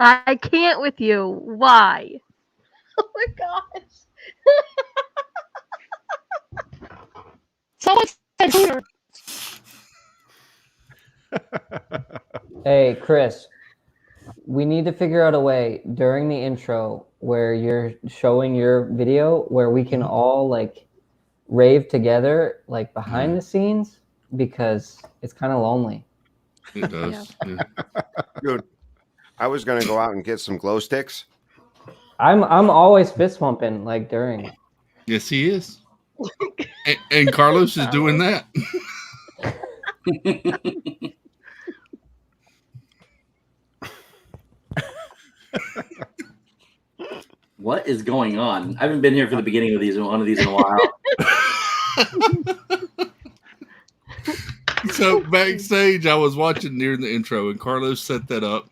I can't with you. Why? Oh my gosh. Someone said Hooter. Hey, Chris, we need to figure out a way during the intro where you're showing your video where we can all like rave together, like behind the scenes, because it's kind of lonely. It does. Yeah. Dude, I was gonna go out and get some glow sticks. I'm always fist pumping like during. Yes, he is. and Carlos is doing that. What is going on? I haven't been here for the beginning of one of these in a while. So backstage, I was watching near the intro, and Carlos set that up.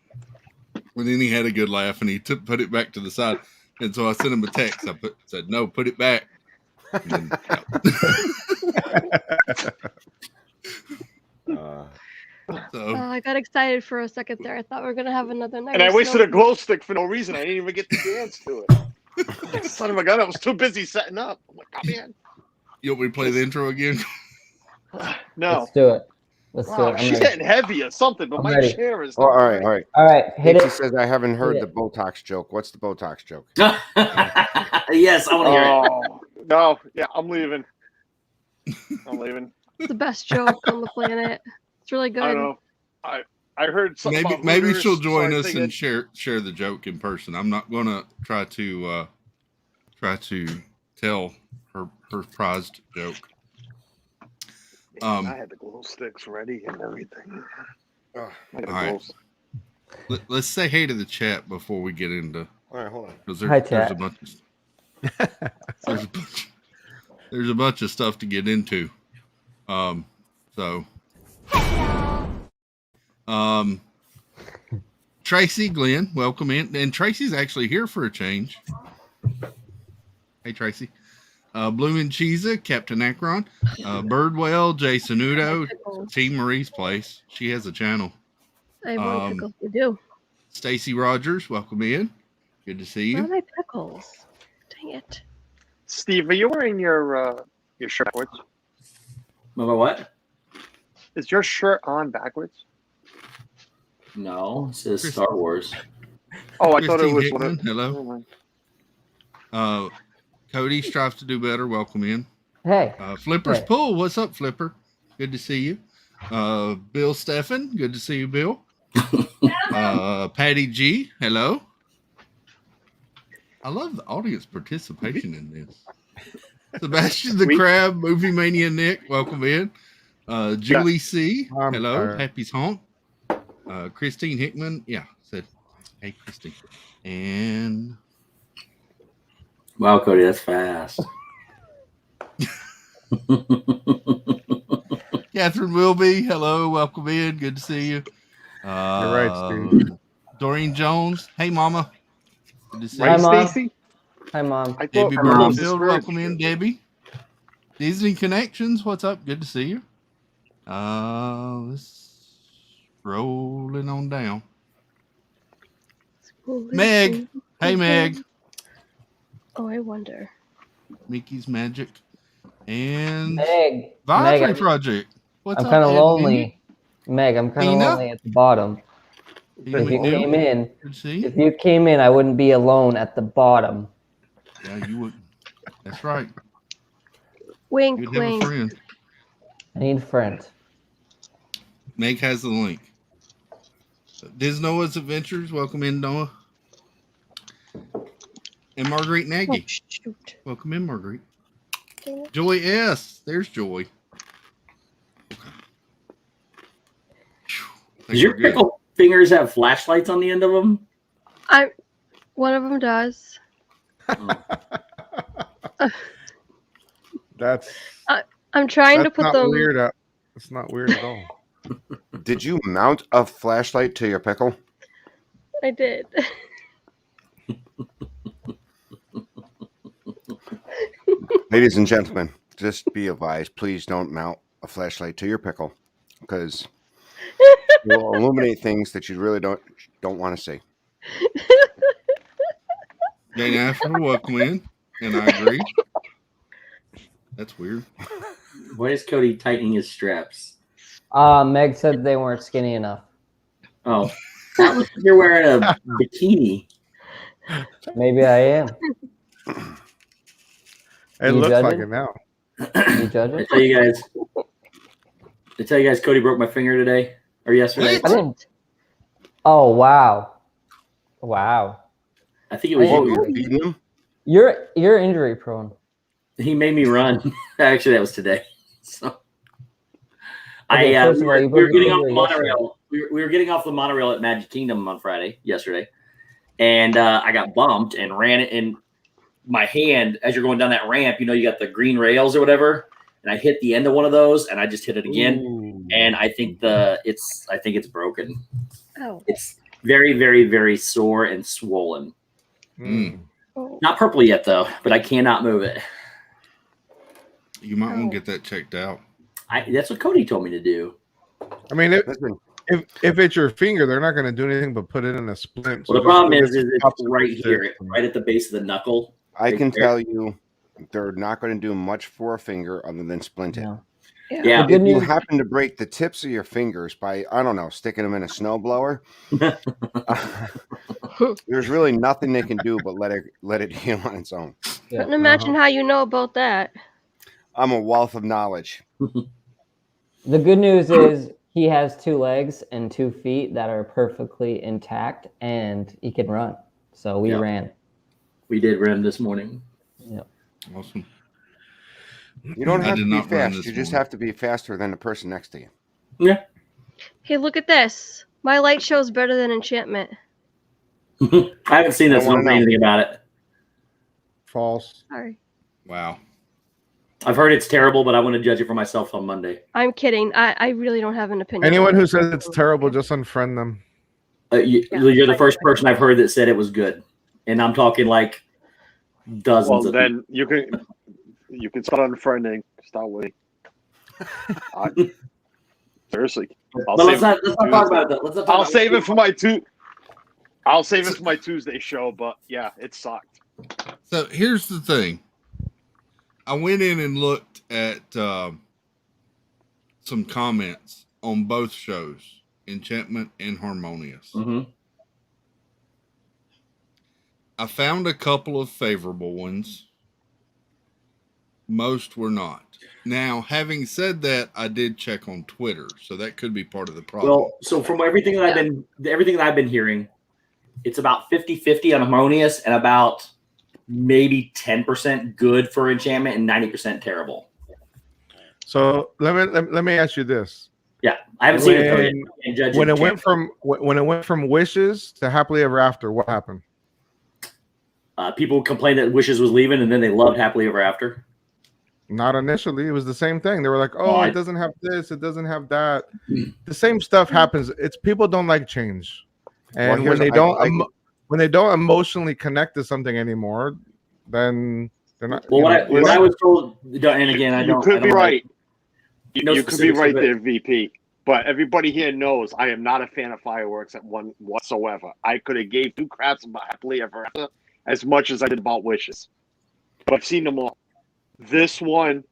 And then he had a good laugh, and he put it back to the side. And so I sent him a text. I said, "No, put it back." And then, I got excited for a second there. I thought we were gonna have another night. And I wasted a glow stick for no reason. I didn't even get to dance to it. Son of a gun! I was too busy setting up. I'm like, come in. You want me to play the intro again? Let's No. do it. Let's do Wow, it. she's getting heavy or something, but I'm my ready. chair is. Oh, all right, all right. All right, hit Casey it. says I haven't heard Hit the it. Botox joke. What's the Botox joke? Yes, I want to hear it. No, yeah, I'm leaving. I'm leaving. It's the best joke on the planet. It's really good. I don't know. I heard something. Maybe about she'll Hooters, join so I us figured- and share the joke in person. I'm not gonna try to tell her prized joke. I had the glow sticks ready and everything. Oh, I got all right. glows. Let's say hey to the chat before we get into. All right, hold on. Because Hi, there's chat. a bunch of there's a bunch of stuff to get into. Tracy, Glenn, welcome in. And Tracy's actually here for a change. Hey, Tracy. Bloomin' Cheesa, Captain Akron, Birdwell, Jason Udo, Team Marie's Place. She has a channel. I have one pickle. You do. Stacy Rogers, welcome in. Good to see Where are you. my pickles? Dang it. Steve, are you wearing your shirt backwards? Remember what? Is your shirt on backwards? No, it says Star Wars. Oh, I thought it Christine was. Hickman, Hello. Cody strives to do better. Welcome in. Hey. Flipper's Hey. Pool. What's up, Flipper? Good to see you. Bill Steffen. Good to see you, Bill. Patty G. Hello. I love the audience participation in this. Sebastian the Crab. Movie Mania Nick. Welcome in. Julie C. Hello. Happy's Honk. Christine Hickman. Yeah. Said, hey, Christine. And Wow, Cody, that's fast. Catherine Wilby, hello, welcome in. Good to see you. You're right, Steve. Doreen Jones, hey, Mama. Good to see Hi, Right, you. Mom. Stacy? Hi, Mom. I thought Debbie Mom. Mom Burnfield, welcome in, Debbie. Disney Connections, what's up? Good to see you. Let's rolling on down. Meg, hey, Meg. Oh, I wonder. Mickey's Magic and Meg. Advisory Meg, Project. What's I'm up, kind of Ed lonely. Meg, I'm kind of Tina? lonely at the bottom. Tina If you McNeil? came in, Good to see you. if you came in, I wouldn't be alone at the bottom. Yeah, you would. That's right. Wink, You'd have a wink. friend. I need a friend. Meg has the link. Diz Noah's Adventures. Welcome in, Noah. And Marguerite Oh, Nagy. shoot. Welcome in, Marguerite. Dang it. Joy S. There's Joy. Okay. Does your pickle fingers have flashlights on the end of them? One of them does. That's I'm trying to that's put not them. weird. It's not weird at all. Did you mount a flashlight to your pickle? I did. Ladies and gentlemen, just be advised, please don't mount a flashlight to your pickle because it will illuminate things that you really don't want to see. Jane Ashford, welcome in. And I agree. That's weird. Why is Cody tightening his straps? Meg said they weren't skinny enough. Oh, that looks like you're wearing a bikini. Maybe I am. It You looks like judging? it now. You judge I it? tell you guys, Cody broke my finger today or yesterday. I didn't. Oh wow, wow. I think it was Oh, you. You're beating him? You're injury prone. He made me run. Actually, that was today. So Okay, first of all, you we were broke getting your off the finger yesterday. monorail. We were getting off the monorail at Magic Kingdom on yesterday, and I got bumped and ran it in my hand as you're going down that ramp. You know, you got the green rails or whatever, and I hit the end of one of those, and I just hit it again. Ooh. And I think it's broken. Oh. It's very, very, very sore and swollen. Mm. Oh. Not purple yet though, but I cannot move it. You might want to get that checked out. That's what Cody told me to do. I mean, Listen, if it's your finger, they're not going to do anything but put it in a splint. Well, the just problem look is at it's cups and right sticks here, and- right at the base of the knuckle. I Right can there. tell you they're not going to do much for a finger other than splint it. No. Yeah. The good If you news. happen to break the tips of your fingers by, I don't know, sticking them in a snowblower, there's really nothing they can do but let it heal on its own. Yeah. Couldn't imagine how you know about that. I'm a wealth of knowledge. The good news is he has 2 legs and 2 feet that are perfectly intact, and he can run. So we Yeah. ran. We did run this morning. Yeah. Awesome. You don't I have did to be not run fast. this You just morning. have to be faster than the person next to you. Yeah. Hey, look at this. My light show's better than Enchantment. I haven't seen I this. don't wanna Don't say know. anything about it. False. Sorry. Wow. I've heard it's terrible, but I want to judge it for myself on Monday. I'm kidding. I really don't have an opinion. Anyone who says it's terrible, just unfriend them. You're the first person I've heard that said it was good, and I'm talking like dozens Well, of then you can start unfriending. Start waiting. Seriously, But let's not talk about it. Though. Let's not talk I'll about save it for my I'll save it for my Tuesday show. But yeah, it sucked. So here's the thing. I went in and looked at some comments on both shows, Enchantment and Harmonious. Mhm. I found a couple of favorable ones. Most were not. Now, having said that, I did check on Twitter, so that could be part of the problem. Well, so from everything that I've been hearing, it's about 50-50 on Harmonious and about maybe 10% good for Enchantment and 90% terrible. So let me ask you this: Yeah, I haven't seen it though yet. I can't judge when it Enchantment. went from wishes to happily ever after, what happened? People complained that Wishes was leaving, and then they loved Happily Ever After. Not initially. It was the same thing. They were like, "Oh, I- it doesn't have this. It doesn't have that." The same stuff happens. It's people don't like change, and here's- when they don't emotionally connect to something anymore, then they're not. Well, you know, what I was told, and again, I don't. You could I don't be like- right. No You could be specifics, right but- there, VP. But everybody here knows I am not a fan of fireworks at one whatsoever. I could have gave 2 craps about Happily Ever After as much as I did about Wishes. But I've seen them all. This one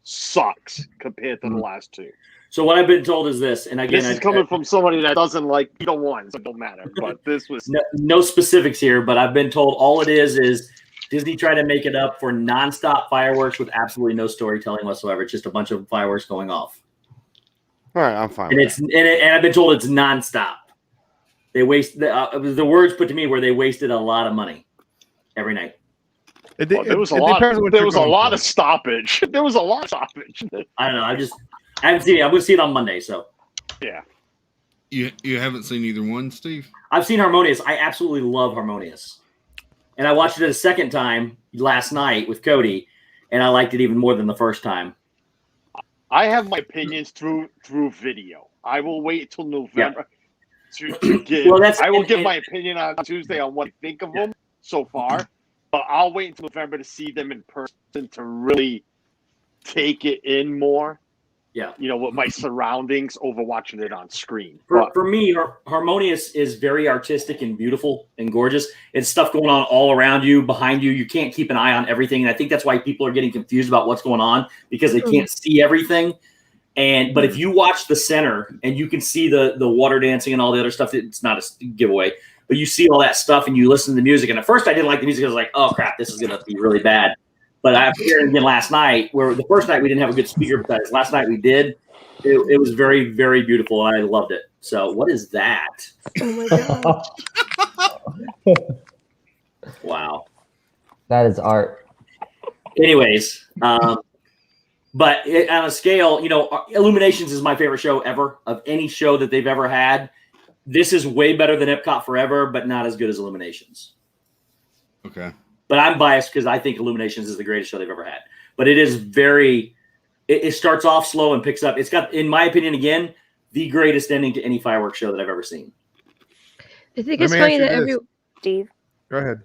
sucks compared to the last 2. So what I've been told is this, and again, This is coming from somebody that doesn't like either one, so it don't matter. But this was no specifics here, but I've been told all it is Disney tried to make it up for nonstop fireworks with absolutely no storytelling whatsoever. It's just a bunch of fireworks going off. All right, I'm fine. And with and I've been told it's nonstop. They waste the words put to me where they wasted a lot of money every night. there was a lot. There was a lot of stoppage. There was a lot of stoppage. I don't know. I haven't seen it. I'm going to see it on Monday. So Yeah. You haven't seen either one, Steve? I've seen Harmonious. I absolutely love Harmonious, and I watched it a second time last night with Cody, and I liked it even more than the first time. I have my opinions through video. I will wait till November to give. Well, I will give my opinion on Tuesday on what I think of them so far, but I'll wait until November to see them in person to really take it in more. Yeah, you know, with my surroundings over watching it on screen. For me, Harmonious is very artistic and beautiful and gorgeous. It's stuff going on all around you, behind you. You can't keep an eye on everything, and I think that's why people are getting confused about what's going on because they can't see everything. But if you watch the center and you can see the water dancing and all the other stuff, it's not a giveaway. But you see all that stuff and you listen to the music. And at first, I didn't like the music. I was like, "Oh crap, this is going to be really bad." But I heard it again last night, where the first night we didn't have a good speaker, but last night we did. It was very, very beautiful, and I loved it. So, what is that? Oh my god! Wow. That is art. Anyways, but on a scale, Illuminations is my favorite show ever of any show that they've ever had. This is way better than Epcot Forever, but not as good as Illuminations. Okay. But I'm biased because I think Illuminations is the greatest show they've ever had. But it is it starts off slow and picks up. It's got, in my opinion, again, the greatest ending to any fireworks show that I've ever seen. I think it's funny that Steve. Go ahead.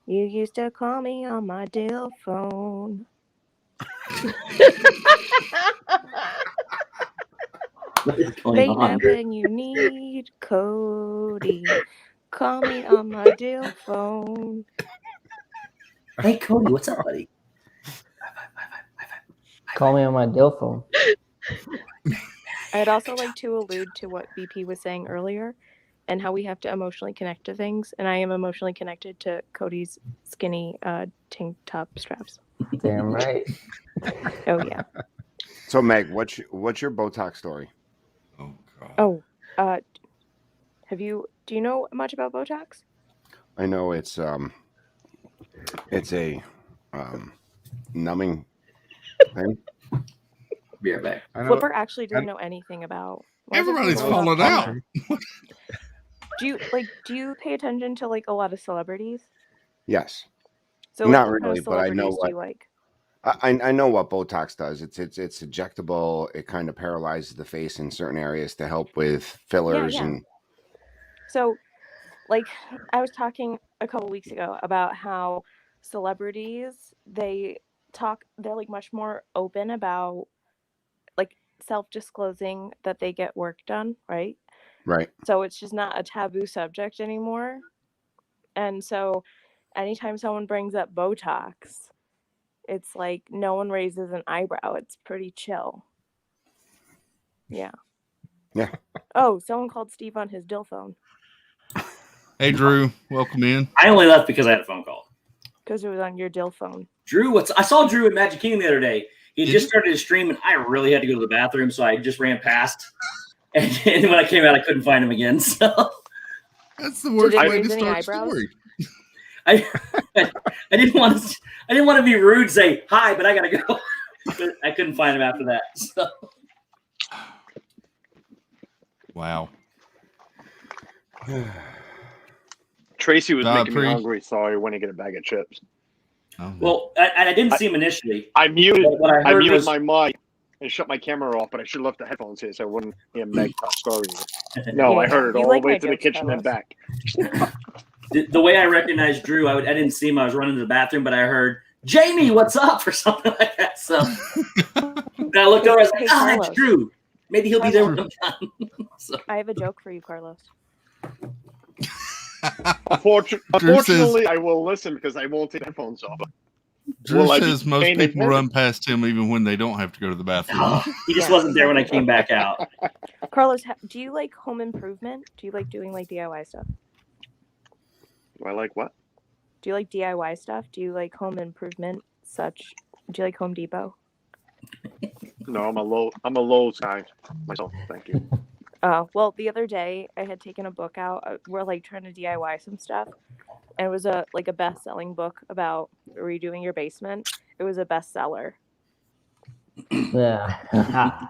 You used to call me on my dial phone. What is going Late on night here? when you need Cody. Call me on my dial phone. Hey, Cody, what's up, buddy? Call me on my dill phone. I'd also like to allude to what BP was saying earlier and how we have to emotionally connect to things. And I am emotionally connected to Cody's skinny tank top straps. Damn right. Oh, yeah. So, Meg, what's your Botox story? Oh God. Oh, do you know much about Botox? I know it's a numbing thing. Be right back. Flipper actually doesn't know anything about. Everybody's falling out. Do you pay attention to like a lot of celebrities? Yes. So Not what kind of really, but I know celebrities do you like? I know what Botox does. It's injectable. It kind of paralyzes the face in certain areas to help with fillers and. So, like, I was talking a couple weeks ago about how celebrities they're like much more open about like self-disclosing that they get work done, right? Right. So it's just not a taboo subject anymore. And so anytime someone brings up Botox, it's like no one raises an eyebrow. It's pretty chill. Yeah. Yeah. Oh, someone called Steve on his dill phone. Hey, Drew, welcome in. I only left because I had a phone call. Because it was on your dill phone. Drew, I saw Drew at Magic Kingdom the other day. He just started his stream, and I really had to go to the bathroom, so I just ran past. And when I came out, I couldn't find him again. So that's the worst way to raise any start a eyebrows? story. I didn't want to be rude, say hi, but I gotta go. But I couldn't find him after that. So. Wow. Tracy was making me Pre- hungry, so I went to get a bag of chips. Oh, Well, I didn't see him initially. I muted. What I I heard muted was my mic and shut my camera off, but I should have left the headphones here so I wouldn't hear Meg tell story. No, I heard it You all like the way my to the jokes, kitchen and Carlos. back. the way I recognized Drew. I didn't see him. I was running to the bathroom, but I heard Jamie, what's up, or something like that. So and I looked over. I was like, Hey, oh, that's Carlos. Drew. Maybe he'll be there when I'm done. So, I have a joke for you, Carlos. Unfortunately, I will listen because I won't take the headphones off. Drew Will I be says most paying people attention? run past him even when they don't have to go to the bathroom. he just Yeah. wasn't there when I came back out. Carlos, do you like home improvement? Do you like doing like DIY stuff? Do I like what? Do you like DIY stuff? Do you like home improvement such? Do you like Home Depot? No, I'm a Lowe's guy myself. Thank you. Well, the other day I had taken a book out. We're like trying to DIY some stuff, and it was a best-selling book about redoing your basement. It was a bestseller. Yeah.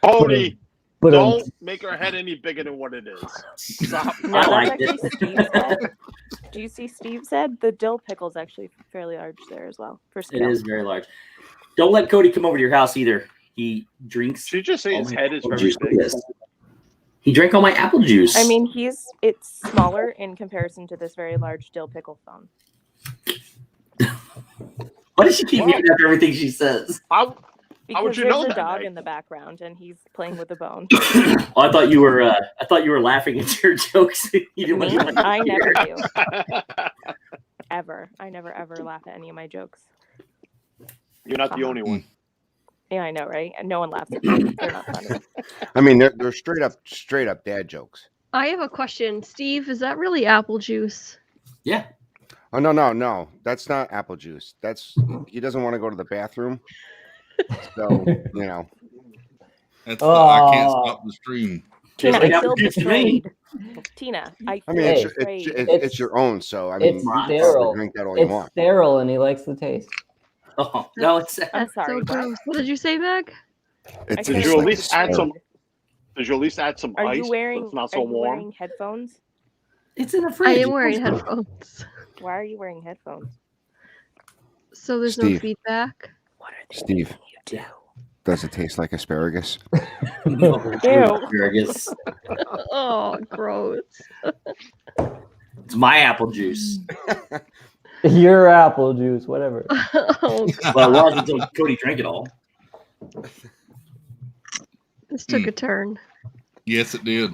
Cody, But don't make her head any bigger than what it is. Stop. No, I that's liked actually it. Steve said. Do you see Steve said the dill pickle is actually fairly large there as well for It scale. is very large. Don't let Cody come over to your house either. He drinks. She just say all his my head is apple very juice. big. Yes. He drank all my apple juice. I mean, it's smaller in comparison to this very large dill pickle phone. why does she keep muting after everything she says? How Because would you there's know a that, dog Meg? in the background and he's playing with a bone. Oh, I thought you were laughing at your jokes. You didn't want Me? to I never do. Ever. I never ever laugh at any of my jokes. You're not the only one. Yeah, I know, right? And no one laughs at them. They're not funny. I mean, they're straight up dad jokes. I have a question. Steve, is that really apple juice? Yeah. Oh no, that's not apple juice. He doesn't want to go to the bathroom, so you know. That's the I can't stop the stream. Tina, like I apple feel juice to me. betrayed. Tina, I I feel mean, Hey. betrayed. it's your own, so I mean, It's you can sterile. probably drink that all you It's want. sterile, and he likes the taste. Oh no, it's I'm That's sorry. so What? gross. What did you say, Meg? It's I Did feel you at like least add some? betrayed. Did you at least add some Are ice? you so wearing? it's not Are so you warm. wearing headphones? in the I fridge. am wearing headphones. Why are you wearing headphones? So there's no Steve. feedback. What are they Steve, making you do? does it taste like asparagus? No, Ew. asparagus. Oh, gross. It's my apple juice. Your apple juice, whatever. Oh, Well, it was until Cody drank it all. this took a turn. Yes, it did.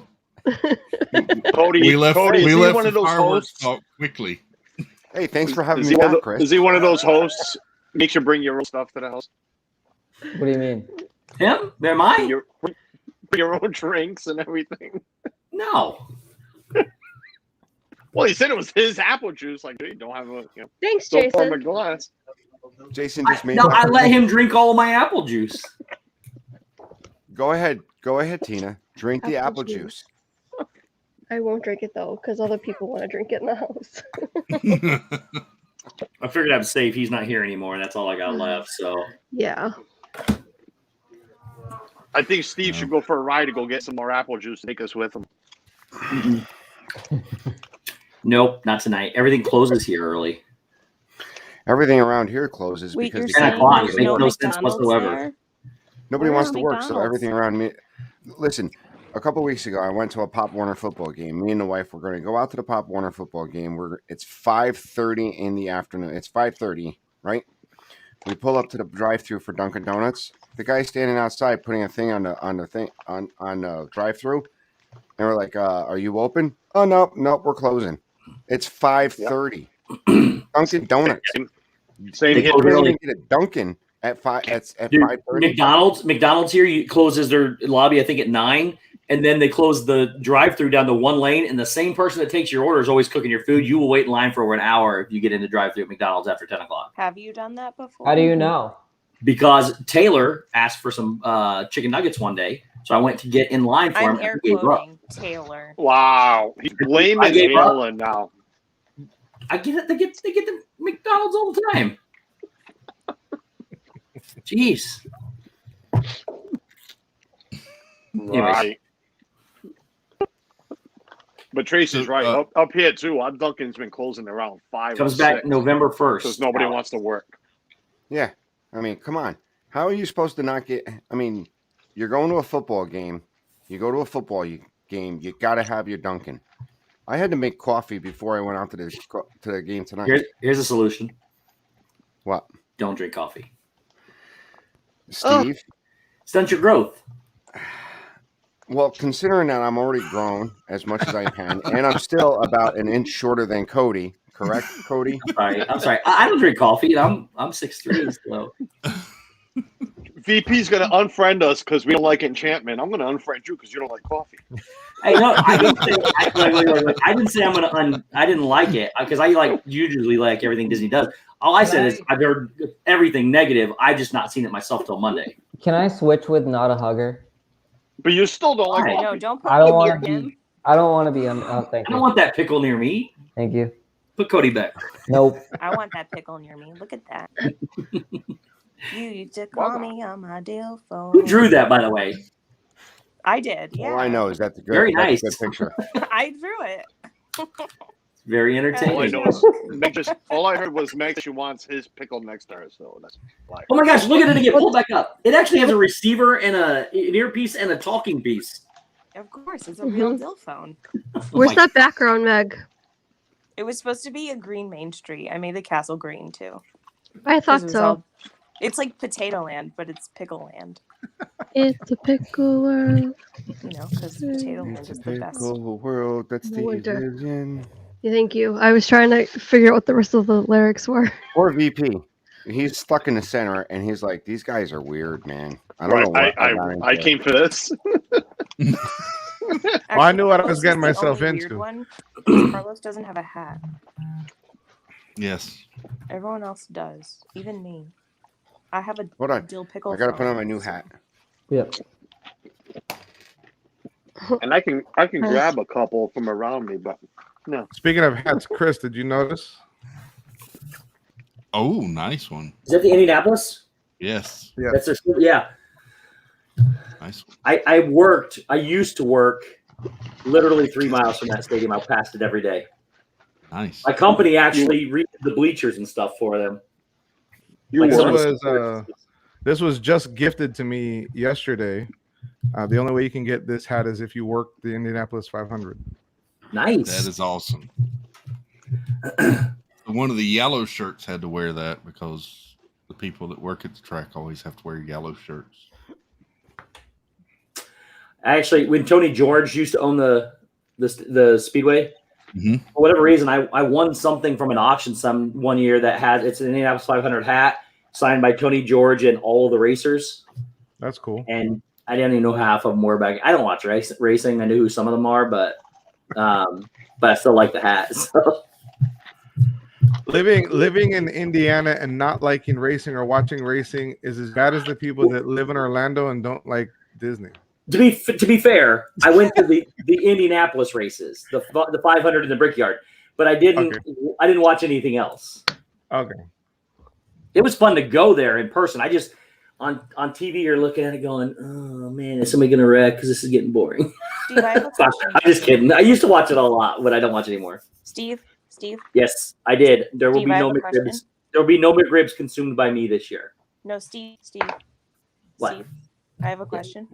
Cody, We left. Cody, we is he left one the of those fireworks hosts? talk quickly. Hey, thanks for having Is me he, back, Chris. is he one of those hosts? Makes you bring your own stuff to the house. What do you mean? Him? Am I? Bring your own drinks and everything. No. Well, he said it was his apple juice. Like, dude, don't have a Thanks, don't pour him a Jason. glass. Jason just made. No, that I for let me. him drink all of my apple juice. Go ahead, Tina. Drink the Apple apple juice. juice. I won't drink it though, because other people want to drink it in the house. I figured I'm safe. He's not here anymore, and that's all I got left. So Yeah. I think Steve should go for a ride to go get some more apple juice. Take us with him. nope, not tonight. Everything closes here early. Everything around here closes Wait, you're because 10 saying o'clock. there's It makes no no sense McDonald's whatsoever. there? nobody Where wants are to work. So McDonald's? everything around me. Listen, a couple weeks ago, I went to a Pop Warner football game. Me and the wife were going to go out to the Pop Warner football game. It's 5:30 in the afternoon. It's 5:30, right? We pull up to the drive-through for Dunkin' Donuts. The guy's standing outside putting a thing on the drive-through, and we're like, "Are you open?" "Oh no, we're closing." It's 5:30. Dunkin' Donuts. Same They here. close You can't early. even get a Dunkin' at 5:30. Dude, McDonald's here closes their lobby, I think, at 9, and then they close the drive-through down to one lane. And the same person that takes your order is always cooking your food. You will wait in line for over an hour if you get into drive-through at McDonald's after 10 o'clock. Have you done that before? How do you know? Because Taylor asked for some chicken nuggets one day, so I went to get in line for I'm him. air and gave up. quoting Taylor. Wow, he's blaming gave up. Halen now. I get it. They get the McDonald's all the time. Jeez. Anyways. Right. But Tracy's So, right. Up here too, our Dunkin's been closing around 5 Comes or back 6 November 1st. because nobody wants to work. Yeah. I mean, come on. How are you supposed to not get? I mean, you're going to a football game. You go to a football game. You got to have your Dunkin'. I had to make coffee before I went out to the game tonight. Here's a solution. What? Don't drink coffee. Steve? Stunt your growth. Well, considering that I'm already grown as much as I can, and I'm still about an inch shorter than Cody, correct, Cody? I'm sorry. I don't drink coffee. I'm 6'3", so. VP's gonna unfriend us because we don't like Enchantment. I'm gonna unfriend you because you don't like coffee. Hey, no, I didn't say. I didn't say I'm gonna. I didn't like it because I usually like everything Disney does. All I said is I've heard everything negative. I've just not seen it myself till Monday. Can I switch with not a hugger? But you still don't like coffee. No, don't put I don't me near want to him. be. I don't want to be. Thank I don't you. want that pickle near me. Thank you. Put Cody back. Nope. I want that pickle near me. Look at that. You used to call me on my deal phone. Who drew that, by the way? I did. Yeah. All I know is that the good, Very that's nice. a good picture. I drew it. Very All I entertaining. know is all I heard was Meg. She wants his pickle next to her, so that's why. Oh my gosh! Look at it again. Pull it back up. It actually has a receiver and an earpiece and a talking piece. Of course, it's a real deal phone. Where's that background, Meg? It was supposed to be a green Main Street. I made the castle green too. I 'Cause thought it was so. all- It's like Potato Land, but it's Pickle Land. It's a pickle world. You know, because Potato Land It's is a the best. pickle world that No Steve wonder. lives in. Yeah, thank you. I was trying to figure out what the rest of the lyrics were. Or VP. He's stuck in the center, and he's like, "These guys are weird, man. I don't know what I got I into." came for this. Well, I knew what I was Carlos getting is the myself only weird into. one, because Carlos doesn't have a hat. Yes. Everyone else does, even me. I have a Hold on. dill pickle. I gotta put phone. on my new hat. Yep. And I can grab a couple from around me, but no. Speaking of hats, Chris, did you notice? Oh, nice one. Is that the Indianapolis? Yes. Yeah. That's their. Yeah. Nice one. I used to work literally 3 miles from that stadium. I passed it every day. Nice. My company actually redid the bleachers and stuff for them. You Like This some of were. the- this was just gifted to me yesterday. The only way you can get this hat is if you work the Indianapolis 500. Nice. That is awesome. One of the yellow shirts had to wear that because the people that work at the track always have to wear yellow shirts. Actually, when Tony George used to own the Speedway, Mhm. for whatever reason, I won something from an auction one year that had it's an Indianapolis 500 hat signed by Tony George and all of the racers. That's cool. And I didn't even know half of them were back. I don't watch racing. I knew who some of them are, but I still like the hat. So. Living in Indiana and not liking racing or watching racing is as bad as the people that live in Orlando and don't like Disney. To be fair, I went to the Indianapolis races, the 500 in the Brickyard, but I didn't watch anything else. Okay. It was fun to go there in person. I just on TV you're looking at it going, oh man, is somebody gonna wreck? Because this is getting boring. Steve, I have a question. I'm just kidding. I used to watch it a lot, but I don't watch it anymore. Steve. Yes, I did. There will Steve, be I no have a question. McRibs. There will be no McRibs consumed by me this year. No, Steve. What? Steve, I have a question.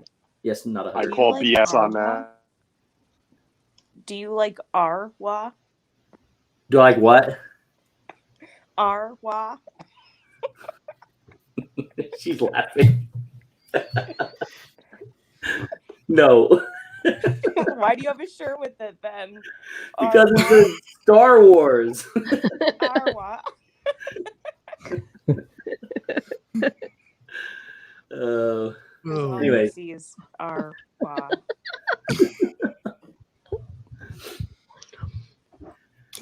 Yes, not a I Do hundred. you call like BS on Arwa? that. Do you like Arwa? Do I like what? Arwa? She's laughing. No, Why do you have a shirt with it then? because it's the Star Wars. Arwa. Oh. Anyway. Is Arwa.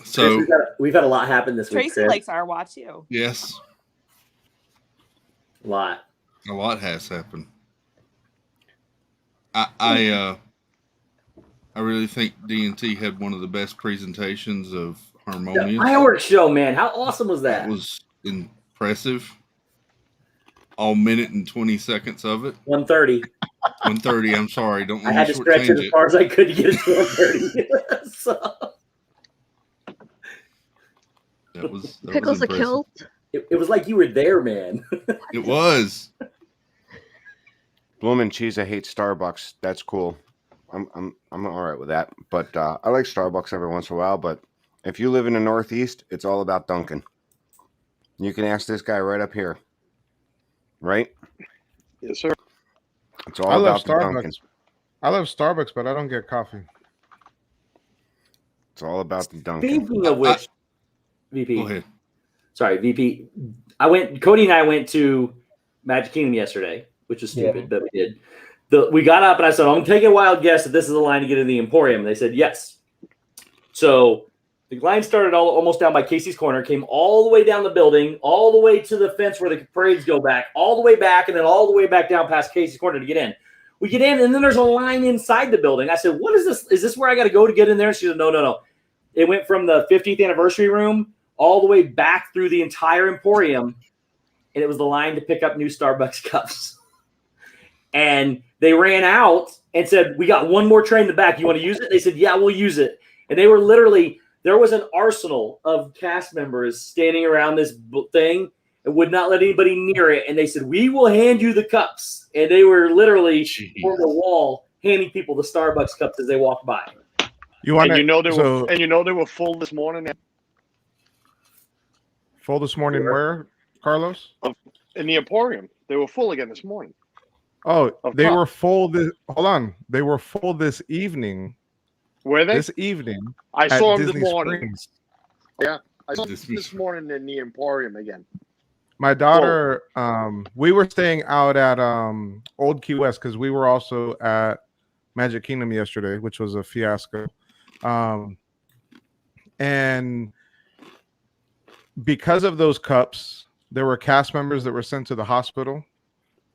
So we've had a lot happen this week. Tracy Chris. likes Arwa too. yes, A lot. a lot has happened. I really think D&T had one of the best presentations of The Harmonious. fireworks show, man. How awesome was That that? was impressive. all minute and 20 seconds of it. 1:30. 1:30. I'm sorry. Don't I let had me to stretch it shortchange as it. far as I could to get it to 1:30. So That was Pickles a impressive. kilt. it was like you were there, man. It was. Blooming cheese. I hate Starbucks. That's cool. I'm all right with that. But I like Starbucks every once in a while. But if you live in the Northeast, it's all about Dunkin'. You can ask this guy right up here. Right? Yes, sir. It's all I love about the Dunkin'. Starbucks. I love Starbucks, but I don't get coffee. It's all about the Dunkin'. Speaking of which, VP. Go ahead. Sorry, VP. Cody and I went to Magic Kingdom yesterday, which was stupid, but we did. We got up and I said, I'm taking a wild guess that this is the line to get in the Emporium. And they said, yes. So the line started almost down by Casey's Corner, came all the way down the building, all the way to the fence where the parades go back, all the way back, and then all the way back down past Casey's Corner to get in. We get in, and then there's a line inside the building. I said, what is this? Is this where I got to go to get in there? And she said, no. It went from the 50th anniversary room all the way back through the entire Emporium, and it was the line to pick up new Starbucks cups. And they ran out and said, we got one more tray in the back. You want to use it? They said, yeah, we'll use it. And they were literally, there was an arsenal of cast members standing around this thing and would not let anybody near it. And they said, we will hand you the cups. And they were literally on the wall handing people the Starbucks cups as they walked by. You want And you know they were full this morning. Full this morning where, Carlos? In the Emporium, they were full again this morning. Oh, Of they cups. were full. Hold on, they were full this evening. Were they? This evening, I at saw them Disney this morning. Springs. Yeah, I saw them this morning in the Emporium again. My daughter, we were staying out at Old Key West because we were also at Magic Kingdom yesterday, which was a fiasco. And because of those cups, there were cast members that were sent to the hospital.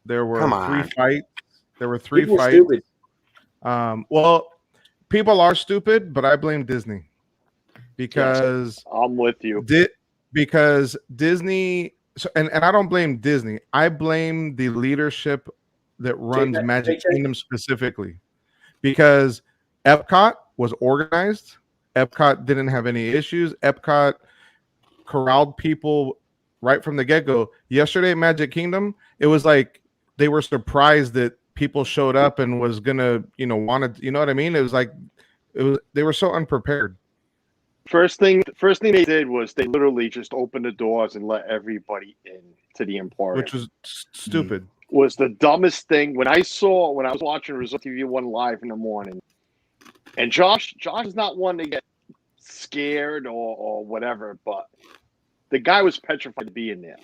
There were three fights. There were three People are fights. stupid. Well, people are stupid, but I blame Disney because I'm with you. Because Disney, and I don't blame Disney. I blame the leadership that runs Magic Kingdom specifically, because Epcot was organized. Epcot didn't have any issues. Epcot corralled people right from the get-go. Yesterday at Magic Kingdom, it was like they were surprised that people showed up and was gonna, wanted, you know what I mean? It was like they were so unprepared. First thing they did was they literally just opened the doors and let everybody in to the Emporium, Which was stupid. Was the dumbest thing. When I was watching Resort TV 1 live in the morning, and Josh is not one to get scared or whatever, but the guy was petrified to be in there.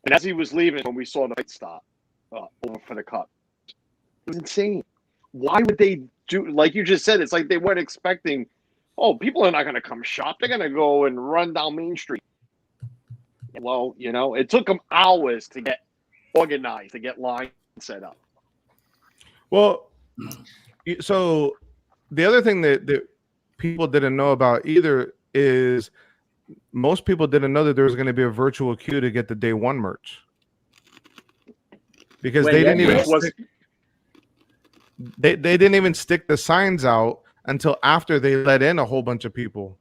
And as he was leaving, when we saw the fight stop over for the cup, it was insane. Why would they do, like you just said, it's like they weren't expecting, people are not going to come shop. They're going to go and run down Main Street. Well, it took them hours to get organized, to get lines set up. Well, so the other thing that people didn't know about either is most people didn't know that there was going to be a virtual queue to get the day one merch, because they didn't even stick the signs out until after they let in a whole bunch of people.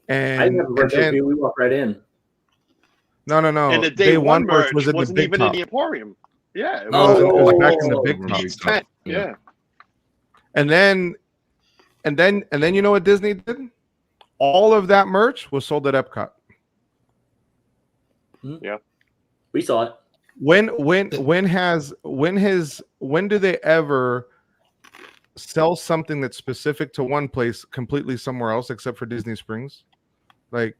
And I didn't have a virtual queue. We walked right in. No. And the day one merch wasn't even in the Emporium. Yeah. It was back in the big top. Yeah. And then you know what Disney did? All of that merch was sold at Epcot. Yeah. We saw it. When do they ever sell something that's specific to one place completely somewhere else except for Disney Springs? Like,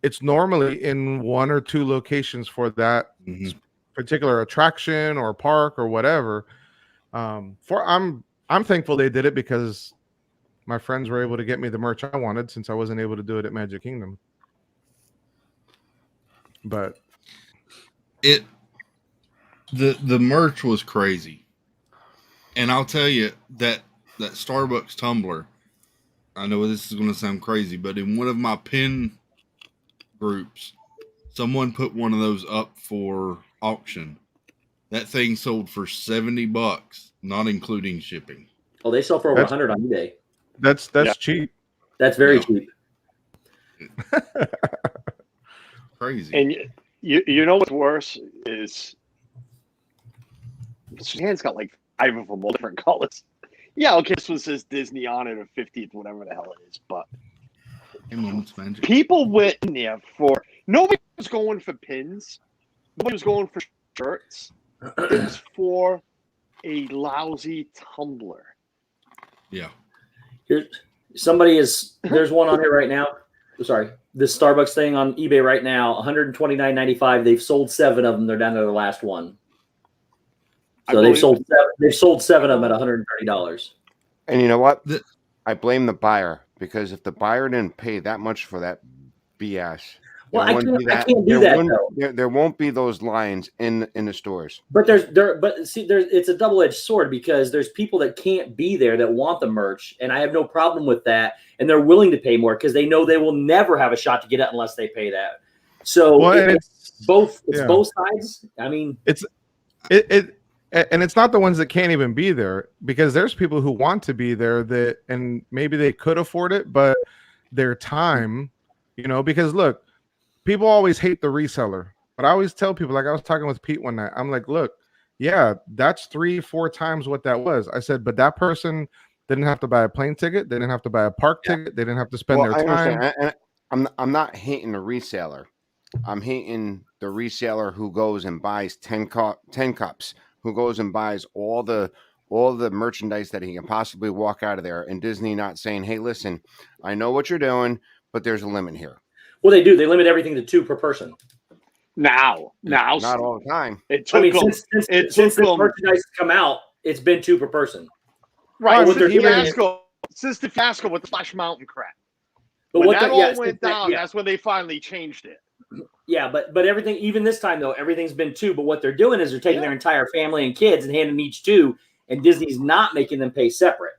it's normally in one or two locations for that particular attraction or park or whatever. I'm thankful they did it, because my friends were able to get me the merch I wanted, since I wasn't able to do it at Magic Kingdom. But the merch was crazy. And I'll tell you that Starbucks tumbler, I know this is going to sound crazy, but in one of my pin groups, someone put one of those up for auction. That thing sold for $70, not including shipping. Oh, they sell for over That's- 100 on eBay. That's Yeah. cheap. That's very Yeah. cheap. Crazy. And you know what's worse is Suzanne's got like 5 of them, all different colors. Yeah, okay, this one says Disney on it or 50th, whatever the hell it is. But Hey, Moments Magic. people went in there for nobody was going for pins, nobody was going for shirts. It was for a lousy tumbler. Yeah. There's one on here right now. Sorry, this Starbucks thing on eBay right now, $129.95. They've sold 7 of them. They're down to their last one. So they've sold 7 of them at $130. And you know what? The- I blame the buyer, because if the buyer didn't pay that much for that BS, Well, I can't do that though. there won't be those lines in the stores. But it's a double-edged sword, because there's people that can't be there that want the merch, and I have no problem with that, and they're willing to pay more because they know they will never have a shot to get it unless they pay that. So it's both sides. I mean, and it's not the ones that can't even be there, because there's people who want to be there and maybe they could afford it, but their time, because look, people always hate the reseller, but I always tell people, like I was talking with Pete one night, I'm like, look, yeah, that's 3-4 times what that was. I said, but that person didn't have to buy a plane ticket. They didn't have to buy a park ticket. They didn't have to spend their time. I'm not hating the reseller. I'm hating the reseller who goes and buys 10 cups, who goes and buys all the merchandise that he can possibly walk out of there, and Disney not saying, hey, listen, I know what you're doing, but there's a limit here. Well, they do. They limit everything to 2 per person. Now, not all the time. It took since this merchandise has come out, it's been 2 per person. Right. Well, Since the fiasco with the Splash Mountain crap. But when what that the, all yeah, went down, that's when they finally changed it. Yeah, but everything, even this time though, everything's been 2. But what they're doing is they're taking their entire family and kids and handing each 2, and Disney's not making them pay separate.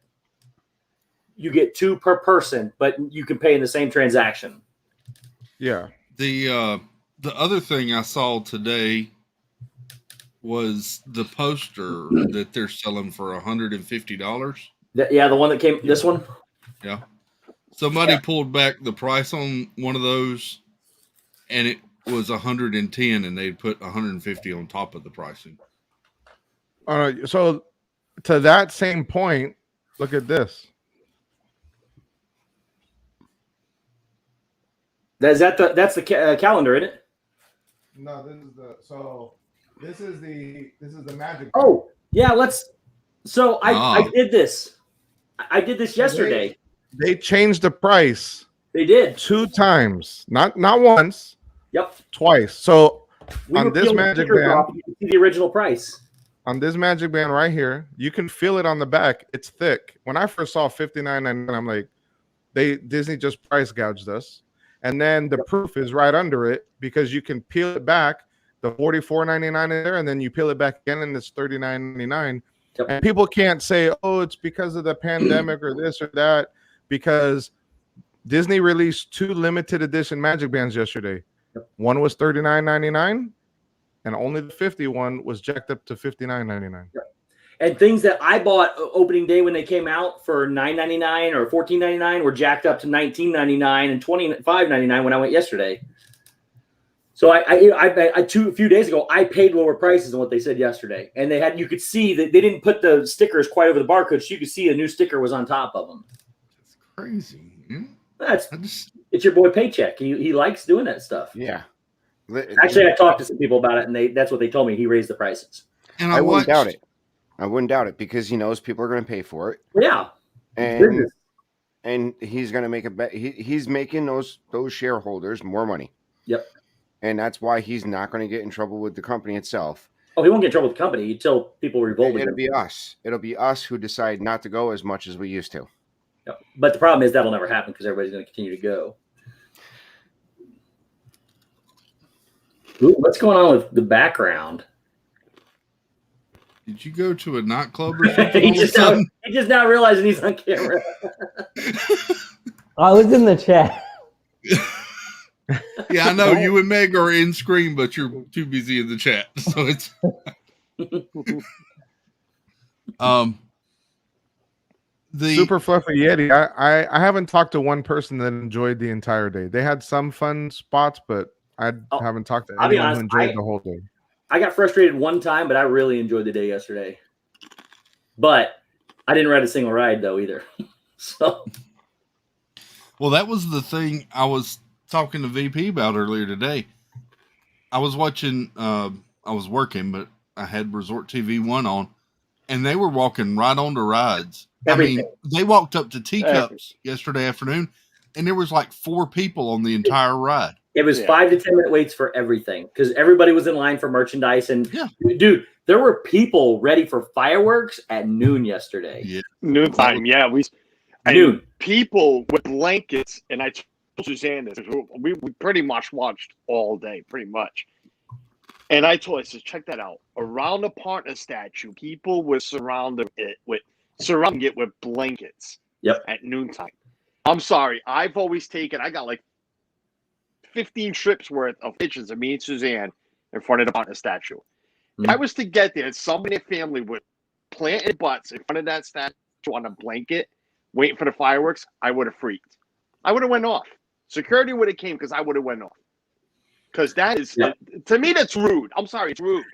You get 2 per person, but you can pay in the same transaction. Yeah. The other thing I saw today was the poster that they're selling for $150. The one that came, this one? Yeah. Somebody pulled back the price on one of those, and it was 110, and they put 150 on top of the pricing. So to that same point, look at this. That's the calendar, isn't it? No, this is the magic. Oh, yeah, I did this. I did this yesterday. They changed the price. They did 2 times, not once. Yep. Twice. So we on this magic band, you can see the original price. On this magic band right here, you can feel it on the back. It's thick. When I first saw $59.99, I'm like, Disney just price gouged us. And then the proof is right under it, because you can peel it back, the $44.99 in there, and then you peel it back again, and it's $39.99. Yep. And people can't say, oh, it's because of the pandemic or this or that, because Disney released 2 limited edition magic bands yesterday. Yep. One was $39.99, and only the 51 was jacked up to $59.99. Yep. And things that I bought opening day when they came out for $9.99 or $14.99 were jacked up to $19.99 and $25.99 when I went yesterday. So a few days ago, I paid lower prices than what they said yesterday, and you could see that they didn't put the stickers quite over the barcode, so you could see a new sticker was on top of them. That's crazy. It's your boy Paycheck. He likes doing that stuff. Yeah. Actually, I talked to some people about it, and that's what they told me. He raised the prices. And I wouldn't doubt it. I wouldn't doubt it, because he knows people are going to pay for it. Yeah. And he's going to make a bet. He's making those shareholders more money. Yep. And that's why he's not going to get in trouble with the company itself. Oh, he won't get in trouble with the company until people revolt. It'll be us. It'll be us who decide not to go as much as we used to. Yep. But the problem is that'll never happen, because everybody's going to continue to go. Ooh, what's going on with the background? Did you go to a nightclub or something? He just now realizing he's on camera. I was in the chat. Yeah, I know you and Meg are in Scream, but you're too busy in the chat. So it's the Super Fluffy Yeti. I haven't talked to one person that enjoyed the entire day. They had some fun spots, but I haven't talked to I'll be anyone who honest, enjoyed the whole day. I got frustrated one time, but I really enjoyed the day yesterday. But I didn't ride a single ride though either. So, well, that was the thing I was talking to VP about earlier today. I was watching. I was working, but I had Resort TV 1 on, and they were walking right on to rides. everything. I mean, they walked up to Teacups yesterday afternoon, and there was like 4 people on the entire ride. It was 5 to 10 minute waits for everything because everybody was in line for merchandise. And dude, there were people ready for fireworks at noon yesterday. Yeah. Noontime, yeah. Noon. People with blankets, and I told Suzanne this. We pretty much watched all day, pretty much. And I told her, I said, check that out. Around the partner statue, people were surrounding it with blankets. Yep. At noontime. I'm sorry. I got like 15 trips worth of pictures of me and Suzanne in front of the partner statue. If I was to get there, somebody in the family would plant butts in front of that statue on a blanket, waiting for the fireworks, I would have freaked. I would have went off. Security would have came because I would have went off. Because that is, to me, that's rude. I'm sorry, it's rude.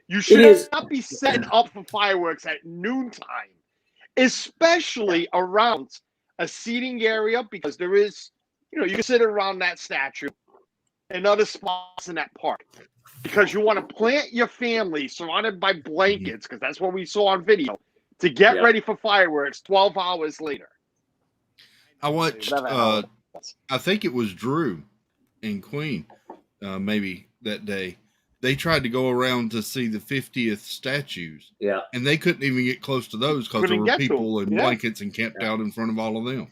You should not be setting up for fireworks at noontime, especially around a seating area, because there is, you can sit around that statue and other spots in that park. Because you want to plant your family surrounded by blankets, because that's what we saw on video, to get ready for fireworks 12 hours later. I watched, I think it was Drew and Queen, maybe that day. They tried to go around to see the 50th statues. Yeah. And they couldn't even get close to those because there were people in blankets and camped out in front of all of them.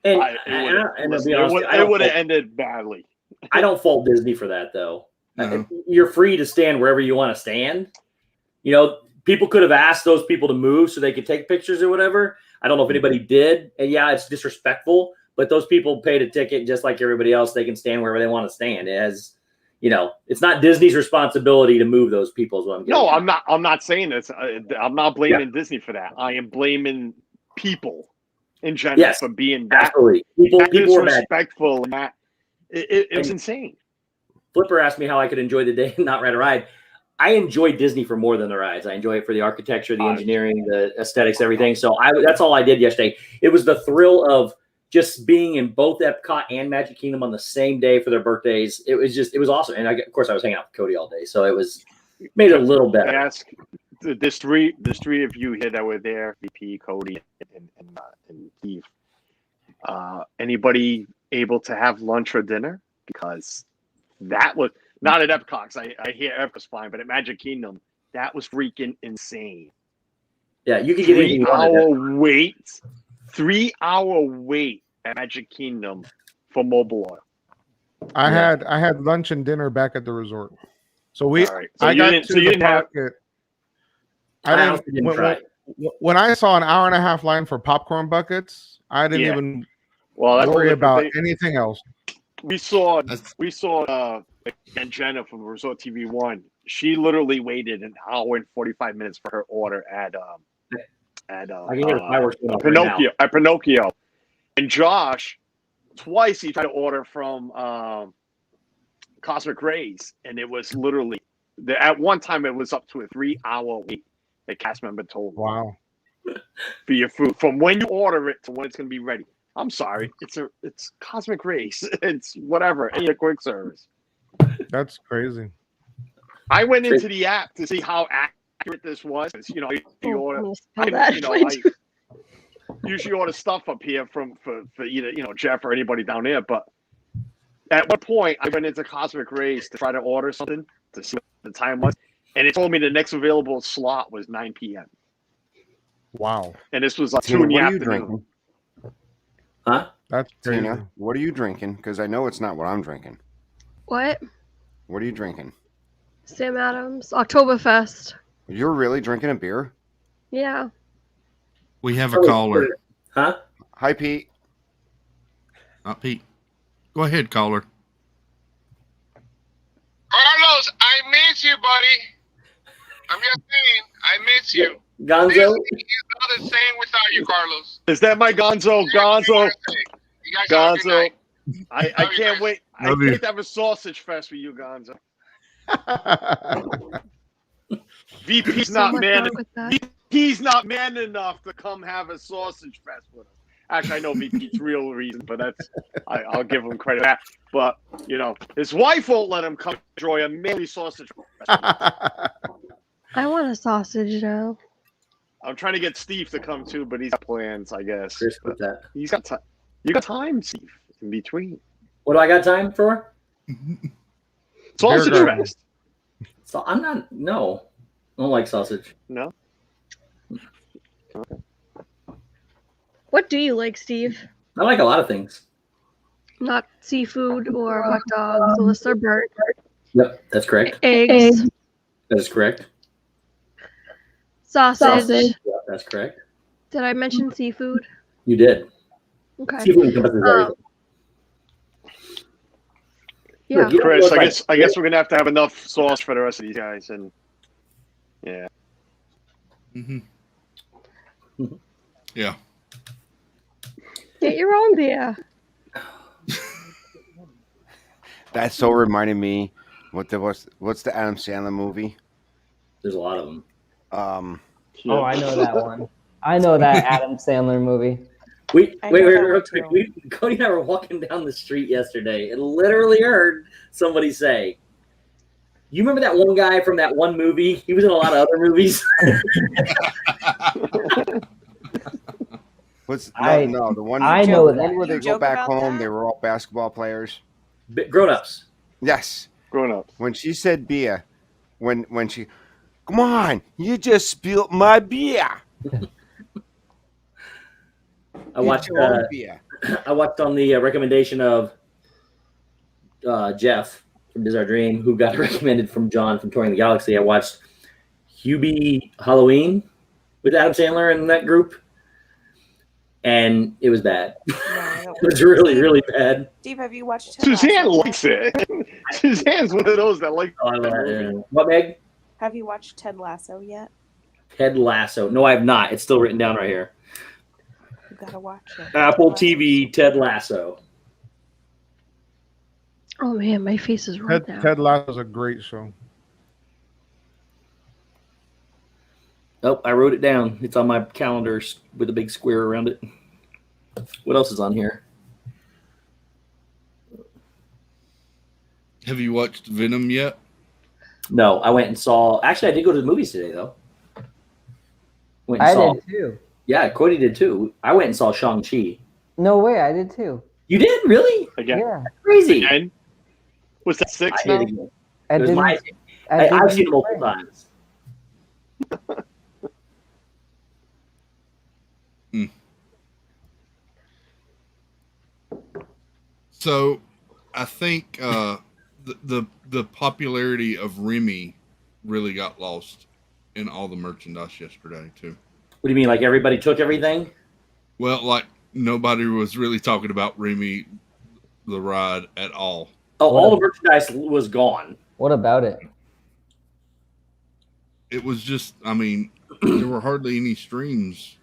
It would have ended badly. I don't fault Disney for that, though. No. You're free to stand wherever you want to stand. People could have asked those people to move so they could take pictures or whatever. I don't know if anybody did. And yeah, it's disrespectful, but those people paid a ticket just like everybody else. They can stand wherever they want to stand. It's not Disney's responsibility to move those people. Is what I'm getting at. I'm not saying this. I'm not blaming Disney for that. I am blaming people in general for being that. Absolutely. People were disrespectful and that. It was insane. Flipper asked me how I could enjoy the day and not ride a ride. I enjoy Disney for more than the rides. I enjoy it for the architecture, the engineering, the aesthetics, everything. So that's all I did yesterday. It was the thrill of just being in both Epcot and Magic Kingdom on the same day for their birthdays. It was awesome. And of course I was hanging out with Cody all day. So it made it a little better. Ask there's three of you here that were there, VP, Cody, and Keith. Anybody able to have lunch or dinner? Because that was not at Epcot. I hear Epcot's fine, but at Magic Kingdom, that was freaking insane. Yeah, you could get 3-hour wait at Magic Kingdom for mobile oil. I had lunch and dinner back at the resort. So when I saw an hour and a half line for popcorn buckets, I didn't even worry about anything else. We saw and Jenna from Resort TV 1. She literally waited an hour and 45 minutes for her order at Pinocchio. And Josh, twice he tried to order from Cosmic Rays, and it was literally at one time it was up to a 3-hour wait. The cast member told me. Wow. For your food, from when you order it to when it's going to be ready. I'm sorry, it's Cosmic Rays. It's whatever, any quick service. That's crazy. I went into the app to see how accurate this was. I usually order stuff up here for either Jeff or anybody down there. But at one point, I went into Cosmic Rays to try to order something to see what the time was, and it told me the next available slot was 9 p.m. Wow! And this was like 2 in the afternoon. Huh? That's crazy. Tina, what are you drinking? Because I know it's not what I'm drinking. What? What are you drinking? Sam Adams, Oktoberfest. You're really drinking a beer? Yeah. We have a caller. Huh? Hi, Pete. Not Pete. Go ahead, caller. Carlos, I miss you, buddy. I'm just saying, I miss you. Gonzo? This is not the same without you, Carlos. Is that my Gonzo? You Gonzo. guys have a good Gonzo. night. I Love you can't guys. wait. I Love can't you. wait to have a sausage fest with you, Gonzo. VP's not What's man. wrong with that? He's not man enough to come have a sausage fest with us. Actually, I know VP's real reason, but that's I'll give him credit for that. But you know, his wife won't let him come enjoy a manly sausage fest. I want a sausage now. I'm trying to get Steve to come too, but he's got plans, I guess. Chris, with that. He's got time. You got time, Steve, in between. What do I got time for? Sausage Beer garden. fest. So I'm not. No, I don't like sausage. No. What do you like, Steve? I like a lot of things. Not seafood or hot dogs unless they're burnt. Yep, that's correct. Eggs, That is correct. sausage. Yeah, that's correct. Did I mention seafood? You did. Okay. Seafood encompasses everything. Yeah. Look, you don't Chris, look I like- guess we're gonna have to have enough sauce for the rest of these guys, and yeah. Mm-hmm. Yeah. Get your own beer. That so reminded me. What's the Adam Sandler movie? There's a lot of them. Oh, I know that one. I know that Adam Sandler movie. Wait, I wait, know that real one quick. Cody and I were walking down the street yesterday and literally heard somebody say, "You remember that one guy from that one movie? He was in a lot of other movies." The one I know the that. one where they You go joke back about home. that? They were all basketball players. Grown-ups. Yes. Grown up. When she said beer, when she, come on, you just spilled my beer. I watched. Get your own beer. I watched on the recommendation of Jeff from Diz Our Dream, who got recommended from John from Touring the Galaxy. I watched Hubie Halloween with Adam Sandler and that group, and it was bad. It was really, really bad. Steve, have you watched Ted Suzanne Lasso? likes it. Suzanne's one of those that like. Oh, that movie. what, Meg? Have you watched Ted Lasso yet? Ted Lasso. No, I have not. It's still written down right here. You gotta watch it. Apple Ted Lasso. TV, Ted Lasso. Oh man, my face is red now. Ted Lasso is a great show. Oh, I wrote it down. It's on my calendar with a big square around it. What else is on here? Have you watched Venom yet? No, I went and saw. Actually, I did go to the movies today, though. Went and I saw. did too. Yeah, Cody did too. I went and saw Shang-Chi. No way, I did too. You did? Really? Again. Yeah. Crazy. Again. Was that 6 I now? did again. I It was didn't- my. I I've didn't seen it multiple play. times. So, I think the popularity of Remy really got lost in all the merchandise yesterday too. What do you mean? Like everybody took everything? Well, like nobody was really talking about Remy the ride at all. Oh, all the merchandise was gone. What about it? It was just, I mean, there were hardly any streams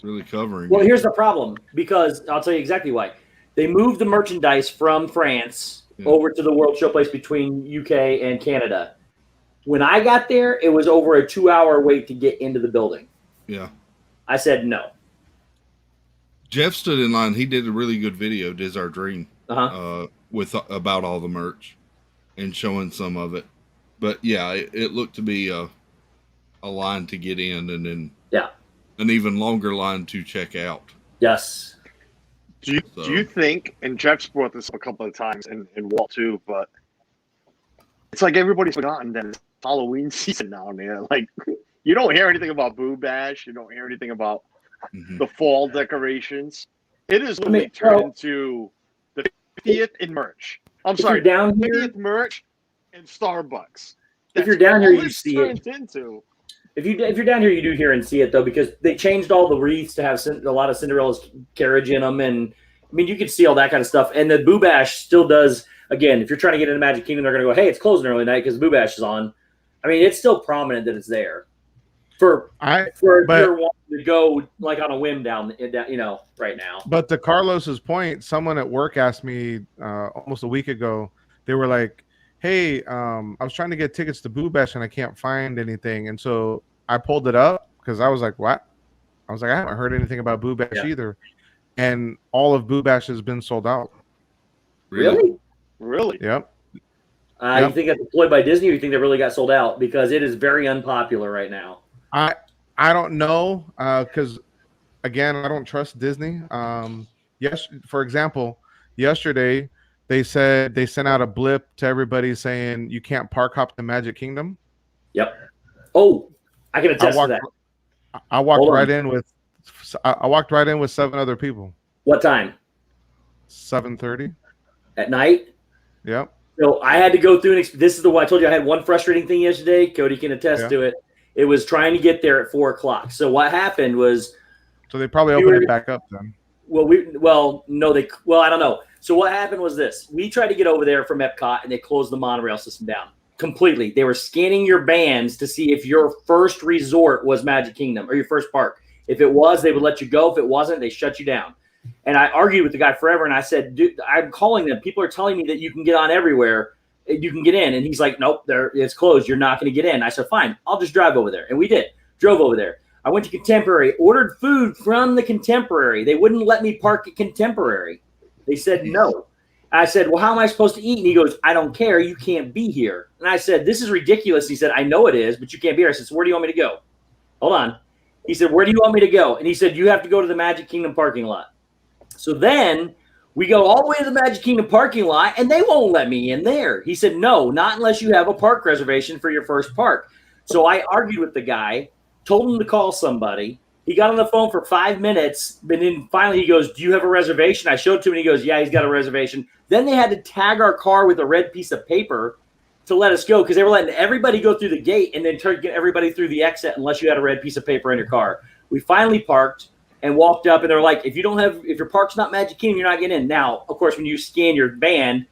really covering Well, it. here's the problem, because I'll tell you exactly why. They moved the merchandise from France over to the World Showplace between UK and Canada. When I got there, it was over a 2-hour wait to get into the building. Yeah. I said no. Jeff stood in line. He did a really good video, Diz Our Dream, with about all the merch and showing some of it. But yeah, it looked to be a line to get in, and then an even longer line to check out. Yes. Do you think, and Jeff's brought this up a couple of times, and Walt too, but it's like everybody's forgotten that it's Halloween season now, man. Like, you don't hear anything about Boo Bash. You don't hear anything about the fall decorations. It is literally turned into the 50th in merch. I'm If sorry, you're down 50th here- merch and Starbucks. If you're down here, all you it's see turned it. into. If you're down here, you do hear and see it though, because they changed all the wreaths to have a lot of Cinderella's carriage in them, and I mean, you can see all that kind of stuff. And the Boo Bash still does, again, if you're trying to get into Magic Kingdom, they're going to go, hey, it's closing early night because Boo Bash is on. I mean, it's still prominent that it's there. For if you're wanting to go like on a whim down, right now. But to Carlos's point, someone at work asked me almost a week ago, they were like, hey, I was trying to get tickets to Boo Bash and I can't find anything. And so I pulled it up because I was like, what? I was like, I haven't heard anything about Boo Bash either. And all of Boo Bash has been sold out. Really? Yep. You think that's employed by Disney, or you think they really got sold out? Because it is very unpopular right now. I don't know, because again, I don't trust Disney. Yes, for example, yesterday they said they sent out a blip to everybody saying you can't park hop the Magic Kingdom. Yep. Oh, I can attest to that. I walked right in with 7 other people. What time? 7:30 at night. Yep. So I had to go through this is the one I told you I had one frustrating thing yesterday. Cody can attest to it. It was trying to get there at 4:00. So what happened was, so they probably opened it back up then. I don't know. So what happened was this: we tried to get over there from Epcot, and they closed the monorail system down completely. They were scanning your bands to see if your first resort was Magic Kingdom or your first park. If it was, they would let you go. If it wasn't, they shut you down. And I argued with the guy forever, and I said, dude, I'm calling them. People are telling me that you can get on everywhere. You can get in. And he's like, nope, it's closed. You're not going to get in. I said, fine, I'll just drive over there. And we did. Drove over there. I went to Contemporary, ordered food from the Contemporary. They wouldn't let me park at Contemporary. They said no. I said, well, how am I supposed to eat? And he goes, I don't care. You can't be here. And I said, this is ridiculous. He said, I know it is, but you can't be here. I said, so where do you want me to go? Hold on. He said, where do you want me to go? And he said, you have to go to the Magic Kingdom parking lot. So then we go all the way to the Magic Kingdom parking lot, and they won't let me in there. He said, no, not unless you have a park reservation for your first park. So I argued with the guy, told him to call somebody. He got on the phone for 5 minutes, but then finally he goes, do you have a reservation? I showed it to him, and he goes, yeah, he's got a reservation. Then they had to tag our car with a red piece of paper to let us go because they were letting everybody go through the gate and then get everybody through the exit unless you had a red piece of paper in your car. We finally parked and walked up, and they're like, if your park's not Magic Kingdom, you're not getting in. Now, of course, when you scan your band,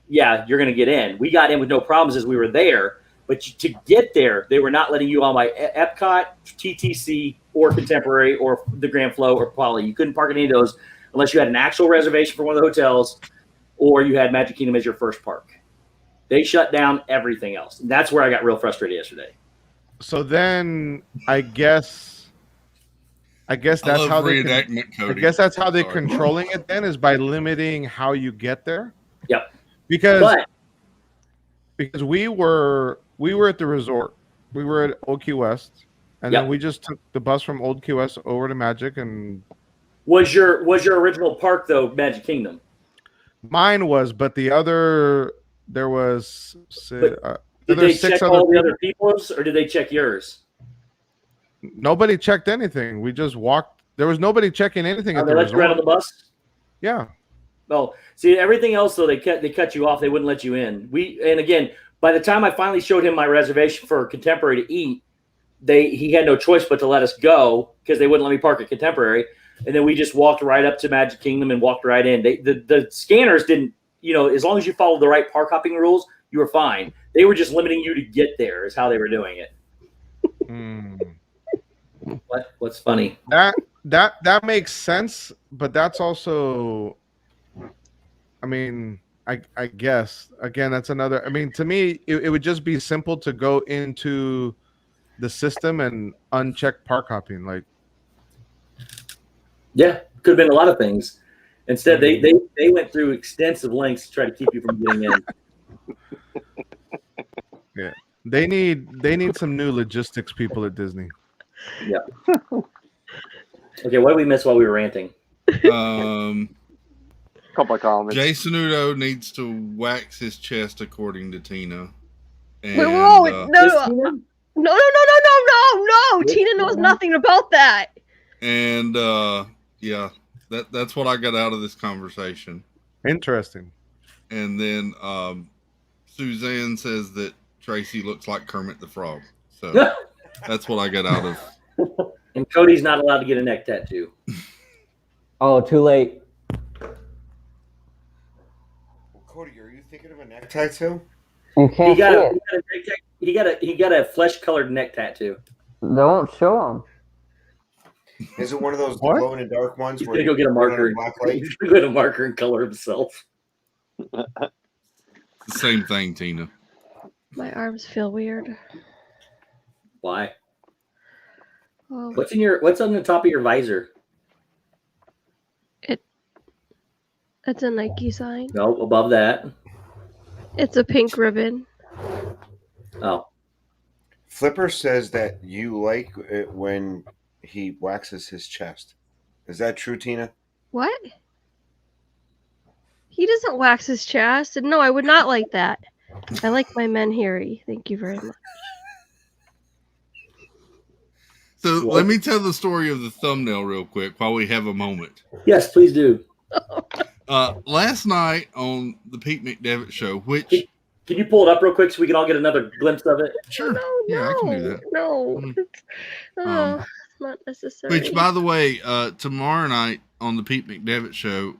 yeah, you're going to get in. We got in with no problems as we were there, but to get there, they were not letting you on by Epcot, TTC, or Contemporary, or the Grand Flow, or Poly. You couldn't park at any of those unless you had an actual reservation for one of the hotels or you had Magic Kingdom as your first park. They shut down everything else. And that's where I got real frustrated yesterday. So then I guess that's how they they're controlling it then, is by limiting how you get there. Yep. Because we were at the resort. We were at Old Key West, and then we just took the bus from Old Key West over to Magic. And was your original park though Magic Kingdom? Mine was, but the other there was. Did they check all the other people's, or did they check yours? Nobody checked anything. We just walked. There was nobody checking anything at the resort. They let you ride on the bus? Yeah. Well, see, everything else though they cut you off. They wouldn't let you in. And again, by the time I finally showed him my reservation for Contemporary to eat, he had no choice but to let us go because they wouldn't let me park at Contemporary. And then we just walked right up to Magic Kingdom and walked right in. The scanners didn't, as long as you followed the right park hopping rules, you were fine. They were just limiting you to get there is how they were doing it. What's funny? That makes sense, but that's also, I mean, I guess again that's another. I mean, to me, it would just be simple to go into the system and uncheck park hopping. Like, yeah, could have been a lot of things. Instead, they went through extensive lengths to try to keep you from getting in. Yeah, they need some new logistics people at Disney. Yeah. Okay, what did we miss while we were ranting? Couple of comments. Jason Udo needs to wax his chest, according to Tina. And, no. Tina knows nothing about that. And yeah, that's what I got out of this conversation. Interesting. And then Suzanne says that Tracy looks like Kermit the Frog. So that's what I got out of. And Cody's not allowed to get a neck tattoo. Oh, too late. Cody, are you thinking of a neck tattoo? You can't see it. He got a flesh colored neck tattoo. Don't show Is it one of those What? glow in the dark ones He's where gonna go get a you put it on marker. black light? He's gonna get a marker and color himself. Same thing, Tina. My arms feel weird. Why? Oh, What's on the top of your visor? it's a Nike sign. No, above that. It's a pink ribbon. Oh, Flipper says that you like it when he waxes his chest. Is that true, Tina? What? He doesn't wax his chest. And no, I would not like that. I like my men hairy. Thank you very much. So What? let me tell the story of the thumbnail real quick while we have a moment. yes, please do. Last night on the Pete McDevitt show, which Can you pull it up real quick so we can all get another glimpse of it? sure, No, yeah, I can do that. No. Mm. It's not necessary. Which, by the way, tomorrow night on the Pete McDevitt show,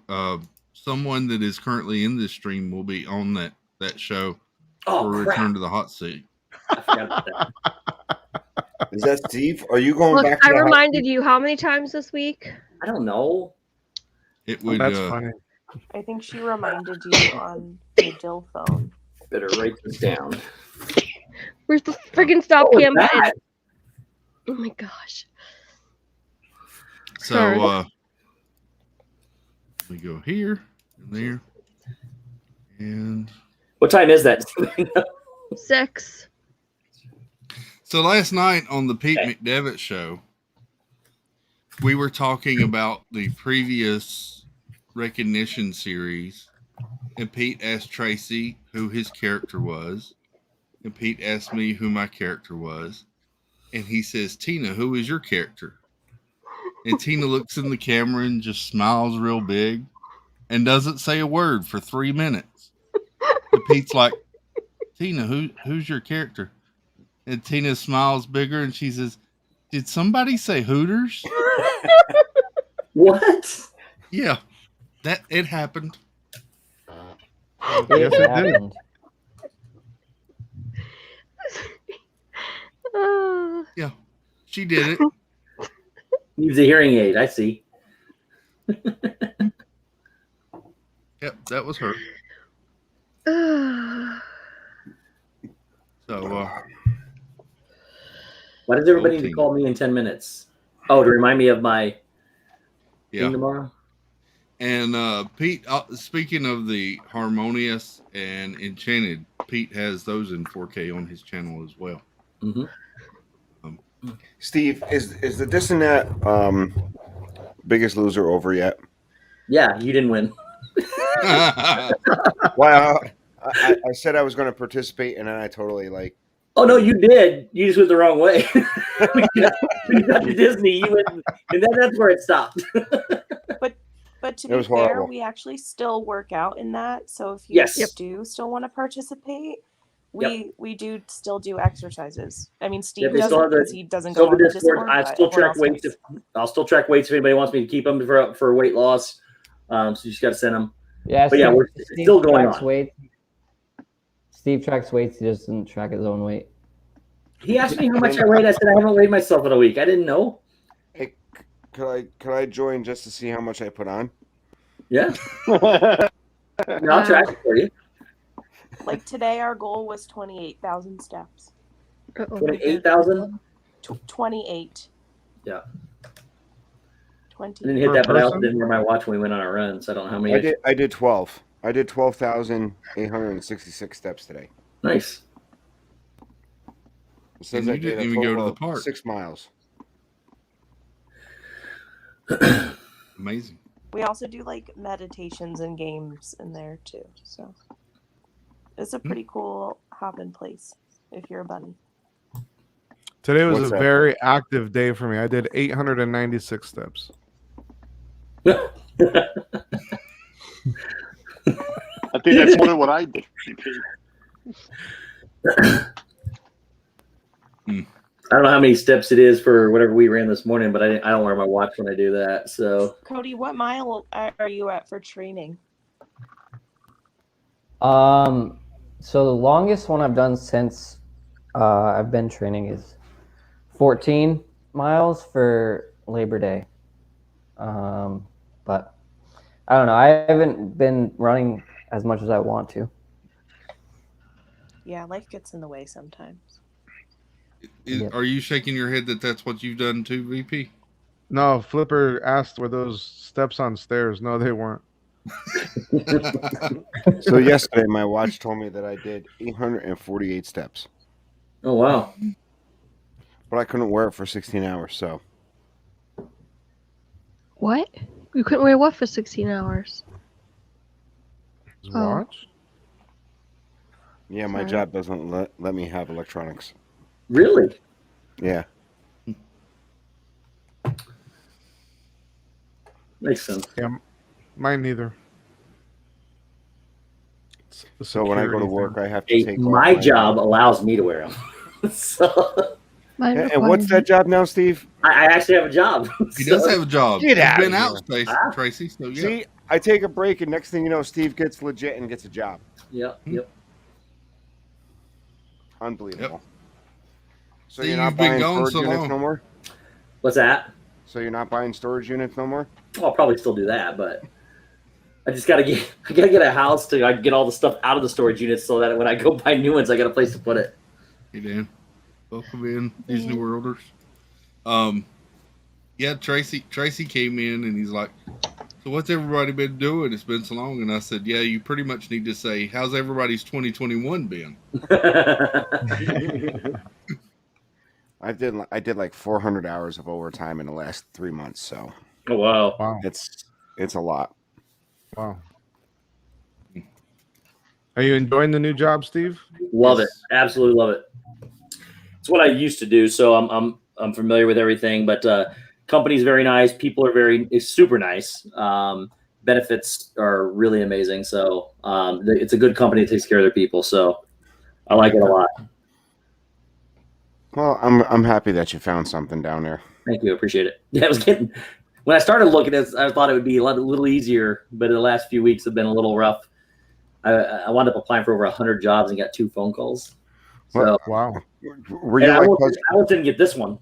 someone that is currently in this stream will be on that show Oh, for crap. Return to the Hot Seat. I forgot about that. Is that Steve? Are you going Look, back to I the reminded you how many times this week? I don't know. It would. That's funny. I think she reminded you on the Dill phone. Better write this down. Where's the friggin' stop What was cam button? that? Oh my gosh. So Sorry. we go here and there, and What time is that? 6. so last night on the Pete McDevitt show, we were talking about the previous recognition series, and Pete asked Tracy who his character was, and Pete asked me who my character was, and he says, Tina, who is your character? And Tina looks in the camera and just smiles real big and doesn't say a word for 3 minutes. And Pete's like, Tina, who's your character? And Tina smiles bigger and she says, did somebody say Hooters? What? Yeah, that it happened. It Yes, it did. happened. Yeah, she did it. Needs a hearing aid. I see. Yep, that was her. So, Why does everybody need to 14. call me in 10 minutes? Oh, to remind me of my yeah. thing tomorrow? And Pete, speaking of the Harmonious and Enchanted, Pete has those in 4K on his channel as well. Mm-hmm. Steve, is the this and that Biggest Loser over yet? Yeah, you didn't win. Well, I said I was going to participate, and then I totally Oh, no, you did. You just went the wrong way. When you got to Disney, you went, and then that's where it stopped. But to It be was fair, horrible. we actually still work out in that. So if you Yes. do still want to participate, Yep. we do still do exercises. I mean, Steve Yep, they still doesn't have the- because he doesn't Still go on the the Discord. Discord. I but still everyone track else weights. does. I'll still track weights if anybody wants me to keep them for weight loss. So you just got to send them. Yeah, But yeah, we're still going tracks on. weights. Steve tracks weights. He doesn't track his own weight. He asked me how much I weighed. I said I haven't weighed myself in a week. I didn't know. Hey, could I join just to see how much I put on? Yeah, I'll track it for you. Like today, our goal was 28,000 steps. 28,000. 28. Yeah. 20. I didn't hit Per that, but I also person? didn't wear my watch when we went on our run, so I don't know how many. I did 12. I did 12,866 steps today. Nice. It says And I you did didn't a even go total to the of park. 6 miles. Amazing. We also do like meditations and games in there too. So it's a pretty cool hop-in place if you're a bunny. Today was What's a that? very active day for me. I did 896 steps. I think that's more than what I did. I don't know how many steps it is for whatever we ran this morning, but I don't wear my watch when I do that. So Cody, what mile are you at for training? So the longest one I've done since I've been training is 14 miles for Labor Day. But I don't know. I haven't been running as much as I want to. Yeah, life gets in the way sometimes. Yep. Are you shaking your head that that's what you've done too, VP? No, Flipper asked were those steps on stairs. No, they weren't. So yesterday, my watch told me that I did 848 steps, Oh wow. but I couldn't wear it for 16 hours. So What? You couldn't wear what for 16 hours? His Oh. watch? yeah, my Sorry. job doesn't let me have electronics. Really? Yeah. Makes sense. Yeah, mine neither. It's a So when I go to security work, thing. I have to Hey, take my off job allows me to wear them. So Mine And what's requires that job now, Steve? I actually have a job. He does have a job. Get He's outta been out, here. Tracy. So yeah. See, I take a break, and next thing you know, Steve gets legit and gets a job. Yep. Yep. Unbelievable. So See, you're not you've been buying gone storage so units long. no more? What's that? So you're not buying storage units no more? Well, I'll probably still do that, but I just gotta get a house to get all the stuff out of the storage units so that when I go buy new ones, I got a place to put it. Hey Dan, welcome in these new worlders. Yeah, Tracy came in and he's like, "So what's everybody been doing? It's been so long." And I said, "Yeah, you pretty much need to say, how's everybody's 2021 been?" I did like 400 hours of overtime in the last 3 months, so Oh wow. Wow. it's a lot. Wow. Are you enjoying the new job, Steve? Love it. Yes. Absolutely love it. It's what I used to do, so I'm familiar with everything. But company's very nice. People are it's super nice. Benefits are really amazing. So it's a good company that takes care of their people. So I like it a lot. Well, I'm happy that you found something down there. Thank you. Appreciate it. Yeah, when I started looking at this, I thought it would be a little easier, but the last few weeks have been a little rough. I wound up applying for over 100 jobs and got 2 phone calls. So Wow. Were you I like almost didn't get this one.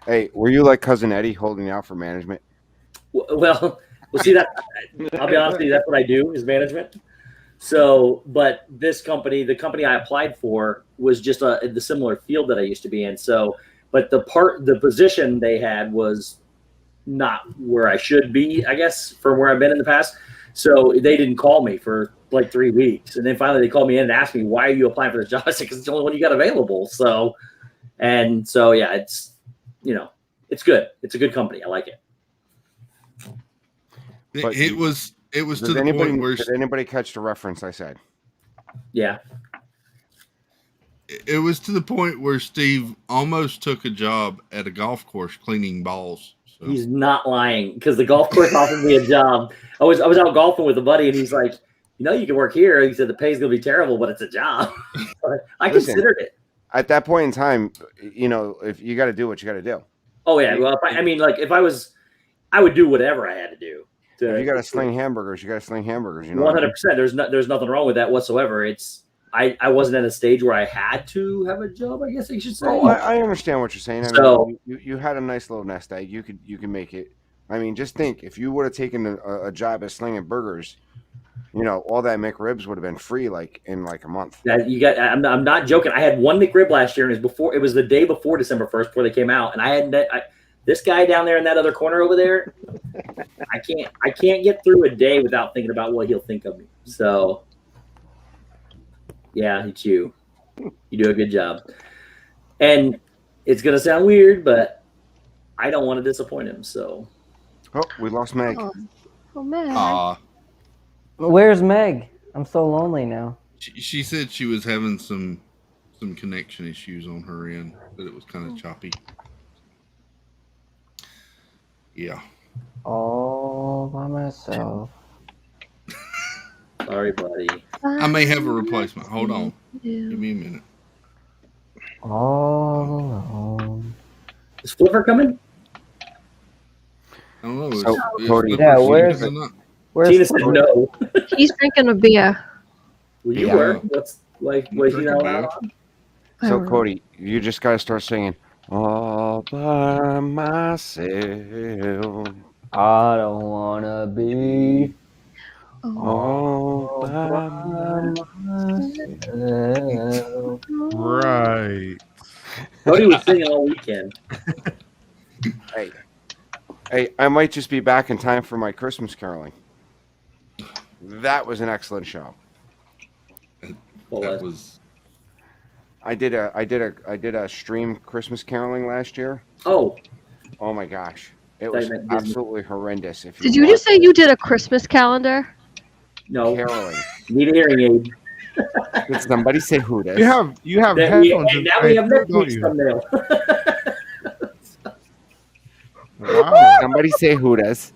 Hey, were you like Cousin Eddie holding out for management? Well, see that. I'll be honest with you. That's what I do is management. So, but this company, the company I applied for, was just the similar field that I used to be in. So, but the position they had was not where I should be, I guess, from where I've been in the past. So they didn't call me for like 3 weeks, and then finally they called me in and asked me, "Why are you applying for this job?" I said, "Because it's the only one you got available." So yeah, it's it's good. It's a good company. I like it. But It was to the point where did anybody catch the reference I said? Yeah. it was to the point where Steve almost took a job at a golf course cleaning balls. So. He's not lying because the golf course offered me a job. I was out golfing with a buddy, and he's like, "You can work here." He said the pay's gonna be terrible, but it's a job. I considered it. At that point in time, if you got to do what you got to do. Oh yeah. Well, I would do whatever I had to do. If you got to sling hamburgers, you got to sling hamburgers. 100%. There's nothing wrong with that whatsoever. I wasn't at a stage where I had to have a job, I guess I should say. Oh, I understand what you're saying. I mean, you had a nice little nest egg. You can make it. I mean, just think if you would have taken a job as slinging burgers, all that McRibs would have been free in a month. I'm not joking. I had 1 McRib last year, and it was the day before December 1st before they came out, and I had this guy down there in that other corner over there. I can't get through a day without thinking about what he'll think of me. So yeah, it's you. You do a good job. And it's gonna sound weird, but I don't want to disappoint him. So we lost Meg. Oh man. Where's Meg? I'm so lonely now. She said she was having some connection issues on her end, that it was kind of choppy. Yeah. All by myself. sorry, buddy. I may have a replacement. Hold on. Give me a minute. All alone. Is Flipper coming? I don't know. Cody, yeah, where's Tina said no. He's drinking a beer. Well, you Yeah. were. What's like? Was you Drinking, not man. on? So Cody, you just gotta start singing all by myself. I don't wanna be All by myself. Right. Cody was singing all weekend. Hey, I might just be back in time for my Christmas caroling. That was an excellent show. Well, That was I did a stream Christmas caroling last year. oh, Oh my gosh, it was That Disney. absolutely horrendous. If Did you just say you did a Christmas calendar? no. caroling? Need a hearing aid. Did somebody say who this? You have That headphones. and now we have inside, next don't week's you? thumbnail. Wow. Somebody say who this?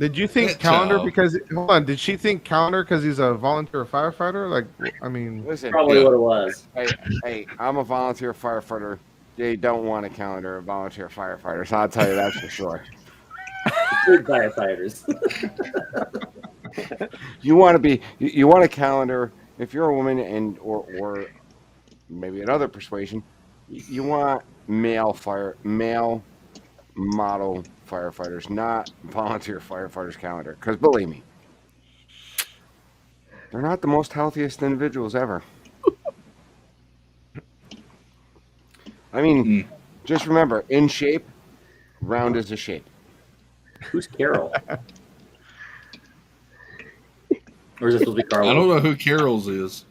Did you think That's calendar all. because hold on? Did she think calendar because he's a volunteer firefighter? Like, I mean, Listen, Probably Yeah. what it was. hey, I'm a volunteer firefighter. They don't want a calendar of volunteer firefighters. I'll tell you that for sure. Good firefighters. You want a calendar if you're a woman and or maybe another persuasion. You want male model firefighters, not volunteer firefighters calendar. Because believe me, they're not the most healthiest individuals ever. I mean, just remember, in shape, round is a shape. Who's Carol? Or is this supposed to be Carlos? I don't know who Carol's is.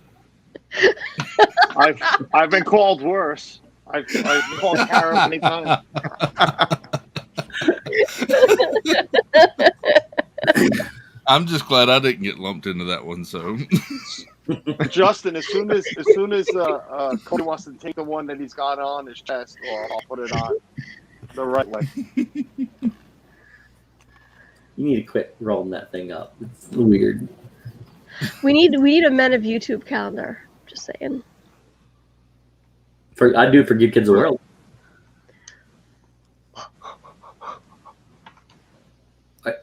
I've been called worse. I've been called Carol many times. I'm just glad I didn't get lumped into that one. So Justin, as soon as Cody wants to take the one that he's got on his chest, or I'll put it on the right way. You need to quit rolling that thing up. It's weird. We need a Men of YouTube calendar. Just saying. I'd do it for Give Kids the World.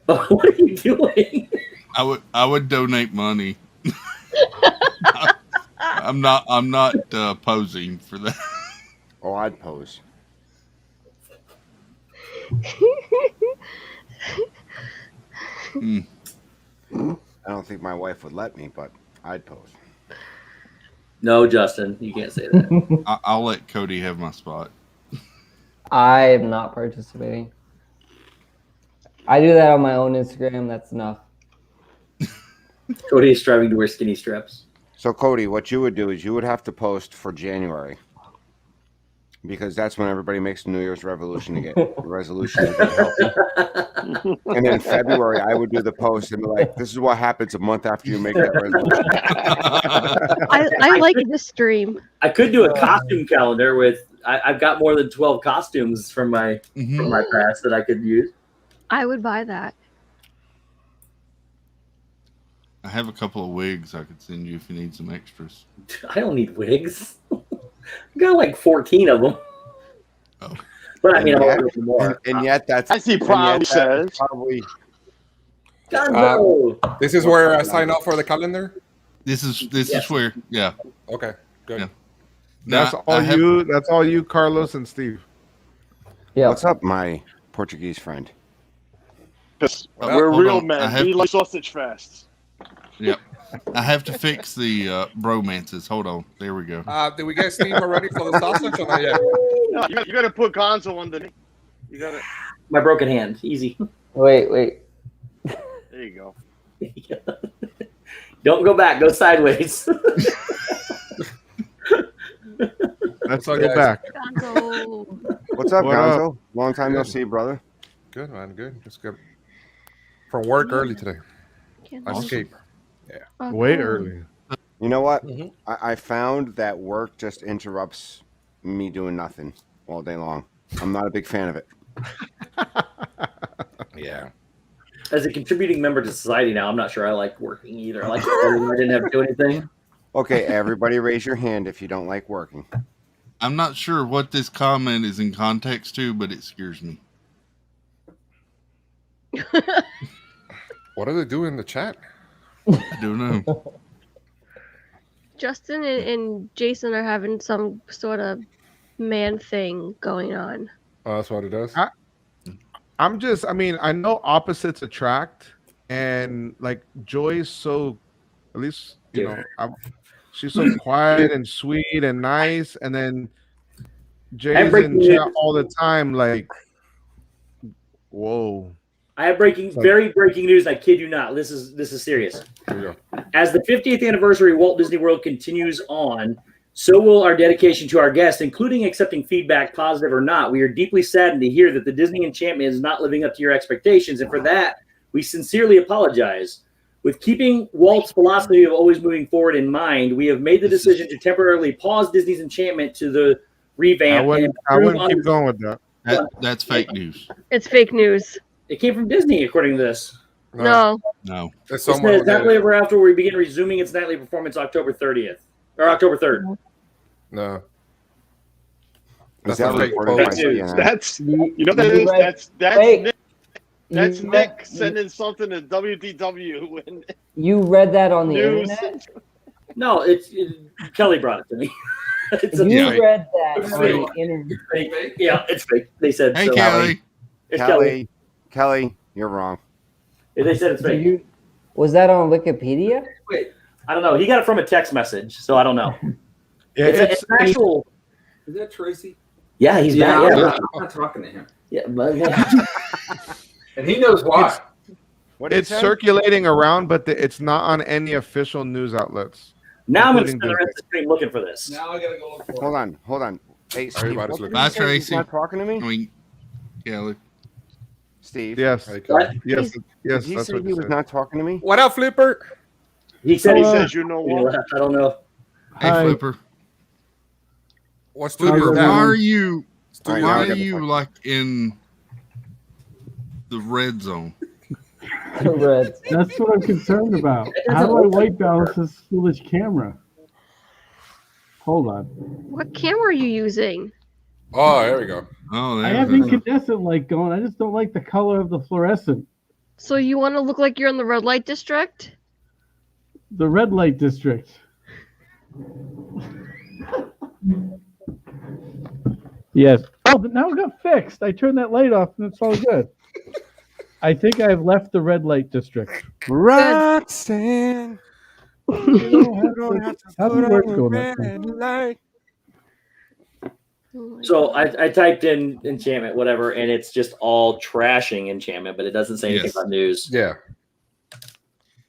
What are you doing? I would donate money. I'm not posing for that. Oh, I'd pose. I don't think my wife would let me, but I'd pose. No, Justin, you can't say that. I'll let Cody have my spot. I am not participating. I do that on my own Instagram. That's enough. Cody is striving to wear skinny straps. So, Cody, what you would do is you would have to post for January, because that's when everybody makes a New Year's resolution to get healthy. And then February, I would do the post and be like, "This is what happens a month after you make that resolution." I like this stream. I could do a costume calendar with. I've got more than 12 costumes from my past that I could use. I would buy that. I have a couple of wigs I could send you if you need some extras. I don't need wigs. I got like 14 of them. Oh. But I mean, And I'll yet- order more. And yet, that's As he and yet proudly that's says. probably Gonzo! This is where I sign up for the calendar. This is Yes. where Okay, good. Yeah. that's Now, all I have- you. That's all you, Carlos and Steve. Yeah. What's up, my Portuguese friend? Because Well, we're hold real on. men. I have We to- like sausage fests. Yep. I have to fix the bromances. Hold on. There we go. Did we get Steve already for the sausage or not yet? No, you got to put Gonzo underneath. You got to. My broken hand. Easy. Wait. There you go. Don't go back. Go sideways. Let's So, go guys- back. Gonzo. What's up, What up? Gonzo? Long time no Good. see, brother. Good, man. Good. Just good. From work early today. I Awesome. escaped. Way early. You know what? Mhm. I found that work just interrupts me doing nothing all day long. I'm not a big fan of it. Yeah. As a contributing member to society now, I'm not sure I like working either. I like I didn't have to do anything. Okay, everybody raise your hand if you don't like working. I'm not sure what this comment is in context to, but it scares me. What are they doing in the chat? I don't know. Justin and Jason are having some sort of man thing going on. Oh, that's what it does. I mean, I know opposites attract, and like Joy's so, at least she's so quiet and sweet and nice, and then Jay's in chat all the time, like, whoa. I have very breaking news. I kid you not. This is serious. Here we go. As the 50th anniversary of Walt Disney World continues on, so will our dedication to our guests, including accepting feedback, positive or not. We are deeply saddened to hear that the Disney Enchantment is not living up to your expectations, and for that, we sincerely apologize. With keeping Walt's philosophy of always moving forward in mind, we have made the decision to temporarily pause Disney's Enchantment to the revamp. I wouldn't keep going with that. That's fake news. It's fake news. It came from Disney, according to this. No. It's It says Happily Ever After will begin resuming its nightly performance October 30th or October 3rd. No. Is That's that not fake recorded post. by CNN? That's that's Wait. that's You Nick read- sending something to WDW when You read that on the news. internet? No, Kelly brought it to me. It's You fake. read that It's on fake. the internet. fake. Yeah, it's fake. They said Hey, so. Kelly. It's Kelly. Kelly, you're wrong. They said it's fake. Was that on Wikipedia? I don't know. He got it from a text message, so I don't know. Yeah, It's an actual. Is that Tracy? Yeah, he's back. I'm Yeah, not talking to him. yeah, but And he knows why. it's circulating around, but it's not on any official news outlets. now I'm going to including spend the rest of the stream looking for this. Now I gotta go look for Hold on. Hey, Steve, Everybody's what looking. did you Bye, say? He's Tracy. not talking to me? I mean, Kelly. Steve. Yes. Hey, What? Yes. Did Yes. he That's say what he you was said. not talking to me? What up, Flipper? He said He he says, you know what? left. I don't know. Hey, Hi. Flipper. What studio Flipper, is why that? are you All right, why now I are got the you question. like in the red zone? The Reds. That's what I'm concerned about. How do I white balance this foolish camera? Hold on. What camera are you using? Oh, there we go. Oh, I there have we go. incandescent light going. I just don't like the color of the fluorescent. So you want to look like you're in the red light district? The red light district. Yes. Oh, but now it got fixed. I turned that light off and it's all good. I think I've left the red light district. Roxanne. How's the work going? That time? So I typed in Enchantment, whatever, and it's just all trashing Enchantment, but it doesn't say anything Yes. about news. Yeah.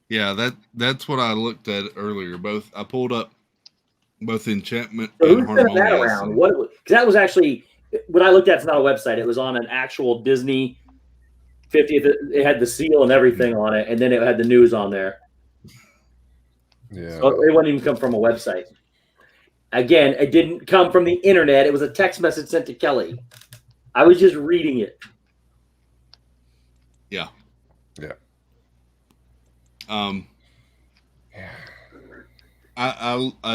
Yeah, that's what I looked at earlier. I pulled up both Enchantment So and who's sending that Harmonious. around? Because that was actually what I looked at. It's not a website. It was on an actual Disney 50th. It had the seal and everything on it, and then it had the news on there. Yeah. So it wouldn't even come from a website. Again, it didn't come from the internet. It was a text message sent to Kelly. I was just reading it. Yeah. Yeah.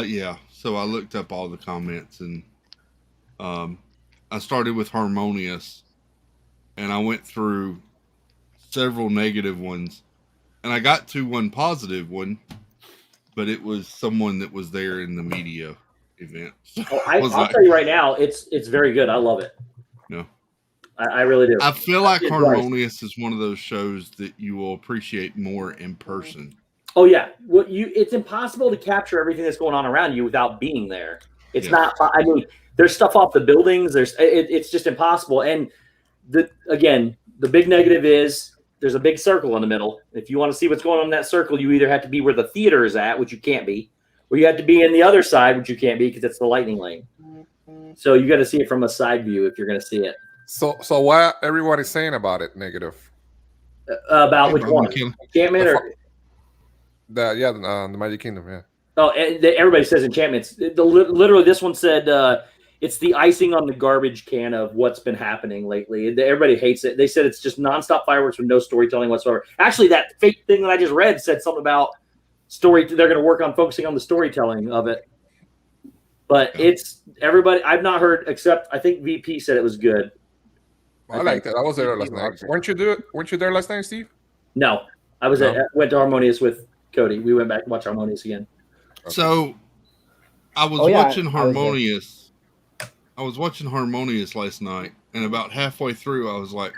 Yeah. So I looked up all the comments and I started with Harmonious and I went through several negative ones and I got to one positive one, but it was someone that was there in the media event. So Oh, I was I'll like, tell you right now, it's very good. I love it. no. I really do. I feel like It does. Harmonious is one of those shows that you will appreciate more in person. Oh yeah, it's impossible to capture everything that's going on around you without being there. It's Yeah. not. I mean, there's stuff off the buildings. It's just impossible. And the big negative is there's a big circle in the middle. If you want to see what's going on in that circle, you either have to be where the theater is at, which you can't be, or you have to be in the other side, which you can't be because it's the lightning lane. So you got to see it from a side view if you're going to see it. So what everybody's saying about it negative? About which one? Kelly. Enchantment or The Magic Kingdom, yeah. oh, everybody says Enchantments. Literally, this one said it's the icing on the garbage can of what's been happening lately. Everybody hates it. They said it's just nonstop fireworks with no storytelling whatsoever. Actually, that fake thing that I just read said something about story. They're going to work on focusing on the storytelling of it. But it's everybody. I've not heard except I think VP said it was good. I liked it. I was there last night. Weren't you there last night, Steve? No, I went to Harmonious with Cody. We went back and watched Harmonious again. So I was watching Harmonious. I was watching Harmonious last night, and about halfway through, I was like,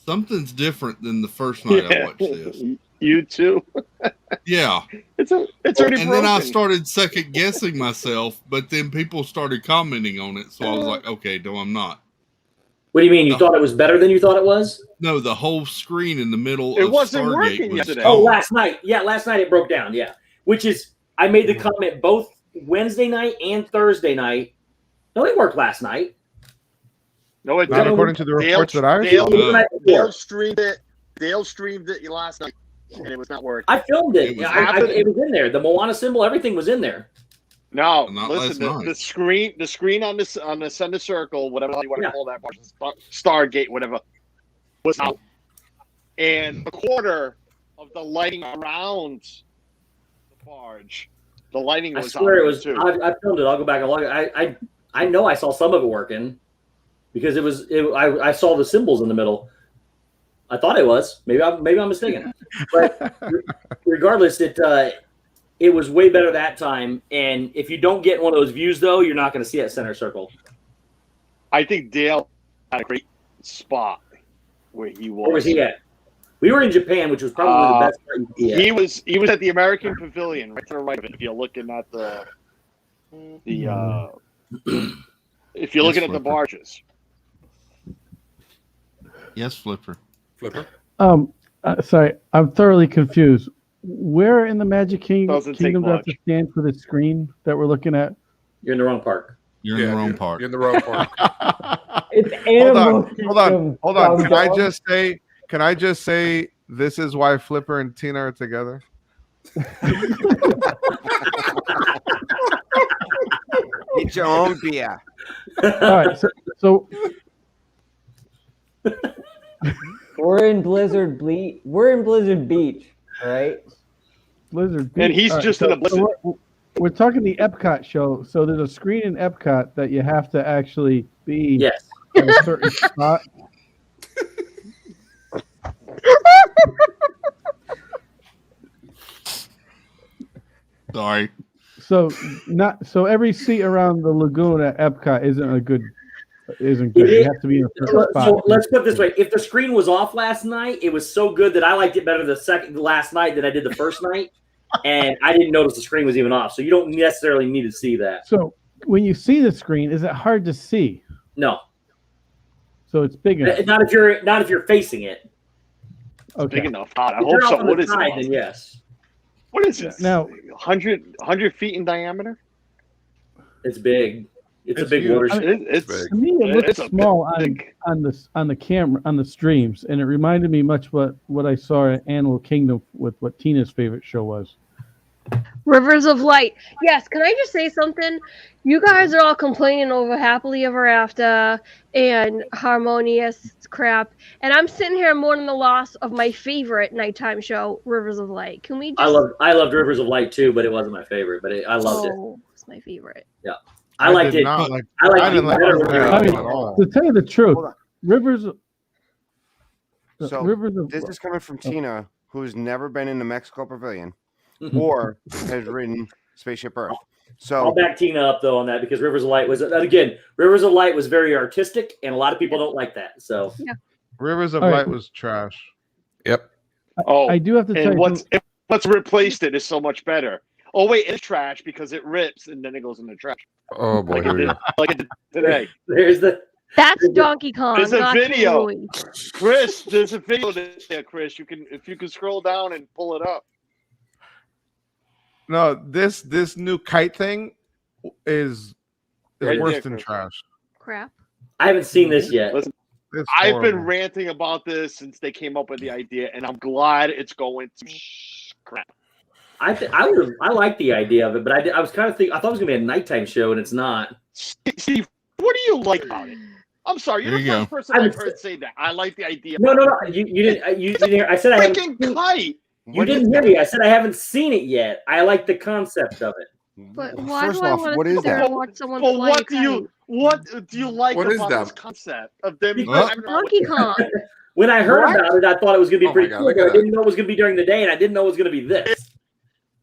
something's different than the first night I watched this. You too? Yeah. It's already broken. Then I started second guessing myself, but then people started commenting on it, so I was like, okay, no, I'm not. What do you mean? You thought it was better than you thought it was? No, the whole screen in the middle It of wasn't Stargate working was yesterday. Oh, last night. Yeah, last night it broke down. Yeah. Which is, I made the comment both Wednesday night and Thursday night. No, it worked last night. No, it Not didn't. according to the reports that I saw. Dale streamed it. Dale streamed it last night, and it was not working. I filmed it. It was in there. The Moana symbol, everything was in there. No, Not listen. last The screen on the center circle, whatever you want to call that, Stargate, whatever, was out, and a quarter of the lighting around the barge, the lighting was. I swear out it was. too. I filmed it. I'll go back and look. I know I saw some of it working because it was. I saw the symbols in the middle. I thought it was. Maybe I'm mistaken. But regardless, it was way better that time. And if you don't get one of those views, though, you're not going to see that center circle. I think Dale had a great spot where he was. Where was he at? We were in Japan, which was probably the best part you could be at. He was at the American Pavilion, right to the right of it. If you're looking at if you're looking at the barges. Yes, Flipper. Sorry, I'm thoroughly confused. Where in the Magic Kingdom Doesn't take do I have much. to stand for the screen that we're looking at? You're in the wrong park. You're in the wrong part. You're in the wrong part. It's Hold on. Can I just say this is why Flipper and Tina are together? Get your own beer. All right, so We're in Blizzard Beach, right? Blizzard Beach. And he's just in a blizzard. We're talking the Epcot show. So there's a screen in Epcot that you have to actually be at a certain spot. Sorry. So every seat around the lagoon at Epcot isn't good. You have to be in a certain spot. So let's put it this way: if the screen was off last night, it was so good that I liked it better the last night than I did the first night, and I didn't notice the screen was even off. So you don't necessarily need to see that. So when you see the screen, is it hard to see? No. So it's big enough. Not if you're facing it. Okay. Big enough. God, I If hope you're so. off on What the is side, it? then yes. What is this? Now, 100 feet in diameter? It's big. It's a big huge. watershed. It's to me, it looks it's a small big- on the camera on the streams, and it reminded me much what I saw at Animal Kingdom with what Tina's favorite show was. Rivers of Light. Yes, can I just say something? You guys are all complaining over Happily Ever After and Harmonious crap, and I'm sitting here mourning the loss of my favorite nighttime show, Rivers of Light. Can we just... I loved Rivers of Light too, but it wasn't my favorite. But I loved it. It's my favorite. Yeah, I liked did it. not like- I liked I it didn't like better. it when you were at I mean, all. to tell you the truth, Hold on. Rivers of This is coming from Tina, who's never been in the Mexico Pavilion or has ridden Spaceship Earth. I'll So back Tina up though on that because Rivers of Light was Rivers of Light was very artistic, and a lot of people don't like that. So Rivers of All right. Light was trash. Yep. Oh, I do have to tell and you. what's replaced it is so much better. Oh wait, it's trash because it rips and then it goes in the trash. Oh boy. Like Here we go. like it did today. there's the That's Donkey Kong. There's a not video. King Louie. Chris, there's a video there, Chris. If you can scroll down and pull it up. No, this new kite thing is Right worse there, than Chris. trash. Crap. I haven't seen this yet. Listen, It's I've been horrible. ranting about this since they came up with the idea, and I'm glad it's going to crap. I like the idea of it, but I was kind of thinking I thought it was gonna be a nighttime show, and it's not. Steve, what do you like about it? I'm sorry, you're There the you first go. person I've heard say that. I like the idea. No. You didn't. You didn't hear. I said I haven't. Freaking Kite. You didn't hear me. I said I haven't seen it yet. I like the concept of it. But why First do I off, want what to sit is there that? and watch someone But fly a what do kite? you like What is about that? this concept of them Because driving around Donkey with- Kong. When I heard What? about it, I thought it was going to be Oh my pretty God, cool, look but at I that. didn't know it was going to be during the day, and I didn't know it was going to be this.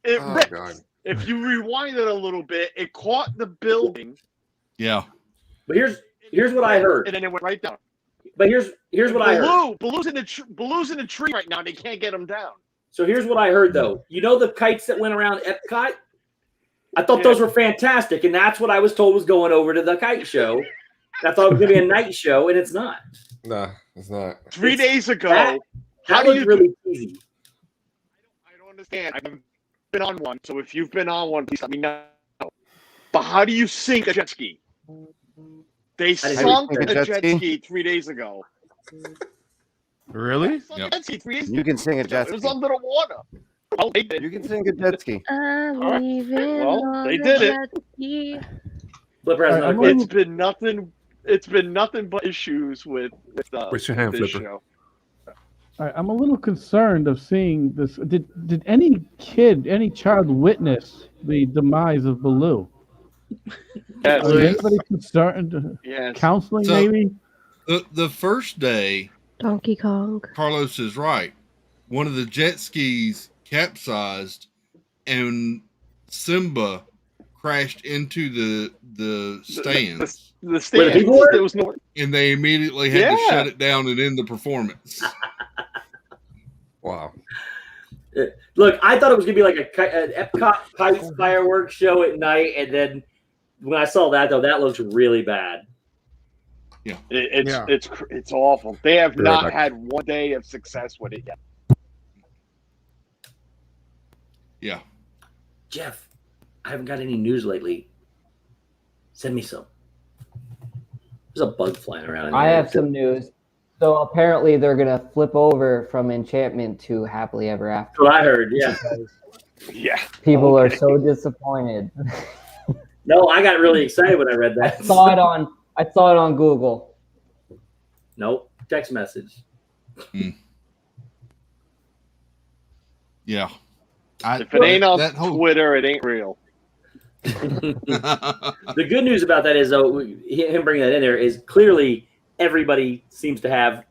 It Oh ripped. God. If you rewind it a little bit, it caught the building. Yeah. But here's what I heard. And then it went right down. But here's what I heard. Baloo's in the tree right now. They can't get him down. So here's what I heard, though. You know the kites that went around Epcot? I thought those were fantastic, and that's what I was told was going over to the kite show. I thought it was going to be a night show, and it's not. Nah, it's not. 3 days ago, That how do was you really easy. I don't understand. I haven't been on one, so if you've been on one, please let me know. But how do you sink a jet ski? They sunk sink a jet ski 3 days ago. Really? Sunk a jet ski 3 days You can sing a ago. jet It was ski. under the water. Well, they did. You can sing a jet ski. I'm All right. leaving Well, on they the did it. jet ski. Flipper has another I'm question. It's been nothing but issues with Raise your hand, this Flipper. show. All right, I'm a little concerned of seeing this. Did any child witness the demise of Baloo? Yes. Is anybody concerned? Yes. Counseling, So- maybe? The first day, Donkey Kong. Carlos is right. One of the jet skis capsized, and Simba crashed into the stands, The stand. people were? There was no. and they immediately had to Yeah. shut it down and end the performance. Wow. Look, I thought it was going to be like an Epcot kite fireworks show at night, and then when I saw that, though, that looks really bad. It's awful. They have Be right not back. had 1 day of success with it yet. Yeah. Jeff, I haven't got any news lately. Send me some. There's a bug flying around. In I here. have some news. So apparently they're gonna flip over from Enchantment to Happily Ever After. That's what I heard. Yeah. Yeah. People are so disappointed. No, I got really excited when I read I that. saw it on Google. Nope. Text message. Yeah. If it ain't on that whole- Twitter, it ain't real. The good news about that is, though, him bringing that in there is clearly everybody seems to have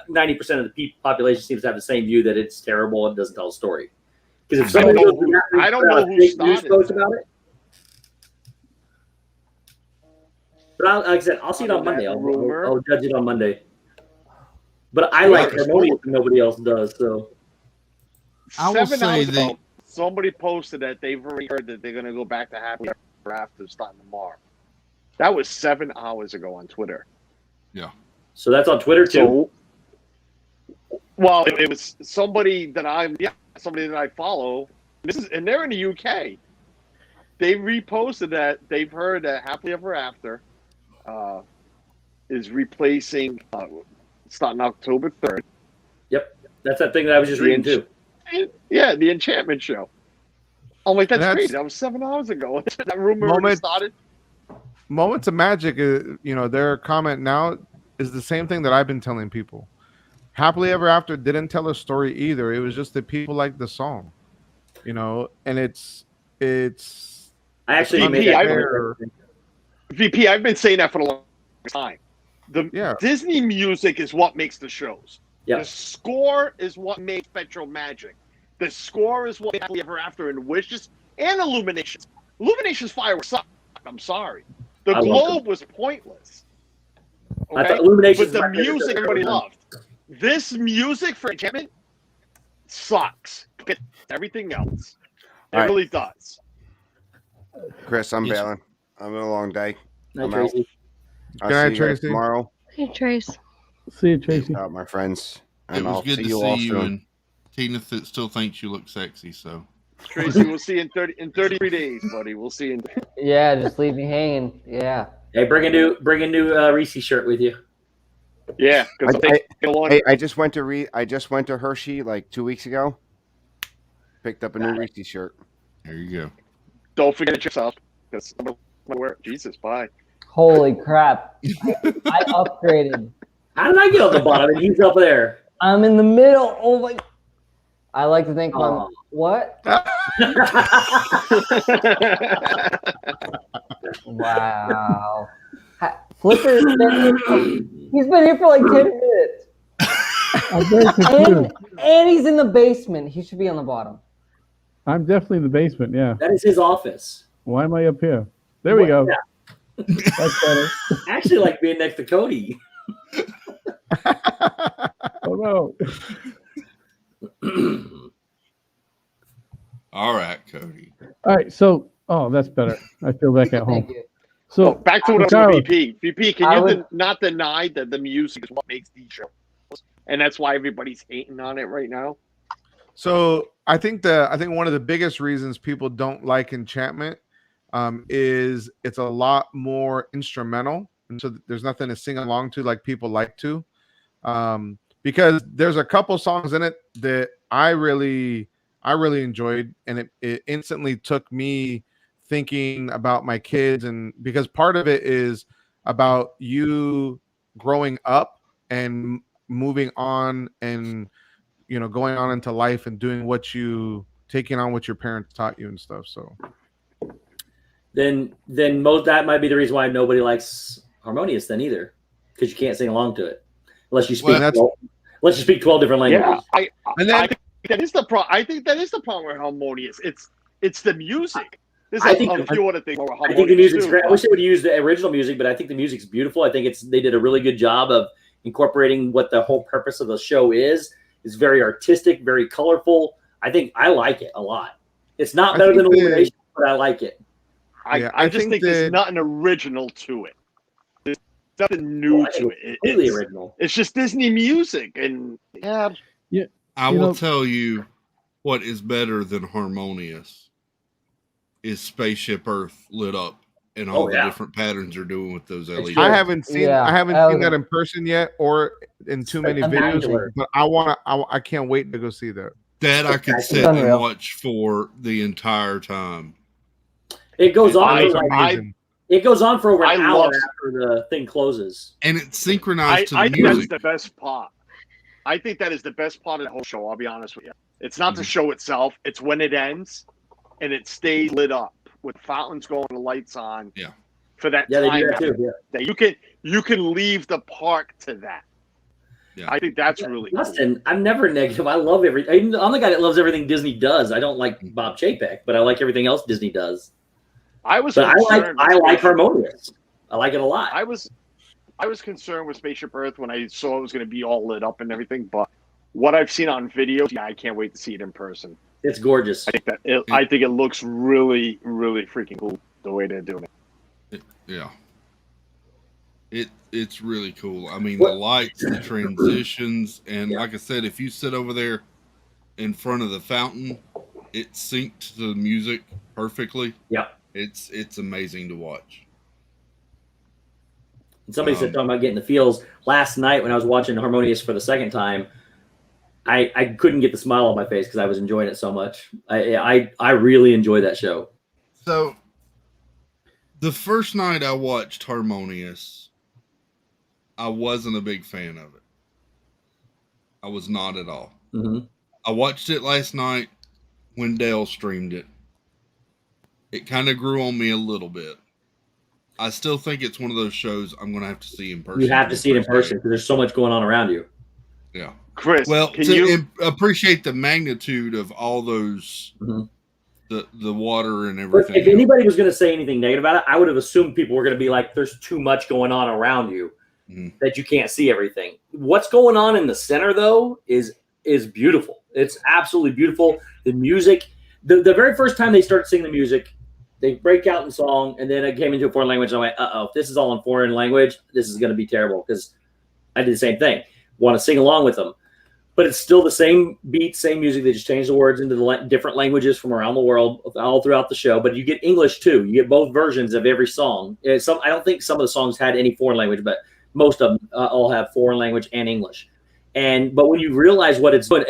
90% of the population seems to have the same view that it's terrible and doesn't tell a story. Because if somebody goes to that I don't know a who fake news started post that. about it, but like I said, I'll see it on Monday. I'll judge it on Monday. But I like Harmonious and nobody else does. So I will 7 say hours that- ago, somebody posted that they've already heard that they're going to go back to Happy Ever After starting tomorrow. That was 7 hours ago on Twitter. Yeah. So that's on Twitter too. Well, it was somebody that I follow. And they're in the UK. They reposted that they've heard that Happily Ever After is replacing starting October 3rd. Yep, that's that thing that I was just reading too. Yeah, the Enchantment show. I'm like, that's That's- crazy. That was 7 hours ago. That rumor already started. Moments of Magic, their comment now is the same thing that I've been telling people. Happily Ever After didn't tell a story either. It was just that people like the song, and it's. I actually VP, made that fair. comment. VP, I've been saying that for a long time. The Disney music is what makes the shows. Yeah. The score is what made Spectral Magic. The score is what made Happily Ever After and Wishes and Illuminations. Illuminations fireworks sucked. I'm sorry. The I love globe was pointless. I thought Illuminations But the was my favorite music show. everybody loved. This music for Enchantment sucks. Compared to everything else. It All right. really does. Chris, I'm Yes. bailing. I'm in a long day. Night, I'm out. Tracy. I'll Good night, see you guys Tracy. tomorrow. Hey, Trace. See you, Tracy. Peace out, my friends. It And was I'll good see to you all see you, soon. and Tina still thinks you look sexy. So Tracy, we'll see you in 33 days, buddy. We'll see you in Yeah, just leave me hanging. Yeah. Hey, bring a new Reese shirt with you. Yeah, because I just went to Hershey like 2 weeks ago. Picked up a new Reese shirt. there you go. don't forget yourself. Because I'm gonna wear it. Jesus, bye. Holy crap. I upgraded. How did I get on the bottom and he's up there? I'm in the middle. Oh my. I like to think my Oh. what? Wow. Flipper's he's been here for like 10 minutes. I'm very confused. And he's in the basement. He should be on the bottom. I'm definitely in the basement. Yeah. That is his office. Why am I up here? There we go. Yeah. That's better. I actually like being next to Cody. Oh no. All right, Cody. All right. So, that's better. I feel back at home. Thank you. So back to what Tyler, VP. VP, can you not deny that the music is what makes these shows, and that's why everybody's hating on it right now? So I think one of the biggest reasons people don't like Enchantment is it's a lot more instrumental, and so there's nothing to sing along to like people like to. Because there's a couple songs in it that I really enjoyed, and it instantly took me thinking about my kids, and because part of it is about you growing up and moving on and going on into life and doing taking on what your parents taught you and stuff. So then that might be the reason why nobody likes Harmonious then either, because you can't sing along to it unless you speak 12 different languages. Yeah, I think that is the problem. I think that is the problem with Harmonious. It's the music. There's a few other things. I think the music's great. I wish they would use the original music, but I think the music's beautiful. I think they did a really good job of incorporating what the whole purpose of the show is. It's very artistic, very colorful. I like it a lot. It's not better than Illumination, but I like it. I just think there's nothing original to it. There's nothing new to it. It's completely original. It's just Disney music, and I will tell you what is better than Harmonious is Spaceship Earth lit up and all the different patterns are doing with those LEDs. I haven't seen that in person yet or in too many videos, but I can't wait to go see that. That I could sit and watch for the entire time. It goes on for over an hour after the thing closes. And it's synchronized to the music. I think that's the best part. I think that is the best part of the whole show, I'll be honest with you. It's not the show itself, it's when it ends and it stays lit up with fountains going, the lights on. Yeah. For that time. They do that too, that you can leave the park to that. Yeah. I think that's really Justin, cool. I'm never negative. I love everything. I'm the guy that loves everything Disney does. I don't like Bob Chapek, but I like everything else Disney does. I like Harmonious. I like it a lot. I was concerned with Spaceship Earth when I saw it was going to be all lit up and everything, but what I've seen on videos, I can't wait to see it in person. It's gorgeous. I think it looks really, really freaking cool the way they're doing it. Yeah. It's really cool. I mean, the lights, the transitions, and like I said, if you sit over there in front of the fountain, it synced to the music perfectly. Yeah. It's amazing to watch. And somebody said talking about getting the feels. Last night when I was watching Harmonious for the second time, I couldn't get the smile on my face because I was enjoying it so much. I really enjoyed that show. So the first night I watched Harmonious, I wasn't a big fan of it. I was not at all. Mm-hmm. I watched it last night when Dale streamed it. It kind of grew on me a little bit. I still think it's one of those shows I'm going to have to see in person. You have to see it in person because there's so much going on around you. Yeah. Chris, well, to appreciate the magnitude of all those, the water and everything. If anybody was going to say anything negative about it, I would have assumed people were going to be like, there's too much going on around you that you can't see everything. What's going on in the center, though, is beautiful. It's absolutely beautiful. The music, the very first time they start singing the music, they break out in song, and then it came into a foreign language, and I went, uh-oh, if this is all in foreign language, this is going to be terrible, because I did the same thing. Want to sing along with them. But it's still the same beat, same music. They just change the words into the different languages from around the world all throughout the show. But you get English, too. You get both versions of every song. I don't think some of the songs had any foreign language, but most of them all have foreign language and English. But when you realize what it's doing,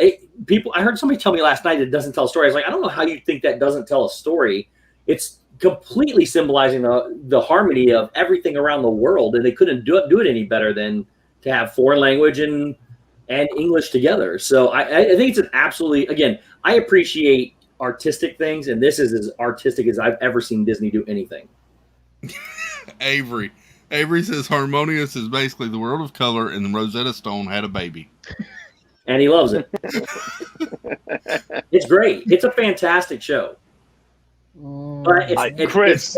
I heard somebody tell me last night it doesn't tell a story. I was like, I don't know how you think that doesn't tell a story. It's completely symbolizing the harmony of everything around the world, and they couldn't do it any better than to have foreign language and and English together. So I think it's an absolutely, again, I appreciate artistic things, and this is as artistic as I've ever seen Disney do anything. Avery says Harmonious is basically the world of color, and the Rosetta Stone had a baby. And he loves it. It's great. It's a fantastic show. But Chris,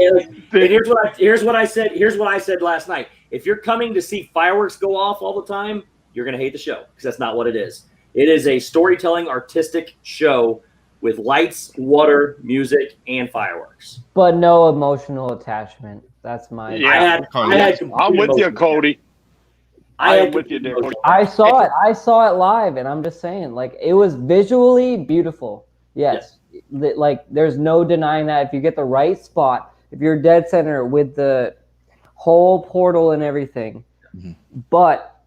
here's what I said. Here's what I said last night. If you're coming to see fireworks go off all the time, you're gonna hate the show because that's not what it is. It is a storytelling, artistic show with lights, water, music, and fireworks. But no emotional attachment. That's my. Yeah, I'm with you, Cody. I'm with you, Dave. I saw it. I saw it live, and I'm just saying, like, it was visually beautiful. Yes. Like, there's no denying that. If you get the right spot, if you're dead center with the whole portal and everything, but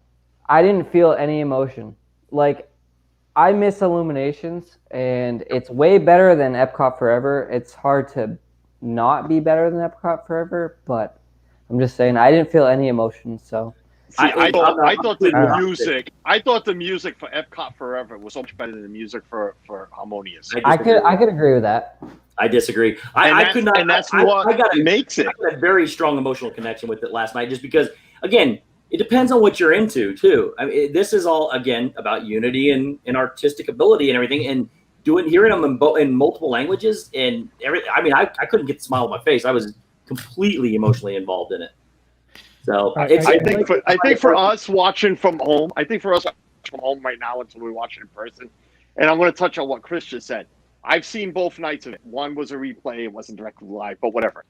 I didn't feel any emotion. Like, I miss Illuminations, and it's way better than Epcot Forever. It's hard to not be better than Epcot Forever, but I'm just saying I didn't feel any emotion. So I thought the music for Epcot Forever was so much better than the music for Harmonious. I could agree with that. I disagree. I could not. And that's what makes it. I got a very strong emotional connection with it last night, just because, again, it depends on what you're into too. I mean, this is all again about unity and artistic ability and everything, and hearing them in multiple languages and everything. I mean, I couldn't get the smile on my face. I was completely emotionally involved in it. So I think for us watching from home, right now until we watch it in person, and I'm going to touch on what Chris just said. I've seen both nights of it. One was a replay; it wasn't directly live, but whatever.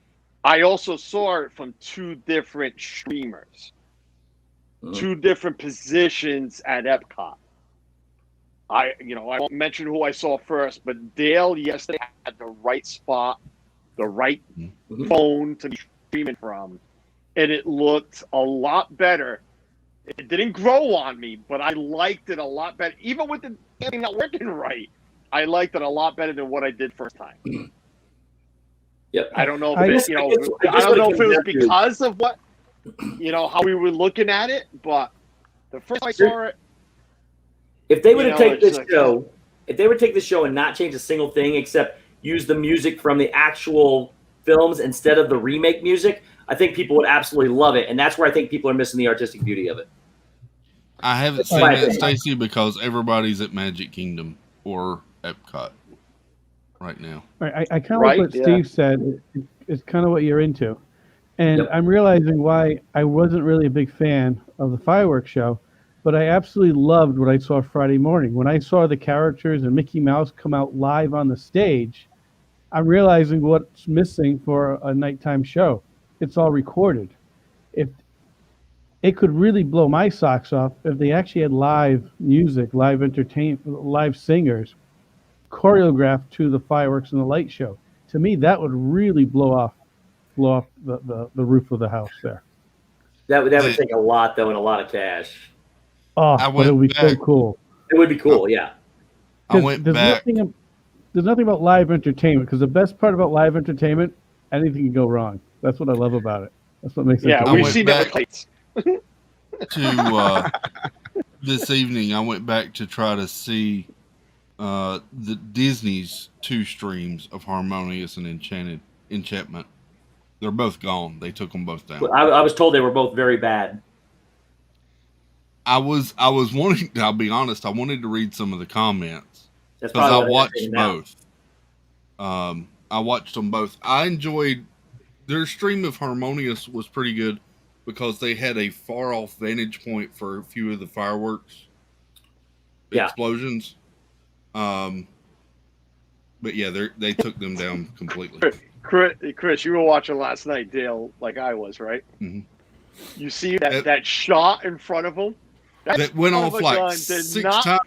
I also saw it from two different streamers. Two different positions at Epcot. I won't mention who I saw first, but Dale yesterday had the right spot, the right phone to be streaming from, and it looked a lot better. It didn't grow on me, but I liked it a lot better. Even with the thing not working right, I liked it a lot better than what I did first time. Yep. I don't know if it was because of what. How we were looking at it, but the first I saw it. If they would have taken this show, take the show and not change a single thing except use the music from the actual films instead of the remake music, I think people would absolutely love it, and that's where I think people are missing the artistic beauty of it. I haven't seen that, Stacey, because everybody's at Magic Kingdom or Epcot right now. I kind of like what Steve said. It's kind of what you're into. And I'm realizing why I wasn't really a big fan of the fireworks show, but I absolutely loved what I saw Friday morning. When I saw the characters and Mickey Mouse come out live on the stage, I'm realizing what's missing for a nighttime show. It's all recorded. If it could really blow my socks off if they actually had live music, live entertainment, live singers choreographed to the fireworks and the light show. To me, that would really blow off the roof of the house there. That would take a lot, though, and a lot of cash. Oh, but it would be so cool. It would be cool, yeah. There's nothing about live entertainment, because the best part about live entertainment, anything can go wrong. That's what I love about it. That's what makes it. Yeah, we've seen that with Kites. To this evening, I went back to try to see the Disney's 2 streams of Harmonious and Enchantment. They're both gone. They took them both down. I was told they were both very bad. I was wanting. I'll be honest. I wanted to read some of the comments because I watched both. I watched them both. I enjoyed their stream of Harmonious was pretty good because they had a far off vantage point for a few of the fireworks explosions. But yeah, they took them down completely. Chris, you were watching last night, Dale, like I was, right? Mm-hmm. You see that shot in front of him? That went off like 6 times.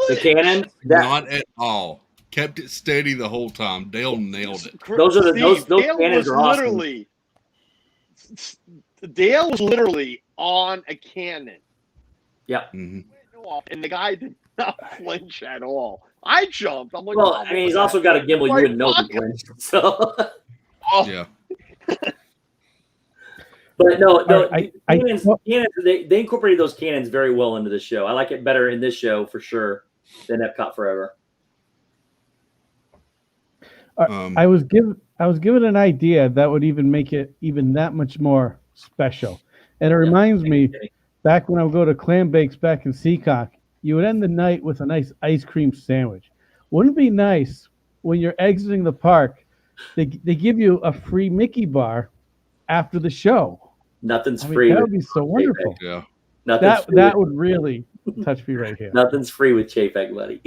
The cannon? Not at all. Kept it steady the whole time. Dale nailed it. Those cannons are awesome. Dale was literally on a cannon. Yeah. Mm-hmm. And the guy did not flinch at all. I jumped. I'm like, well, I mean, he's also got a gimbal. You wouldn't know he flinched. So. Yeah. But no, I cannons, they incorporated those cannons very well into the show. I like it better in this show for sure than Epcot Forever. I was given an idea that would even make it even that much more special. And it reminds me, back when I would go to Clam Bakes back in Seacock, you would end the night with a nice ice cream sandwich. Wouldn't it be nice when you're exiting the park, they give you a free Mickey bar after the show? Nothing's free. That would be so wonderful. Yeah. That would really touch me right here. Nothing's free with Chapek, buddy.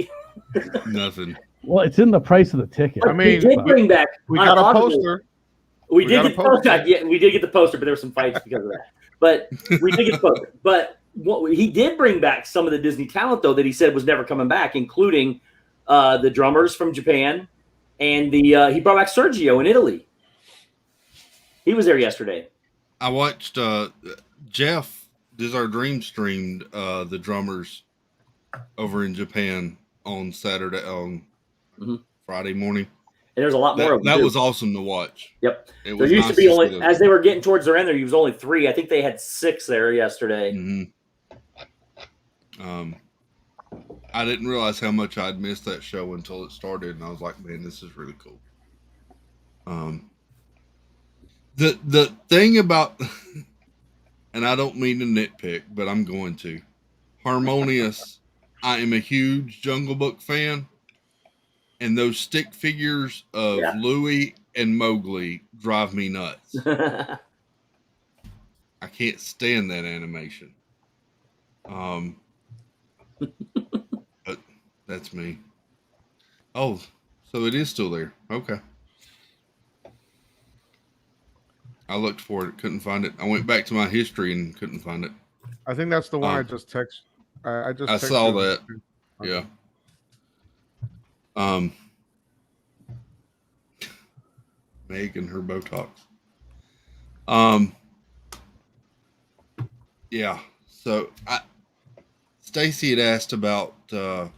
Nothing. Well, it's in the price of the ticket. I mean, we did bring back. we got a poster. We did get the poster. Yeah, we did get the poster, but there were some fights because of that. But we did get the poster. But he did bring back some of the Disney talent, though, that he said was never coming back, including the drummers from Japan, and he brought back Sergio in Italy. He was there yesterday. I watched Jeff Does Our Dream streamed the drummers over in Japan on Saturday Friday morning. And there's a lot more of them. That was awesome to watch. Yep. There used to be only, as they were getting towards their end, there was only 3. I think they had 6 there yesterday. Mm-hmm. I didn't realize how much I'd missed that show until it started, and I was like, man, this is really cool. The thing about, and I don't mean to nitpick, but I'm going to, Harmonious, I am a huge Jungle Book fan, and those stick figures of Louie and Mowgli drive me nuts. I can't stand that animation. But that's me. Oh, so it is still there. Okay. I looked for it, couldn't find it. I went back to my history and couldn't find it. I think that's the one I just texted. I saw that. Yeah. Meg and her Botox. Yeah. So Stacy had asked about the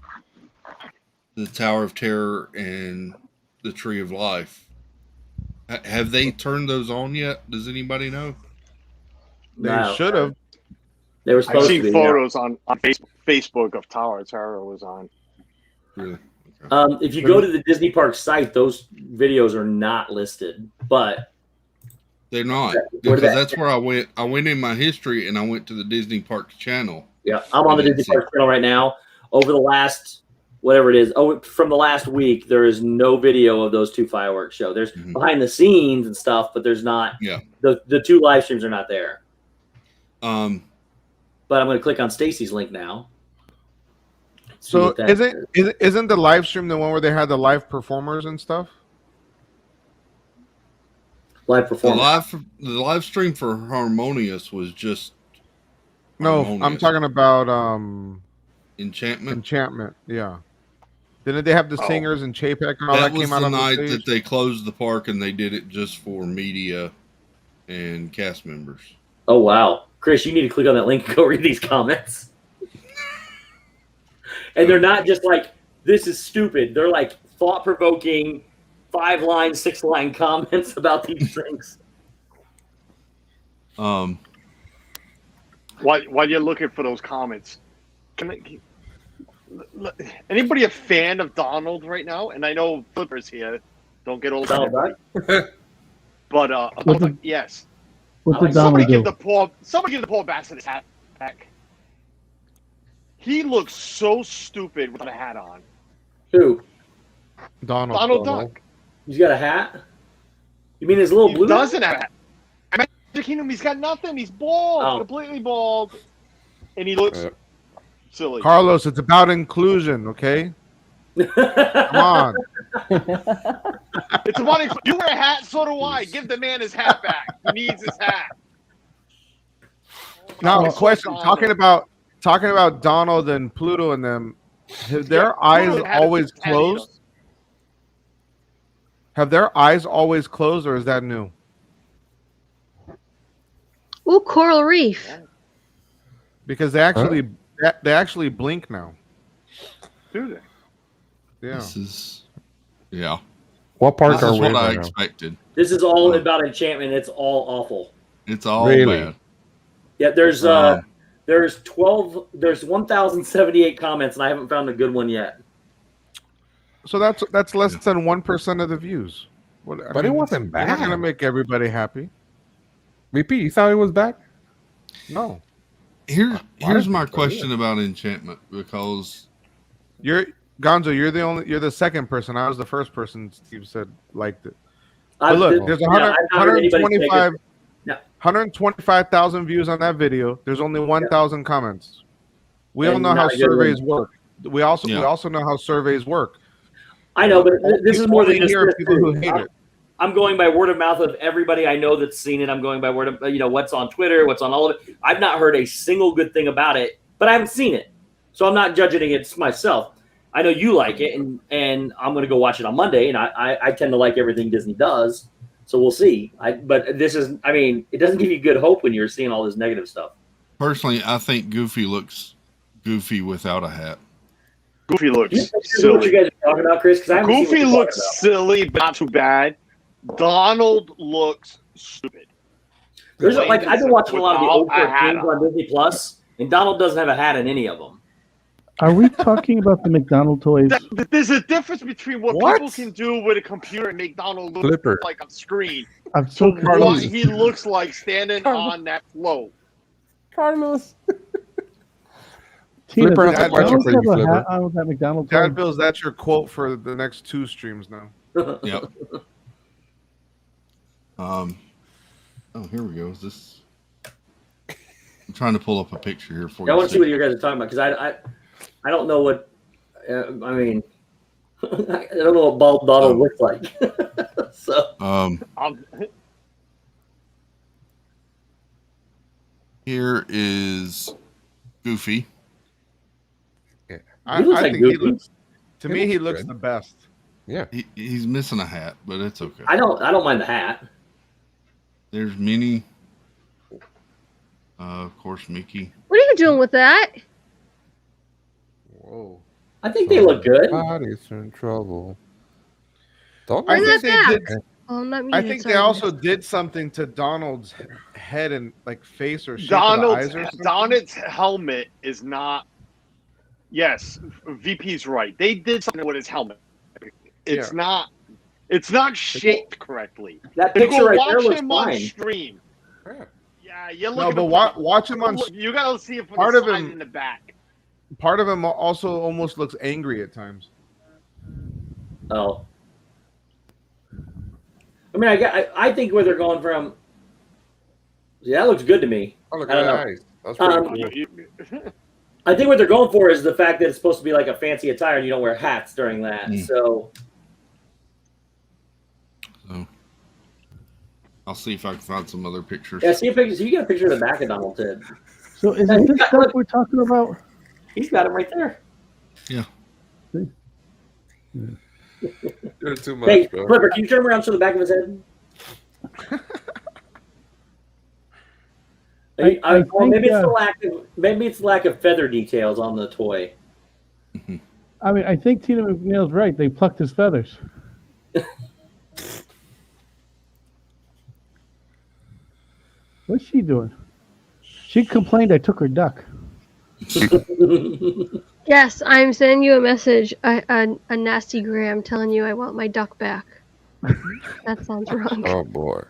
Tower of Terror and the Tree of Life. Have they turned those on yet? Does anybody know? They should have. They were supposed I've to be. seen photos on Facebook of Tower of Terror was on. Really? If you go to the Disney Park site, those videos are not listed, but they're not, because that's where I went. I went in my history and I went to the Disney Parks channel. Yeah, I'm on the Disney Parks channel right now. Over the last, whatever it is, from the last week, there is no video of those 2 fireworks show. There's behind the scenes and stuff, but there's not. Yeah. The 2 live streams are not there. But I'm going to click on Stacy's link now. So isn't the live stream the one where they had the live performers and stuff? Live performance. The live stream for Harmonious was just. No, Harmonious. I'm talking about Enchantment. Enchantment, yeah. Didn't they have the singers and Chapek and all that came out on the night stage? that they closed the park and they did it just for media and cast members. Oh wow, Chris, you need to click on that link and go read these comments. And they're not just like, this is stupid. They're like thought-provoking 5-line, 6-line comments about these things. While you're looking for those comments, anybody a fan of Donald right now? And I know Flipper's here. Don't get old. But yes. What did Donald do? Somebody give the poor bastard his hat back. He looks so stupid with a hat on. Who? Donald Duck. He's got a hat? You mean his little blue? He doesn't have a hat. Magic Kingdom, he's got nothing. He's bald. Completely bald. And he looks silly. Carlos, it's about inclusion, okay? Come on. It's about you wear a hat, so do I. Give the man his hat back. He needs his hat. Now, a question. Talking about Donald and Pluto and them, have their eyes always closed? Have their eyes always closed, or is that new? Ooh, coral reef. Because they actually blink now. Do they? Yeah. This is, yeah. What park This are is we what I in now? expected. This is all about Enchantment. It's all awful. It's all Really? bad. Yeah, there's 1,078 comments, and I haven't found a good one yet. So that's less than 1% of the views. But it wasn't You're not bad. gonna make everybody happy. VP, you thought it was bad? No. Here's my question about Enchantment, because You're Gonzo. You're the second person. I was the first person Steve said liked it. But look, there's 125,000 views on that video. There's only 1,000 comments. We all know how surveys work. We also know how surveys work. I know, but this is more than just people who hate it. I'm going by word of mouth of everybody I know that's seen it. I'm going by word of what's on Twitter, what's on all of it. I've not heard a single good thing about it, but I haven't seen it, so I'm not judging it myself. I know you like it, and I'm going to go watch it on Monday. And I tend to like everything Disney does, so we'll see. But this is, it doesn't give you good hope when you're seeing all this negative stuff. personally, I think Goofy looks goofy without a hat. Goofy looks silly. What you guys are talking about, Chris? Goofy looks silly, but not too bad. Donald looks stupid. I've been watching a lot of the old cartoons on Disney Plus, and Donald doesn't have a hat in any of them. Are we talking about the McDonald toys? There's a difference between what people can do with a computer and make Donald look like on screen. I'm so to confused. what he looks like standing on that float. Carlos. Tina, Flipper does has a question Donald for you, have a Flipper. hat on with that McDonald toy? Dad Bills, that's your quote for the next 2 streams now. Yep. Oh, here we go. Is this? I'm trying to pull up a picture here for you. I want to see what you guys are talking about, because I don't know what I don't know what bald Donald looks like. So here is Goofy. I think he looks. To me, he looks the best. Yeah, he's missing a hat, but it's okay. I don't mind the hat. There's Minnie. Of course, Mickey. What are you doing with that? Whoa. I think they look good. Body's in trouble. Don't I Bring think that they back. did. Oh, not me. I think they also did something to Donald's head and like face or shape Donald's of the eyes or something. Donald's helmet is not. Yes, VP's right. They did something with his helmet. It's not. It's not shaped correctly. That Go picture right watch there looks him on fine. stream. Yeah, you're No, looking. but watch him on. You gotta see it from Part the of side him- and the back. Part of him also almost looks angry at times. Oh. I think where they're going from. Yeah, that looks good to me. Oh, look I don't at know. eyes. That's pretty cool. I think what they're going for is the fact that it's supposed to be like a fancy attire and you don't wear hats during that. So I'll see if I can find some other pictures. yeah, see a picture. So you get a picture of the back of Donald Ted. So is it this stuff we're talking about? He's got him right there. Yeah. You're too much, Hey, bro. Flipper, can you turn around to the back of his head? I maybe think, it's the lack of feather details on the toy. I think Tina McNeil's right. They plucked his feathers. What's she doing? She complained I took her duck. Yes, I'm sending you a message, a nasty gram telling you I want my duck back. That sounds wrong. Oh boy.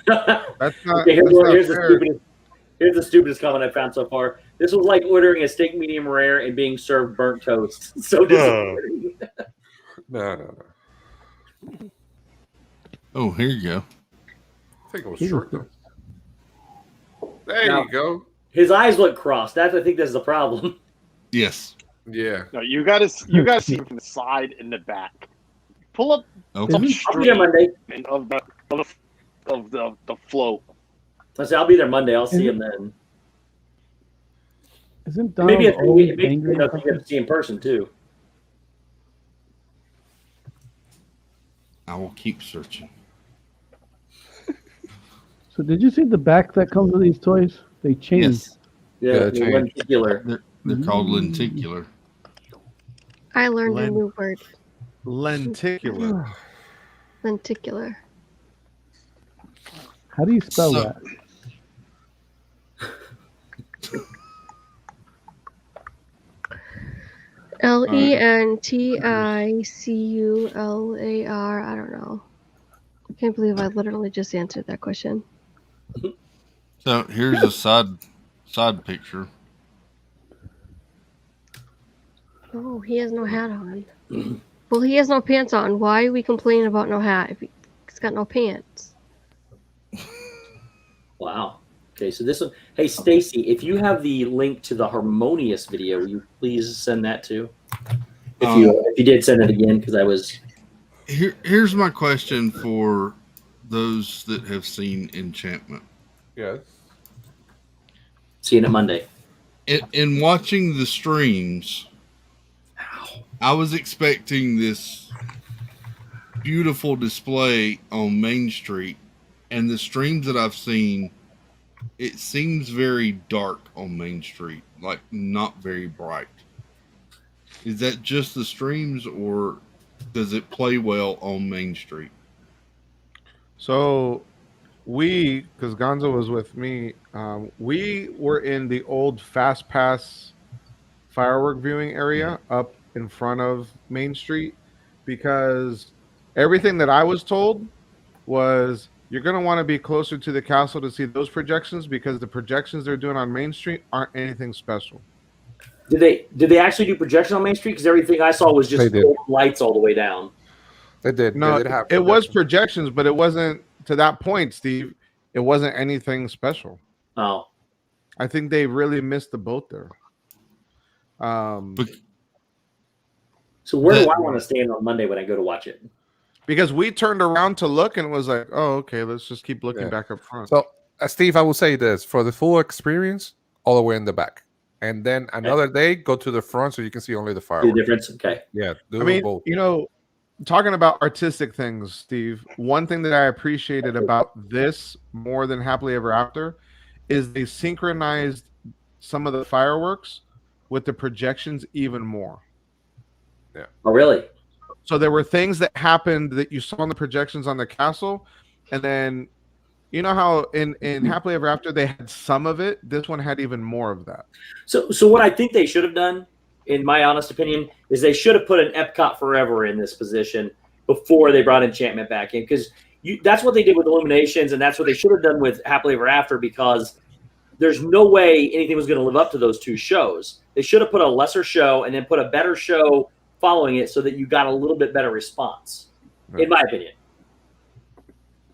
That's not. Okay, that's not here's fair. here's the stupidest comment I found so far. This was like ordering a steak medium rare and being served burnt toast. So disappointing. No. Oh, here you go. I think it was short though. There Now- you go. His eyes look crossed. I think that's the problem. Yes. Yeah. No, you gotta see it from the side and the back. Pull up Okay. I'll be there Monday. of the float. I say I'll be there Monday. I'll see him then. Isn't Donald Maybe it's always maybe angry? you get to see in person too. I will keep searching. So did you see the back that comes with these toys? They changed. Yes. Yeah, the change. lenticular. They're called lenticular. I learned a new word. Lenticular. Lenticular. How do you spell So- that? Lenticular. I don't know. I can't believe I literally just answered that question. So here's a side picture. Oh, he has no hat on. Well, he has no pants on. Why are we complaining about no hat if he's got no pants? Wow. Okay, so this one. Hey, Stacy, if you have the link to the Harmonious video, will you please send that too? If you did send it again, because I was. Here's my question for those that have seen Enchantment. Yes. Seeing it Monday. In watching the streams, I was expecting this beautiful display on Main Street, and the streams that I've seen, it seems very dark on Main Street, like not very bright. Is that just the streams, or does it play well on Main Street? So because Gonzo was with me, we were in the old Fast Pass firework viewing area up in front of Main Street, because everything that I was told was you're going to want to be closer to the castle to see those projections, because the projections they're doing on Main Street aren't anything special. Did they actually do projection on Main Street? Because everything I saw was just lights all the way down. They did. No, they did have it was projections, but it wasn't, to that point, Steve, it wasn't anything special. Oh. I think they really missed the boat there. So where do I want to stand on Monday when I go to watch it? Because we turned around to look and it was like, oh, okay, let's just keep looking back up front. So, Steve, I will say this: for the full experience, all the way in the back, and then another day, go to the front so you can see only the fireworks. The difference, okay? Yeah, I mean, both. Talking about artistic things, Steve, one thing that I appreciated about this more than Happily Ever After is they synchronized some of the fireworks with the projections even more. Yeah. Oh, really? So there were things that happened that you saw in the projections on the castle, and then you know how in Happily Ever After they had some of it. This one had even more of that. So what I think they should have done, in my honest opinion, is they should have put an Epcot Forever in this position before they brought Enchantment back in, because that's what they did with Illuminations, and that's what they should have done with Happily Ever After, because there's no way anything was going to live up to those two shows. They should have put a lesser show and then put a better show following it so that you got a little bit better response, in my opinion.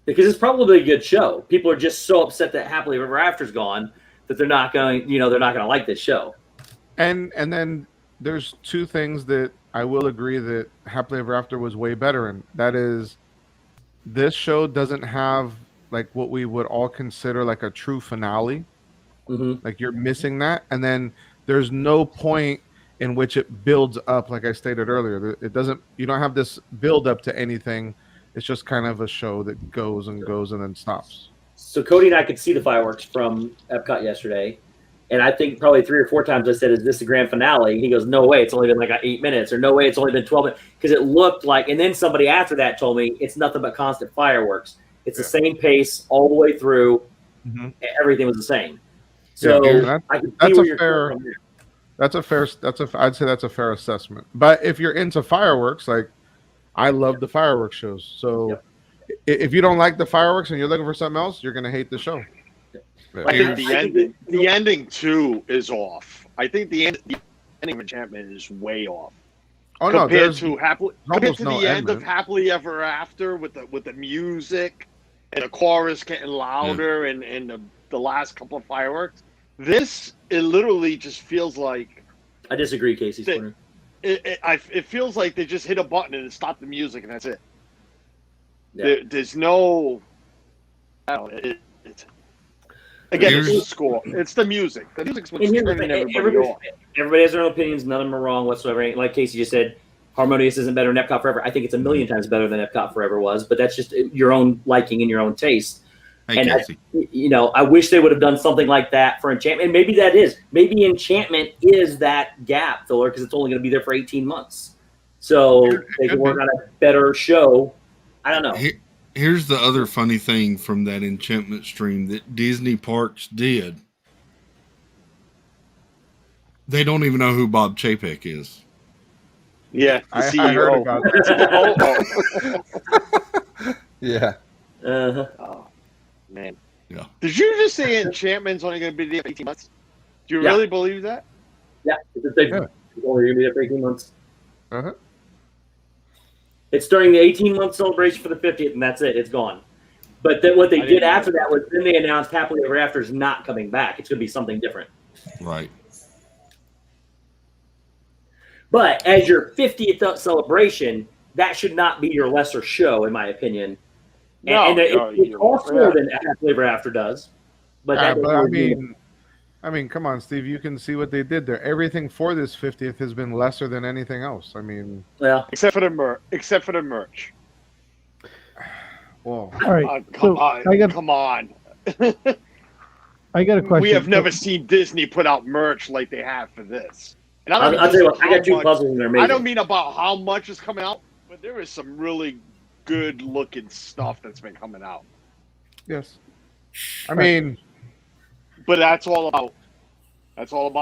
Because it's probably a good show. People are just so upset that Happily Ever After's gone that they're not going to like this show. And then there's two things that I will agree that Happily Ever After was way better in. That is, this show doesn't have like what we would all consider like a true finale. Mm-hmm. Like you're missing that. And then there's no point in which it builds up, like I stated earlier. It doesn't, you don't have this build up to anything. It's just kind of a show that goes and goes and then stops. So Cody and I could see the fireworks from Epcot yesterday, and I think probably 3 or 4 times I said, "Is this the grand finale?" He goes, "No way, it's only been like 8 minutes," or "No way, it's only been 12 minutes," because it looked like. And then somebody after that told me it's nothing but constant fireworks. It's the same pace all the way through. Mm-hmm. Everything was the same. So I'd say that's a fair assessment. But if you're into fireworks, like I love the fireworks shows. So if you don't like the fireworks and you're looking for something else, you're gonna hate the show. I think the ending too is off. I think the ending of Enchantment is way off. Oh compared no, to the end of Happily Ever After with the music and the chorus getting louder and the last couple of fireworks. This, it literally just feels like. I disagree, Casey's corner. It feels like they just hit a button and it stopped the music and that's it. Yeah. There's no. I don't know. Again, it's the score. It's the music. The music's what's turning everybody off. Everybody has their own opinions. None of them are wrong whatsoever. Like Casey just said, Harmonious isn't better than Epcot Forever. I think it's a million times better than Epcot Forever was, but that's just your own liking and your own taste. Hey, and Casey. I wish they would have done something like that for Enchantment. And maybe Enchantment is that gap filler because it's only going to be there for 18 months. So they can work on a better show. I don't know. Here's the other funny thing from that Enchantment stream that Disney Parks did. They don't even know who Bob Chapek is. Yeah, the I CEO. heard about that. Yeah. Oh, man. Yeah. Did you just say Enchantment's only going to be there for 18 months? Do you Yeah. really believe that? Yeah, it's only going to be there for 18 months. Uh-huh. It's during the 18-month celebration for the 50th, and that's it. It's gone. But then what they did after that was then they announced Happily Ever After is not coming back. It's going to be something different. Right. But as your 50th celebration, that should not be your lesser show, in my opinion. And it costs more than Happily Ever After does. But, I mean, come on, Steve. You can see what they did there. Everything for this 50th has been lesser than anything else. I mean, except for the merch. Whoa. All right. Come on. I got a question. We have never seen Disney put out merch like they have for this. And I'll tell you what, I got two puzzles and they're amazing. I don't mean about how much is coming out, but there is some really good looking stuff that's been coming out. Yes. I mean, but that's all about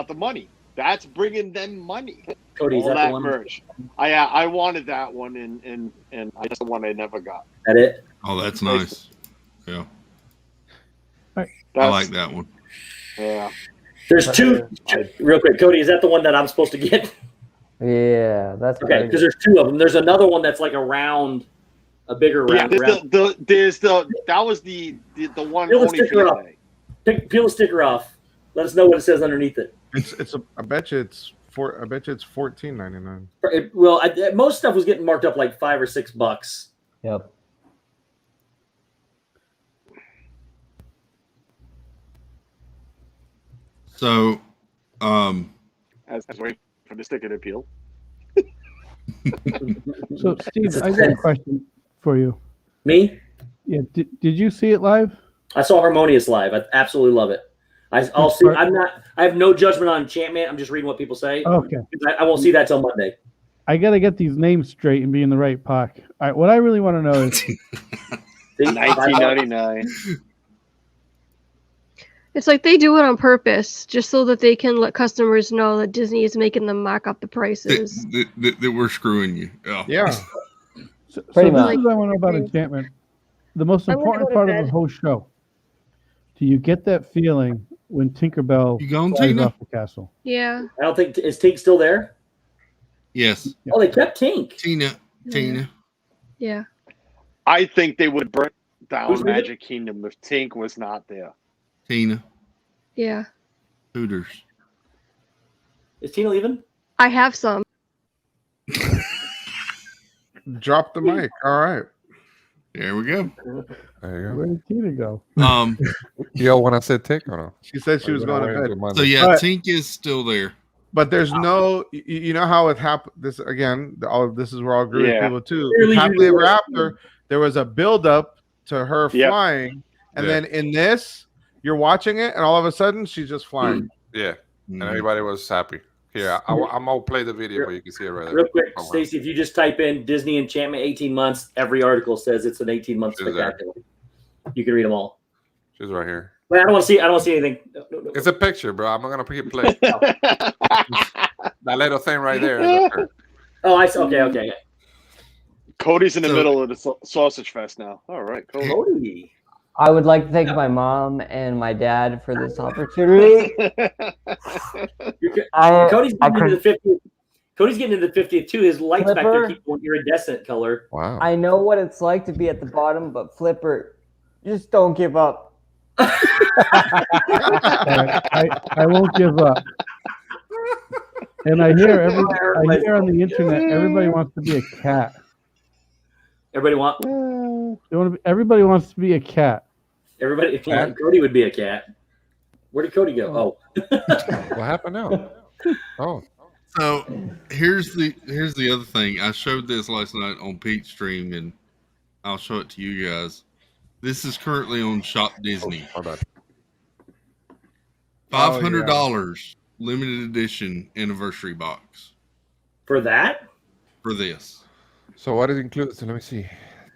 the money. That's bringing them money. Cody, all is that the one? merch. I wanted that one, and that's the one I never got. That it? Oh, that's nice. Yeah. That's, I like that one. Yeah. There's two. Real quick, Cody, is that the one that I'm supposed to get? Yeah, that's okay. Because there's two of them. There's another one that's like a bigger round. Yeah, that was the one. Peel the only sticker off. Peel the sticker off. Let us know what it says underneath it. I bet you it's $14.99. Well, most stuff was getting marked up like $5 or $6. Yep. So, as wait for the sticker to peel. So, Steve, I got a question for you. Me? Yeah. Did you see it live? I saw Harmonious live. I absolutely love it. I'll see. I have no judgment on Enchantment. I'm just reading what people say. Okay. I won't see that till Monday. I got to get these names straight and be in the right pocket. All right. What I really want to know is 1999. It's like they do it on purpose, just so that they can let customers know that Disney is making them mark up the prices. That we're screwing you. Oh. Yeah. So this is what I want to know about Enchantment. The most I'm gonna important go to part of bed. the whole show. Do you get that feeling when Tinkerbell flies Tina? off the castle? Yeah. I don't think is Tink still there? Yes. Oh, they kept Tink. Tina. Yeah. I think they would have burnt down Who's with it? Magic Kingdom if Tink was not there. Tina. Yeah. Hooters. Is Tina leaving? I have some. Drop the mic. All right. There we go. There you Where did Tina go? Yo, when I said take or no? She said she was going to bed. So yeah, Tink is still there. But there's no, you know how it happened. This again, all of this is where I'll agree with people too. Clearly Happily you- Ever After, there was a build up to her flying, and Yeah. then in this, you're watching it, and all of a sudden she's just flying. Yeah, and everybody was happy. Here, I'm gonna play the video, but you can see it right there. Real quick, Stacey, if you just type in Disney Enchantment 18 months, every article says it's an 18-month She's there. spectacular. You can read them all. She's right here. Wait, I don't want to see anything. No. It's a picture, bro. I'm not gonna play. That little thing right there. Is her. Oh, I see. Okay. Cody's in the middle of the sausage fest now. All right, Cody. I would like to thank my mom and my dad for this opportunity. Cody's getting into the 50th. Cody's getting into the 50th too. His lights back there Flipper. keep going iridescent color. Wow. I know what it's like to be at the bottom, but Flipper, just don't give up. I won't give up. And I hear on the internet everybody wants to be a cat. Everybody want? Everybody wants to be a cat. Everybody. Cody would be a cat. Where did Cody go? Oh. What happened now? Oh. So here's the other thing. I showed this last night on Pete's stream, and I'll show it to you guys. This is currently on Shop Disney. $500 limited edition anniversary box. For that? For this. So what is included? So let me see.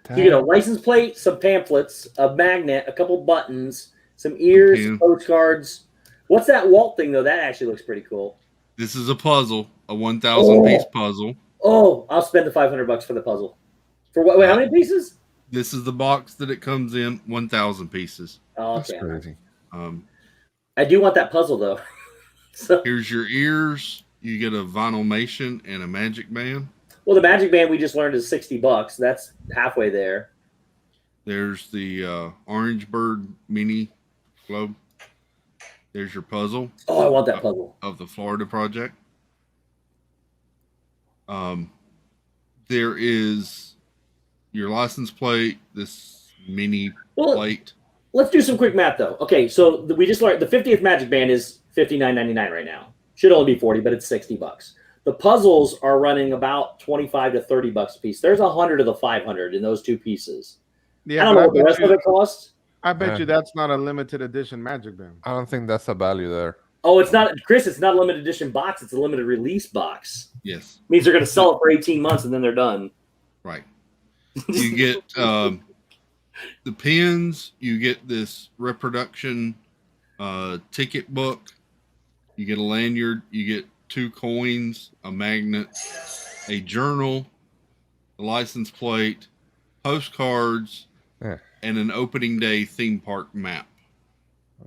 So you get a license plate, some pamphlets, a magnet, a couple buttons, some ears, Yeah. postcards. What's that Walt thing though? That actually looks pretty cool. This is a puzzle, a 1,000 piece puzzle. Oh, I'll spend the $500 for the puzzle. For what? Wait, how many pieces? This is the box that it comes in, 1,000 pieces. Oh, That's okay. crazy. I do want that puzzle though. So Here's your ears. You get a vinyl mason and a magic band. well, the magic band we just learned is $60. That's halfway there. There's the Orange Bird mini globe. There's your puzzle. Oh, I want that puzzle of the Florida project. There is your license plate. This mini plate. Let's do some quick math though. Okay, so we just learned the 50th magic band is $59.99 right now. Should only be 40, but it's $60. The puzzles are running about 25 to 30 bucks a piece. There's 100 of the 500 in those two pieces. Yeah, I don't know what the rest of it costs. I bet you that's not a limited edition magic band. I don't think that's a value there. Oh, it's not, Chris. It's not a limited edition box. It's a limited release box. Yes. Means they're going to sell it for 18 months and then they're done. Right. You get the pins. You get this reproduction ticket book. You get a lanyard. You get 2 coins, a magnet, a journal, a license plate, postcards, and an opening day theme park map.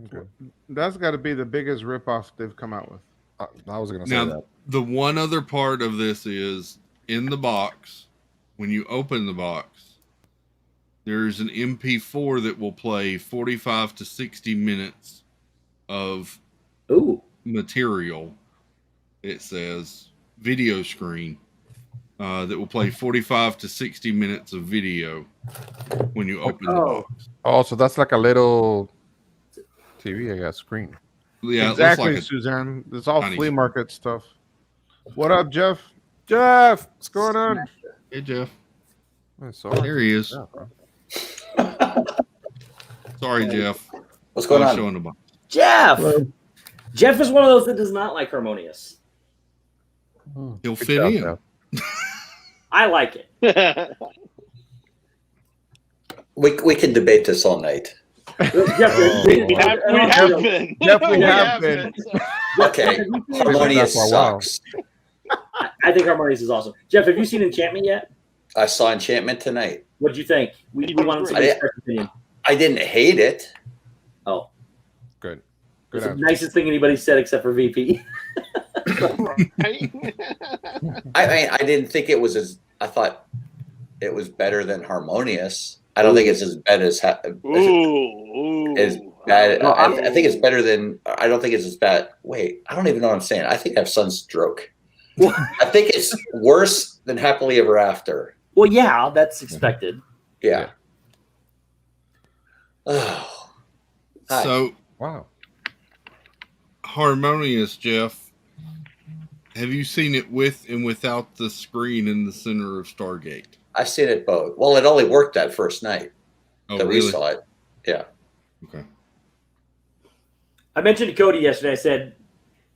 Okay. That's got to be the biggest ripoff they've come out with. I was going to say Now, that. the one other part of this is in the box, when you open the box, there's an MP4 that will play 45 to 60 minutes of material. It says video screen that will play 45 to 60 minutes of video when you open the box. Oh, so that's like a little TV, I guess, screen. Yeah, exactly, it looks like Suzanne. It's all tiny flea market stuff. What up, Jeff? Jeff, what's going on? Hey, Jeff. There he is. Sorry, Jeff. What's going on? Showing the box. Jeff. Jeff is one of those that does not like Harmonious. He'll fit in. I like it. We can debate this all night. Jeff, we have been. Jeff, we have been. Okay, Harmonious sucks. I think Harmonious is awesome. Jeff, have you seen Enchantment yet? I saw Enchantment tonight. What did you think? We want to see your opinion. I didn't hate it. Oh, good. It's the nicest thing anybody said except for VP. I mean, I didn't think it was as. I thought it was better than Harmonious. I don't think it's as bad as bad. I think it's better than. I don't think it's as bad. Wait, I don't even know what I'm saying. I think I have sunstroke. I think it's worse than Happily Ever After. Well, yeah, that's expected. Yeah. Oh. So, wow. Harmonious, Jeff. Have you seen it with and without the screen in the center of Stargate? I've seen it both. Well, it only worked that first night that we really? saw it. Yeah. Okay. I mentioned to Cody yesterday. I said,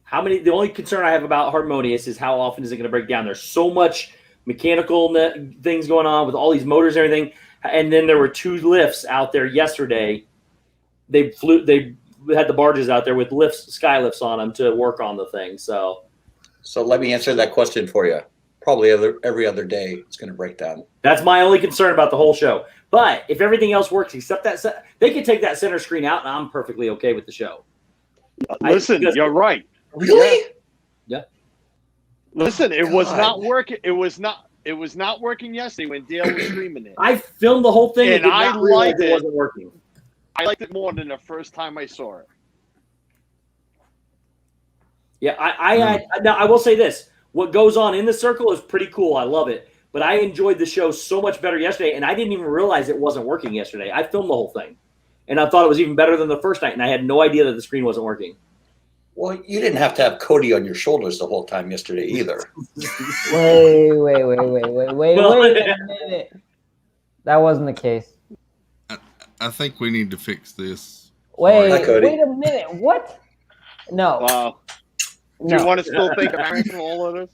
"How many?" The only concern I have about Harmonious is how often is it going to break down? There's so much mechanical things going on with all these motors and everything. And then there were 2 lifts out there yesterday. They had the barges out there with sky lifts on them to work on the thing. So let me answer that question for you. Probably every other day it's going to break down. That's my only concern about the whole show. But if everything else works except that, they could take that center screen out, and I'm perfectly okay with the show. Listen, you're right. Really? Yeah. Listen, it was not working. It was not working yesterday when Dale was streaming it. I filmed the whole thing, and I liked it. It wasn't working. I liked it more than the first time I saw it. Yeah, now I will say this: what goes on in the circle is pretty cool. I love it, but I enjoyed the show so much better yesterday, and I didn't even realize it wasn't working yesterday. I filmed the whole thing, and I thought it was even better than the first night, and I had no idea that the screen wasn't working. Well, you didn't have to have Cody on your shoulders the whole time yesterday either. Wait a minute. That wasn't the case. I think we need to fix this. Wait Hi, Cody. a minute. What? No. Wow. Do you want to still think of Aaron for all of this?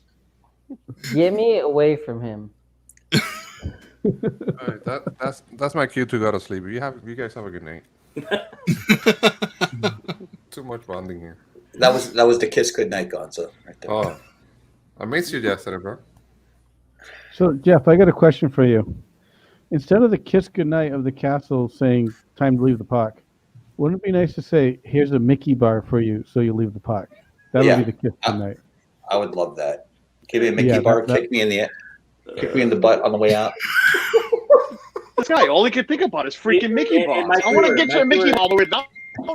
Get me away from him. All right, that's my cue to go to sleep. You guys have a good night. Too much bonding here. That was the kiss goodnight Gonzo right there. Oh, I missed you yesterday, bro. So, Jeff, I got a question for you. Instead of the kiss goodnight of the castle saying time to leave the park, wouldn't it be nice to say, here's a Mickey bar for you so you leave the park? That would be the kiss goodnight. I would love that. Give me a Mickey bar, kick me in the butt on the way out. This guy, all he can think about is freaking Mickey bars. I want to get you a Mickey bar all the way down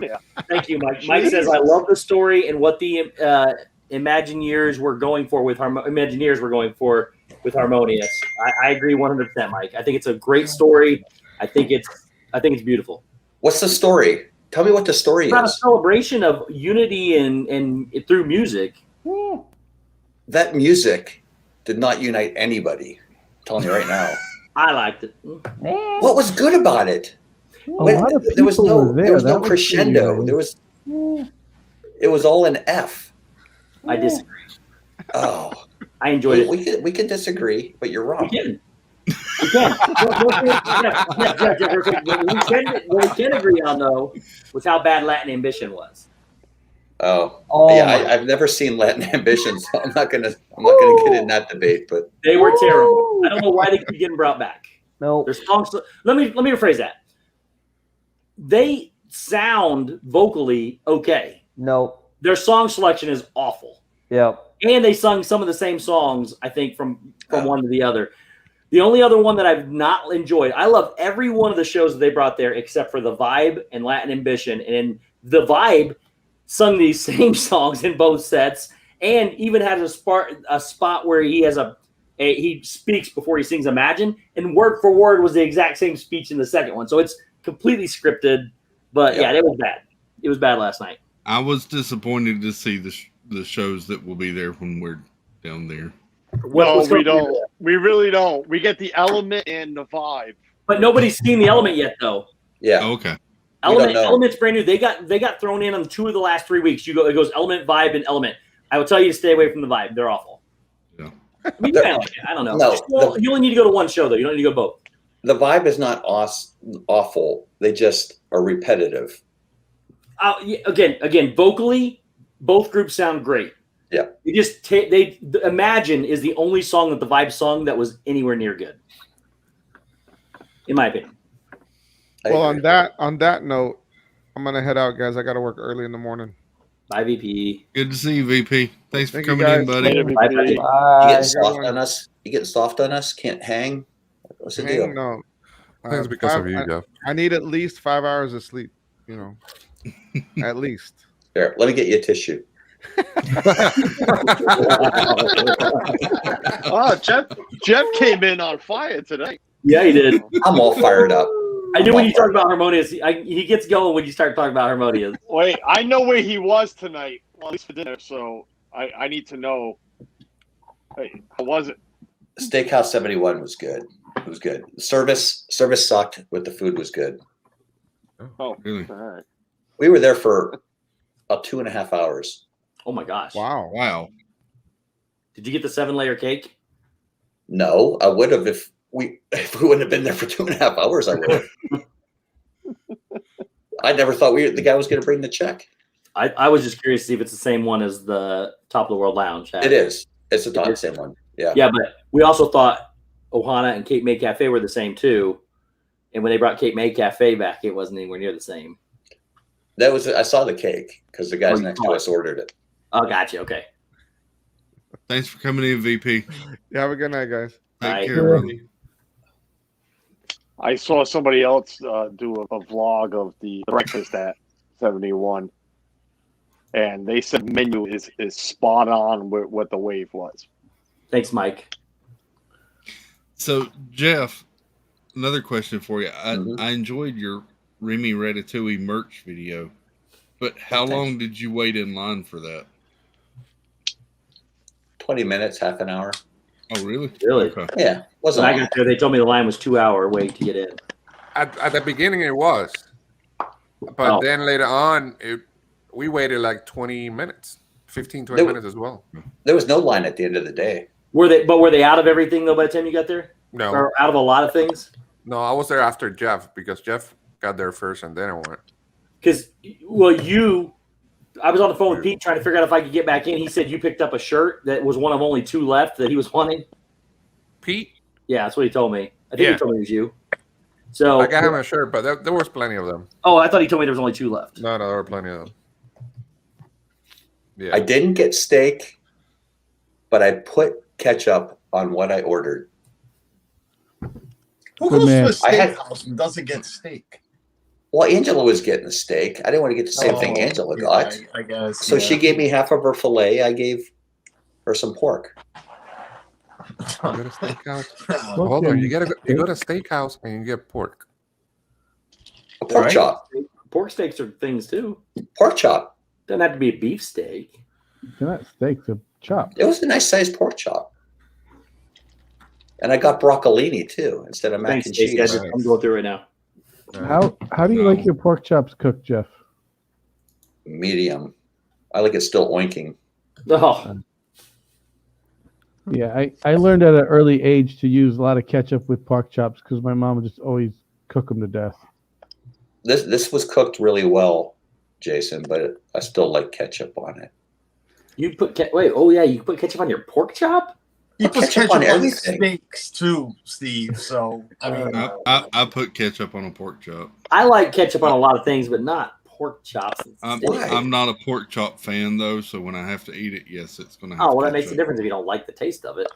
there. Thank you, Mike. Mike says, I love the story and what the Imagineers were going for with Harmonious. I agree 100%, Mike. I think it's a great story. I think it's beautiful. What's the story? Tell me what the story is. It's about a celebration of unity and through music. That music did not unite anybody. I'm telling you right now. I liked it. What was good about it? There was no crescendo. It was all an F. I disagree. Oh, I enjoyed it. We can disagree, but you're wrong. We can. What we can agree on though was how bad Latin Ambition was. Oh yeah, I've never seen Latin Ambition, so I'm not gonna get in that debate. But they were terrible. I don't know why they keep getting brought back. No, their songs. Let me rephrase that. They sound vocally okay. No, their song selection is awful. Yep. And they sung some of the same songs, I think, from one to the other. The only other one that I've not enjoyed, I love every one of the shows that they brought there except for The Vibe and Latin Ambition. And The Vibe sung these same songs in both sets and even had a spot where he has he speaks before he sings Imagine, and word for word was the exact same speech in the second one. So it's completely scripted. But yeah, it was bad. It was bad last night. I was disappointed to see the shows that will be there when we're down there. Well, we don't. We really don't. We get the Element and the Vibe. But nobody's seen the Element yet, though. Yeah. Oh, okay. Element's brand new. They got thrown in on 2 of the last 3 weeks. It goes Element, Vibe, and Element. I will tell you to stay away from the Vibe. They're awful. Yeah. I mean, you like it. I don't know. You only need to go to one show though. You don't need to go both. The Vibe is not awful. They just are repetitive. Again, vocally, both groups sound great. Yeah. You just Imagine is the only song that the Vibe sung that was anywhere near good, in my opinion. Well, on that note, I'm gonna head out, guys. I got to work early in the morning. Bye, VP. Good to see you, VP. Thanks for Thank you, coming in, guys. buddy. Later, Bye, buddy. You getting soft on us? You getting soft on us? Can't hang? What's the deal? No. I think it's because of you, Jeff. I need at least 5 hours of sleep. You know, at least. There, let me get you a tissue. Oh, Jeff came in on fire tonight. Yeah, he did. I'm all fired up. I knew when you talked about Harmonious, he gets going when you start talking about Harmonious. Wait, I know where he was tonight, well, at least for dinner. So I need to know. Hey, how was it? Steakhouse 71 was good. It was good. The service sucked, but the food was good. Oh, really? All right. We were there for about 2.5 hours. Oh my gosh! Wow! Did you get the 7-layer cake? No, I would have if we wouldn't have been there for 2.5 hours. I would have. I never thought the guy was going to bring the check. I was just curious to see if it's the same one as the Top of the World Lounge. It is. It's the same one. Yeah. Yeah, but we also thought Ohana and Cape May Cafe were the same too. And when they brought Cape May Cafe back, it wasn't anywhere near the same. I saw the cake because the guys next to us ordered it. Oh, gotcha. Okay. Thanks for coming in, VP. Yeah, have a good night, guys. Take care, buddy. I saw somebody else do a vlog of the breakfast at 71, and they said menu is spot on with what the wave was. Thanks, Mike. So, Jeff, another question for you. I enjoyed your Remy Ratatouille merch video, but how long did you wait in line for that? 20 minutes, half an hour. Oh, really? Really? Okay. Yeah. When I got there, they told me the line was 2-hour wait to get in. At the beginning, it was. But then later on, we waited like 20 minutes, 15, 20 minutes as well. There was no line at the end of the day. Were they out of everything, though, by the time you got there? No. Or out of a lot of things? No, I was there after Jeff because Jeff got there first and then I went. Because, I was on the phone with Pete trying to figure out if I could get back in. He said you picked up a shirt that was one of only 2 left that he was wanting. Pete? Yeah, that's what he told me. I think he told me it was you. So I got him a shirt, but there was plenty of them. Oh, I thought he told me there was only 2 left. No, there were plenty of them. Yeah. I didn't get steak, but I put ketchup on what I ordered. Who goes to a steakhouse and doesn't get steak? Well, Angela was getting the steak. I didn't want to get the same thing Angela got. I guess. So she gave me half of her fillet. I gave her some pork. You go to steakhouse. Hold on, you go to steakhouse and you get pork. A pork chop. Pork steaks are things too. Pork chop. Doesn't have to be a beef steak. They're not steaks, they're chopped. It was a nice sized pork chop. And I got broccolini too instead of mac and cheese. Guys. I'm going through it now. How do you like your pork chops cooked, Jeff? Medium. I like it still oinking. Oh. Yeah, I learned at an early age to use a lot of ketchup with pork chops because my mom would just always cook them to death. This was cooked really well, Jason, but I still like ketchup on it. You put you put ketchup on your pork chop? You put ketchup on everything. steaks too, Steve. So I mean, I put ketchup on a pork chop. I like ketchup on a lot of things, but not pork chops. I'm not a pork chop fan though, so when I have to eat it, yes, it's going to have. Oh, well, that ketchup. makes a difference if you don't like the taste of it.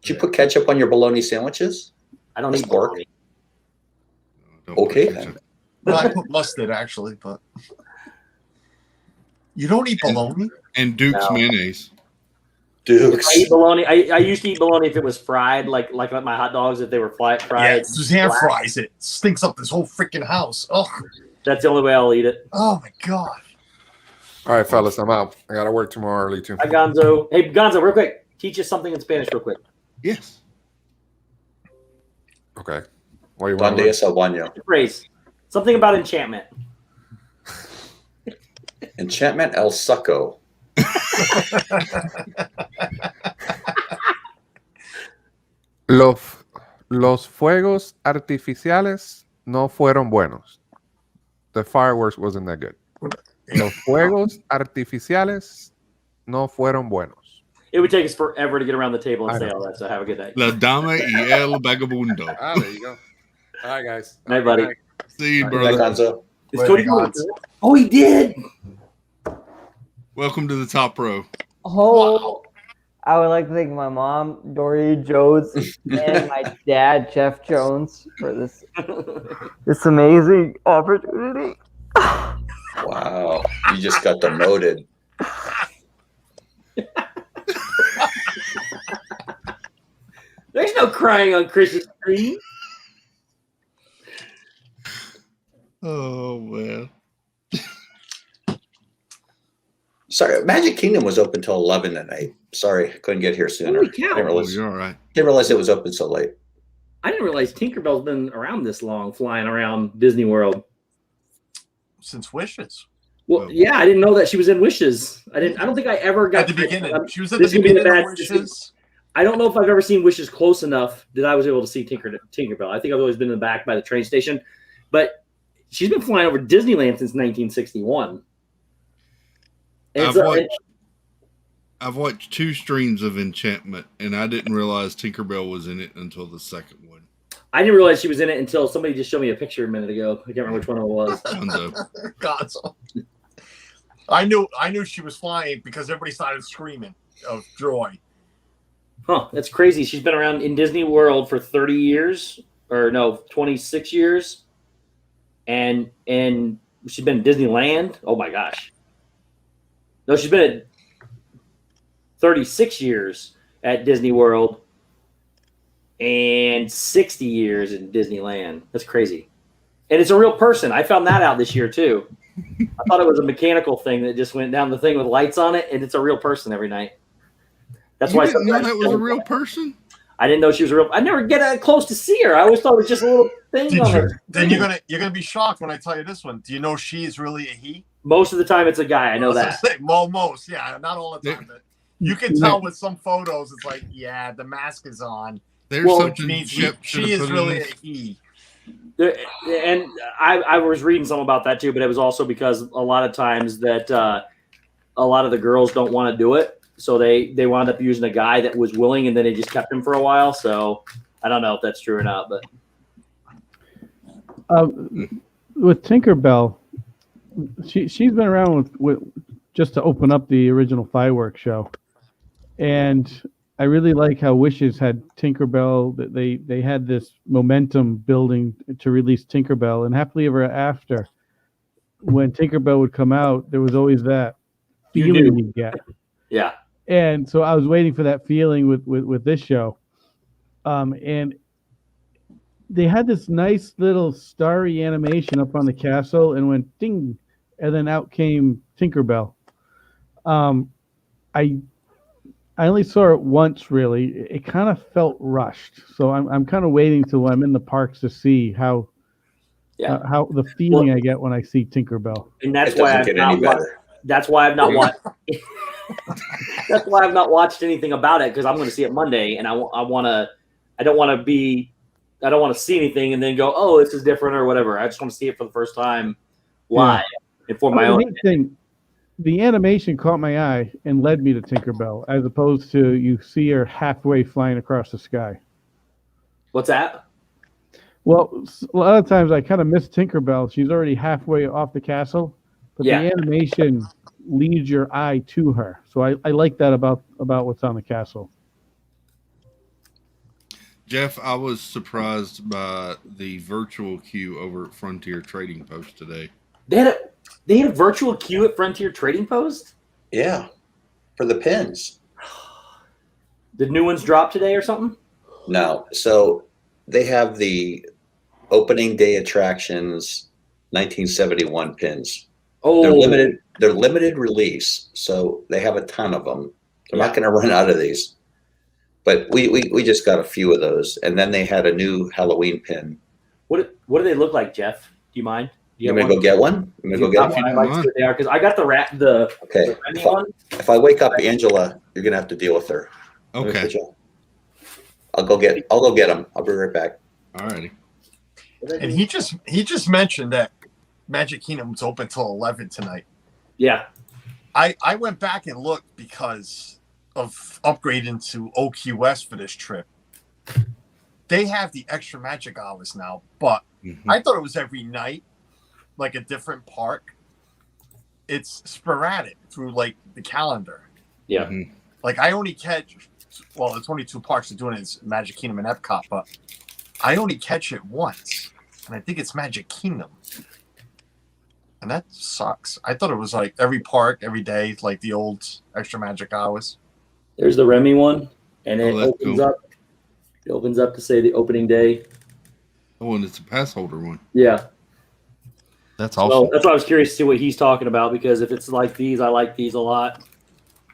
Did you put ketchup on your bologna sandwiches? I don't That's eat pork. bologna. Okay then. well, I put mustard actually, but you don't eat bologna and Duke's No. mayonnaise. Dukes. I eat bologna. I used to eat bologna if it was fried, like my hot dogs if they were fried. Yeah, Suzanne fries it. Stinks up this whole freaking house. Oh, that's the only way I'll eat it. Oh my god! All right, fellas, I'm out. I gotta work tomorrow early too. Hi, Gonzo. Hey, Gonzo, real quick. Teach us something in Spanish, real quick. Yes. Okay. What do you want? Donde es el baño? Phrase. Something about enchantment. Enchantment el succo. Los fuegos artificiales no fueron buenos. The fireworks wasn't that good. Los fuegos artificiales no fueron buenos. It would take us forever to get around the table and say all that, so have a good night. La dama y el vagabundo. There you go. All right, guys. Hey, buddy. See you, Hey, brother. Gonzo. Is Cody going? Oh, he did. Welcome to the top row. Oh, I would like to thank my mom, Dory Jones, and my dad, Jeff Jones, for this amazing opportunity. Wow. You just got demoted. There's no crying on Chris's screen. Oh man. Sorry, Magic Kingdom was open till 11 tonight. Sorry, I couldn't get here sooner. Holy cow. Didn't realize, You're all right. didn't realize it was open so late. I didn't realize Tinkerbell's been around this long, flying around Disney World. Since Wishes. Well, yeah, I didn't know that she was in Wishes. I don't think I ever got At the beginning. She was at this the would be beginning of bad- Wishes. I don't know if I've ever seen Wishes close enough that I was able to see Tinkerbell. I think I've always been in the back by the train station, but she's been flying over Disneyland since 1961. And I've watched 2 streams of Enchantment, and I didn't realize Tinkerbell was in it until the second one. I didn't realize she was in it until somebody just showed me a picture a minute ago. I can't remember which one it was. Gonzo. I knew she was flying because everybody started screaming of joy. Huh, that's crazy. She's been around in Disney World for 30 years, or no, 26 years. And she's been in Disneyland. Oh my gosh. No, she's been at 36 years at Disney World and 60 years in Disneyland. That's crazy. And it's a real person. I found that out this year too. I thought it was a mechanical thing that just went down the thing with lights on it, and it's a real person every night. That's You why didn't know sometimes- that was a real person? I didn't know she was a real. I never get close to see her. I always thought it was just a little thing on her. Then you're gonna be shocked when I tell you this one. Do you know she's really a he? Most of the time, it's a guy. I know that. Well, most, yeah, not all the time. But you can tell with some photos. It's like, yeah, the mask is on. There's which something means Shep she should have is put in really this. a he. And I was reading some about that too, but it was also because a lot of times that a lot of the girls don't want to do it, so they wound up using a guy that was willing, and then they just kept him for a while. So I don't know if that's true or not, but with Tinkerbell, she's been around with just to open up the original fireworks show, and I really like how Wishes had Tinkerbell. That they had this momentum building to release Tinkerbell, and Happily Ever After, when Tinkerbell would come out, there was always that feeling you get. Yeah. And so I was waiting for that feeling with this show, and they had this nice little starry animation up on the castle, and went ding, and then out came Tinkerbell. I only saw it once, really. It kind of felt rushed, so I'm kind of waiting till I'm in the parks to see how the feeling I get when I see Tinkerbell. And that's why I've not watched. That's why I've not watched. That's why I've not watched anything about it, because I'm going to see it Monday, and I don't want to see anything and then go, oh, this is different or whatever. I just want to see it for the first time live and for my own. The main thing, the animation caught my eye and led me to Tinkerbell, as opposed to you see her halfway flying across the sky. What's that? Well, a lot of times I kind of miss Tinkerbell. She's already halfway off the castle, but the animation leads your eye to her. So I like that about what's on the castle. Jeff, I was surprised by the virtual queue over at Frontier Trading Post today. They had a virtual queue at Frontier Trading Post? Yeah, for the pins. Did new ones drop today or something? No. So they have the opening day attractions 1971 pins. Oh, They're limited release, so they have a ton of them. They're not going to run out of these. But we just got a few of those, and then they had a new Halloween pin. What do they look like, Jeff? Do you mind? You want me to go get one? You want me to go get one? I like to see what they are, because I got the Okay. If I wake up Angela, you're gonna have to deal with her. Okay. I'll go get them. I'll be right back. All righty. And he just mentioned that Magic Kingdom's open till 11 tonight. Yeah. I went back and looked because of upgrading to OQS for this trip. They have the extra magic hours now, but I thought it was every night, like a different park. It's sporadic through like the calendar. Yeah. Like I only catch, well, it's only two parks they're doing it. It's Magic Kingdom and Epcot, but I only catch it once, and I think it's Magic Kingdom. And that sucks. I thought it was like every park, every day, like the old extra magic hours. There's the Remy one, and it opens cool. up. It opens up to say the opening day. Oh, and it's a pass holder one. Yeah. That's awesome. So that's why I was curious to see what he's talking about, because if it's like these, I like these a lot.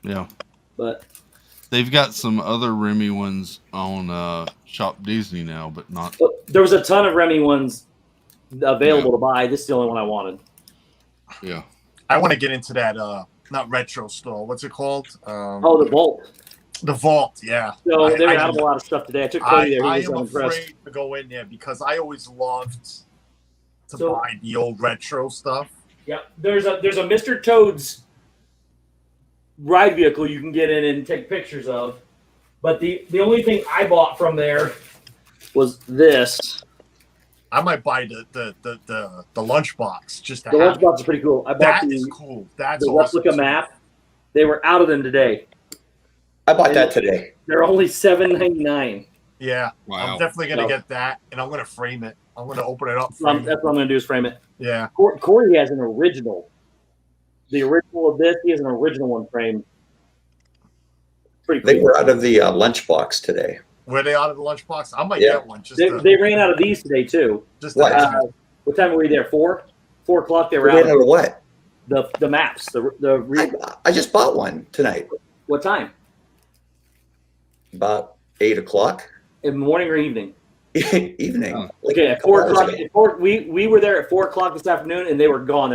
Yeah. But they've got some other Remy ones on Shop Disney now, but not. There was a ton of Remy ones available to buy. This is the only one I wanted. Yeah. I want to get into that not retro store. What's it called? The Vault. The Vault, yeah. So they were out of a lot of stuff today. I took Cody there. He I was am unimpressed. afraid to go in there because I always loved to buy the old retro stuff. Yeah, there's a Mr. Toad's ride vehicle you can get in and take pictures of, but the only thing I bought from there was this. I might buy the lunchbox just to The have lunchbox is pretty cool. I bought that is cool. That's the awesome. replica map. They were out of them today. I bought that today. They're only $7.99. Yeah, wow. I'm definitely gonna get that, and I'm gonna frame it. I'm gonna open it up. Frame That's what I'm gonna do is frame it. Yeah. Corey has an original. The original of this, he has an original one framed. Pretty cool. They were out of the lunchbox today. Were they out of the lunchbox? I might get one. They ran out of these today too. What? What time were we there? 4 o'clock. They were They out. ran out of what? The maps. I just bought one tonight. What time? About 8 o'clock. In the morning or evening? Evening. Okay, at 4 o'clock. We were there at 4 o'clock this afternoon, and they were gone.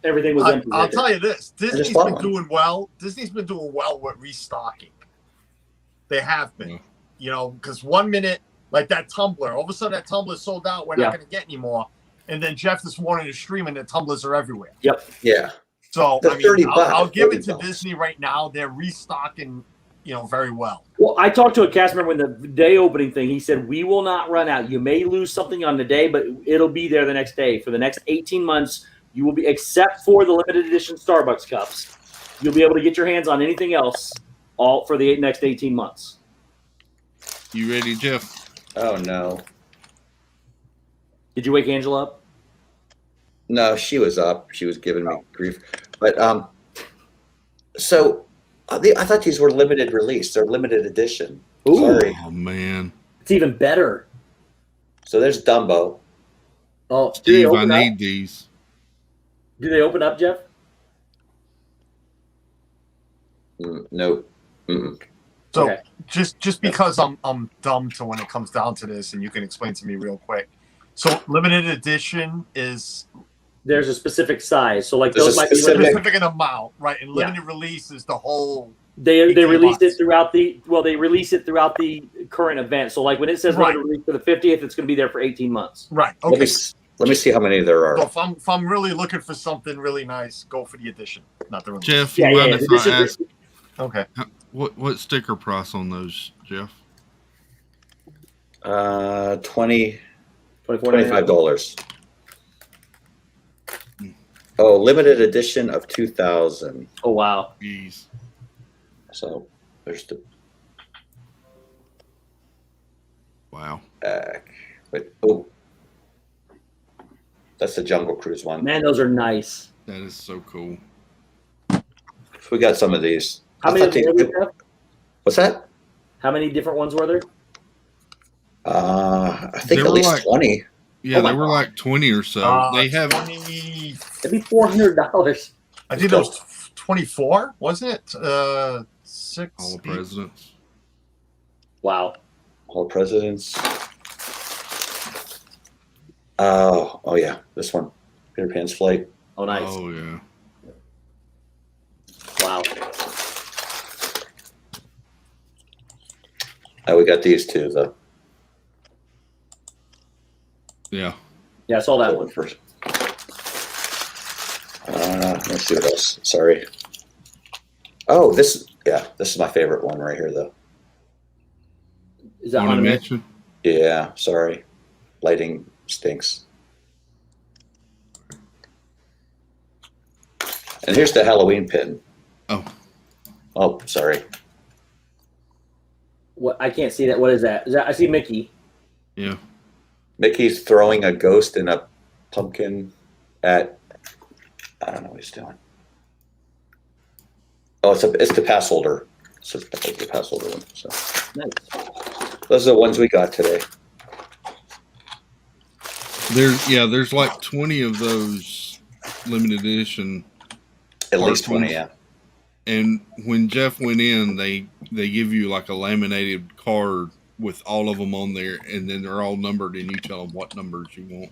Everything was empty. I'll tell you this: Disney's been doing well. Disney's been doing well with restocking. They have been. You know, because 1 minute, like that tumbler, all of a sudden that tumbler sold out. We're not going to get any more. And then Jeff this morning is streaming the tumblers are everywhere. Yep. Yeah. So They're I mean, $30. I'll give it to $30. Disney right now. They're restocking, you know, very well. Well, I talked to a cast member in the day opening thing. He said, we will not run out. You may lose something on the day, but it'll be there the next day. For the next 18 months, you will be, except for the limited edition Starbucks cups, you'll be able to get your hands on anything else all for the next 18 months. You ready, Jeff? Oh, no. Did you wake Angela up? No, she was up. She was giving me grief. But so I thought these were limited release. They're limited edition. Ooh. Sorry. Oh man, it's even better. So there's Dumbo. Oh, Steve, I need these. Do they open up, Jeff? No. Mm-mm. So just because I'm dumb to when it comes down to this, and you can explain to me real quick. So limited edition is there's a specific size. So like there's those might be specific amount, right? And limited release is the whole. They release it throughout the they release it throughout the current event. So like when it says limited release for the 50th, it's going to be there for 18 months. Right. Okay. Let me see how many there are. So if I'm really looking for something really nice, go for the edition, not the release. Jeff, you mind if I ask? Okay. What sticker price on those, Jeff? $25. Oh, limited edition of 2000. Oh wow. Jeez. So there's the wow. Wait, oh, that's the Jungle Cruise one. Man, those are nice. That is so cool. We got some of these. How many were there? What's that? How many different ones were there? I think at least 20. Yeah, they were like 20 or so. They have. That'd be $400. I think that was 24, wasn't it? 6. All the presidents. Wow. All the presidents. Oh yeah, this one, Peter Pan's Flight. Oh, nice. Oh yeah. Wow. We got these two though. Yeah. Yeah, I saw that one first. Let's see what else. Sorry. Oh, this is my favorite one right here though. Is that Haunted Mansion? Yeah, sorry. Lighting stinks. And here's the Halloween pin. Oh, sorry. What? I can't see that. What is that? Is that I see Mickey. Yeah. Mickey's throwing a ghost in a pumpkin at, I don't know what he's doing. Oh, it's the pass holder. So it's the pass holder one. So nice. Those are the ones we got today. There's like 20 of those limited edition. At least 20, yeah. And when Jeff went in, they give you like a laminated card with all of them on there, and then they're all numbered, and you tell them what numbers you want.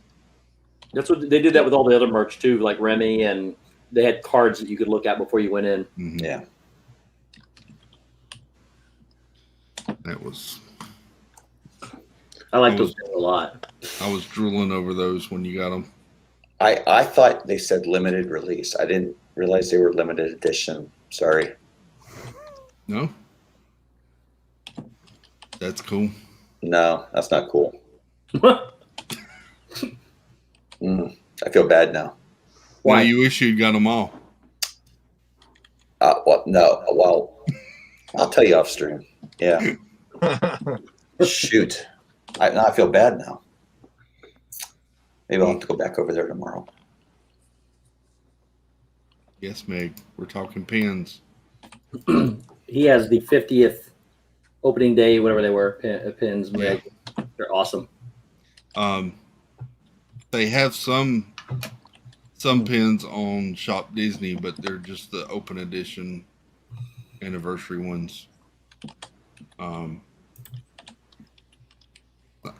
That's what they did that with all the other merch too, like Remy, and they had cards that you could look at before you went in. Mm-hmm. Yeah. That was. I like those a lot. I was drooling over those when you got them. I thought they said limited release. I didn't realize they were limited edition. Sorry. No. That's cool. No, that's not cool. I feel bad now. Why? You wish you'd got them all. Well, no. Well, I'll tell you off stream. Yeah. Shoot. I feel bad now. Maybe I'll have to go back over there tomorrow. Yes, Meg. We're talking pins. He has the 50th opening day, whatever they were, pins. Meg. They're awesome. They have some pins on Shop Disney, but they're just the open edition anniversary ones.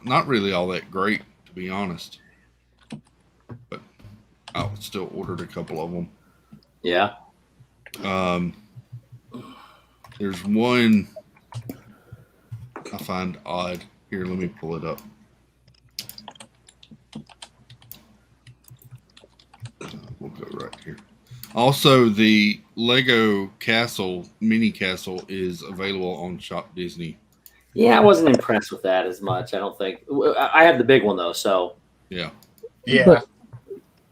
Not really all that great, to be honest. But I still ordered a couple of them. Yeah. There's one I find odd. Here, let me pull it up. We'll go right here. Also, the Lego Castle, mini castle, is available on Shop Disney. Yeah, I wasn't impressed with that as much. I don't think. I have the big one though, so yeah. But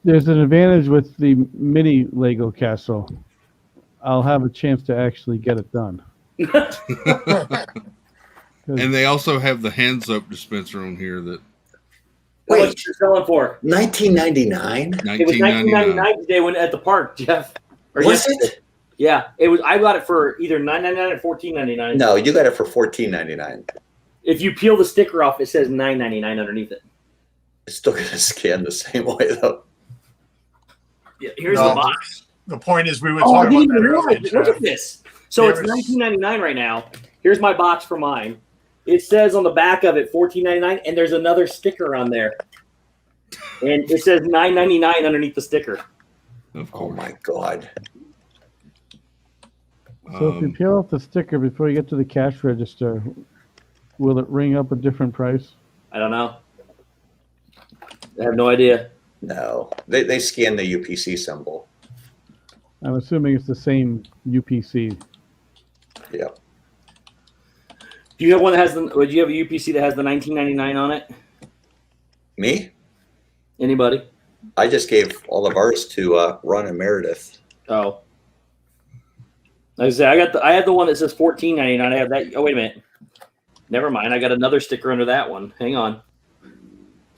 there's an advantage with the mini Lego castle. I'll have a chance to actually get it done. And they also have the hand soap dispenser on here that. How much you're selling for? $19.99. It was $19.99 today when at the park, Jeff. Was it? Yeah, it was. I got it for either $9.99 or $14.99. No, you got it for $14.99. If you peel the sticker off, it says $9.99 underneath it. It's still gonna scan the same way though. Yeah, here's the box. The point is, we were Oh, I talking didn't about that even realize earlier. it. Look Jeff. at this. So it's $19.99 right now. Here's my box for mine. It says on the back of it $14.99, and there's another sticker on there, and it says $9.99 underneath the sticker. Oh my god! So if you peel off the sticker before you get to the cash register, will it ring up a different price? I don't know. I have no idea. No, they scan the UPC symbol. I'm assuming it's the same UPC. Yep. Do you have one that has the? Do you have a UPC that has the $19.99 on it? Me? Anybody? I just gave all of ours to Ron and Meredith. Oh. Like I said, I had the one that says $14.99. I have that. Oh, wait a minute. Never mind. I got another sticker under that one. Hang on.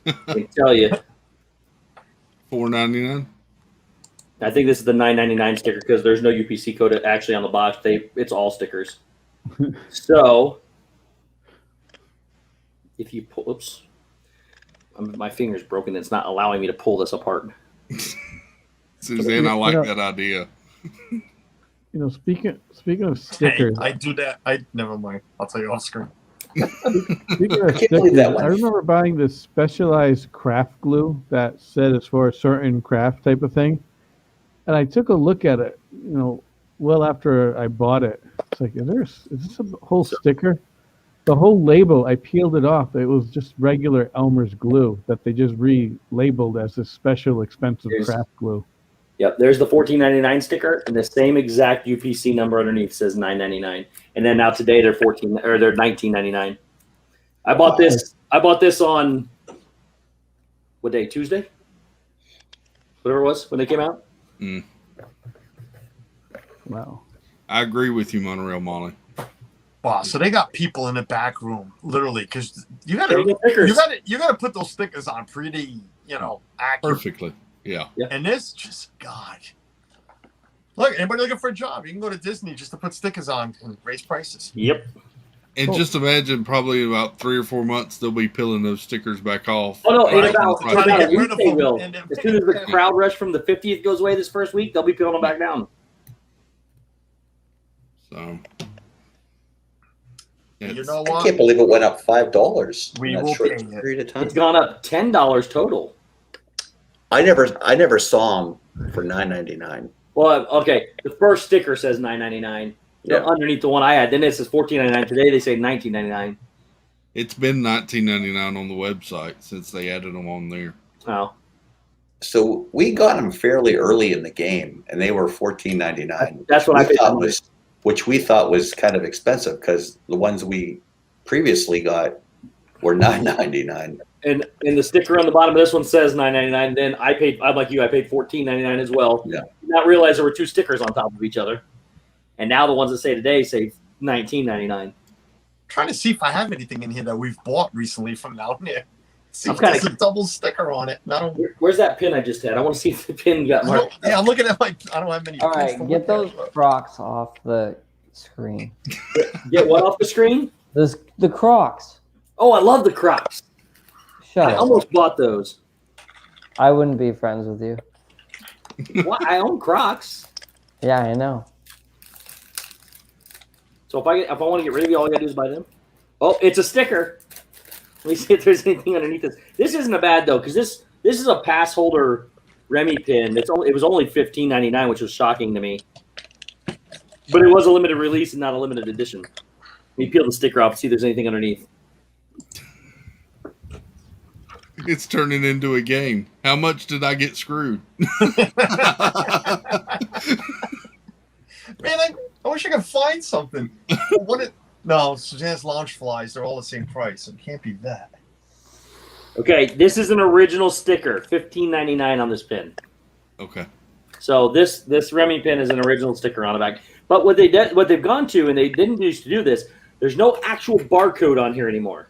I can tell you. $4.99. I think this is the $9.99 sticker because there's no UPC code actually on the box. It's all stickers. So if you pull, oops, my finger's broken. It's not allowing me to pull this apart. Suzanne, I like that idea. You know, speaking of stickers, I do that. Never mind. I'll tell you off screen. Speaking of stickers, I remember buying this specialized craft glue that said it's for a certain craft type of thing. And I took a look at it, you know, well after I bought it. It's like, is this a whole sticker? The whole label, I peeled it off. It was just regular Elmer's glue that they just relabeled as this special expensive craft glue. Yep, there's the $14.99 sticker, and the same exact UPC number underneath says $9.99. And then now today they're they're $19.99. I bought this. I bought this on what day? Tuesday, whatever it was when they came out. Mm. Wow. I agree with you, Monorail Molly. Wow, so they got people in the back room, literally, because you gotta put those stickers on pretty, accurate. Perfectly. Yeah. And this just God. Look, anybody looking for a job, you can go to Disney just to put stickers on and raise prices. Yep. And just imagine, probably about 3 or 4 months, they'll be peeling those stickers back off. Oh no! In Right. about Right. a week they will. As soon as the crowd rush from the 50th goes away this first week, they'll be peeling them back down. So. You know what? I can't believe it went up $5. We in that will short pay it. period of time. It's gone up $10 total. I never saw them for $9.99. Well, okay. The first sticker says $9.99. Yeah. Underneath the one I had, then it says $14.99. Today they say $19.99. It's been $19.99 on the website since they added them on there. Oh. So we got them fairly early in the game, and they were $14.99. That's what I thought was, which we thought was kind of expensive because the ones we previously got were $9.99. And the sticker on the bottom of this one says $9.99. Then I'm like you, I paid $14.99 as well. Yeah. Did not realize there were two stickers on top of each other. And now the ones that say today say $19.99. Trying to see if I have anything in here that we've bought recently from down there. See if kinda- there's a double sticker on it. Where's that pin I just had? I want to see if the pin got marked. Yeah, I'm looking at I don't have many. All pins right, to get look those at. Crocs off the screen. Get what off the screen? The Crocs. Oh, I love the Crocs. Shut I up. almost bought those. I wouldn't be friends with you. What? I own Crocs. Yeah, I know. So if I want to get rid of you, all I gotta do is buy them. Oh, it's a sticker. Let me see if there's anything underneath this. This isn't a bad though, because this is a pass holder Remy pin. It was only $15.99, which was shocking to me. But it was a limited release and not a limited edition. Let me peel the sticker off and see if there's anything underneath. It's turning into a game. How much did I get screwed? Man, I wish I could find something. No, Suzanne's Lounge Flies, they're all the same price. It can't be that. Okay, this is an original sticker, $15.99 on this pin. Okay. So this Remy pin is an original sticker on the back. But what they've gone to, and they didn't used to do this, there's no actual barcode on here anymore.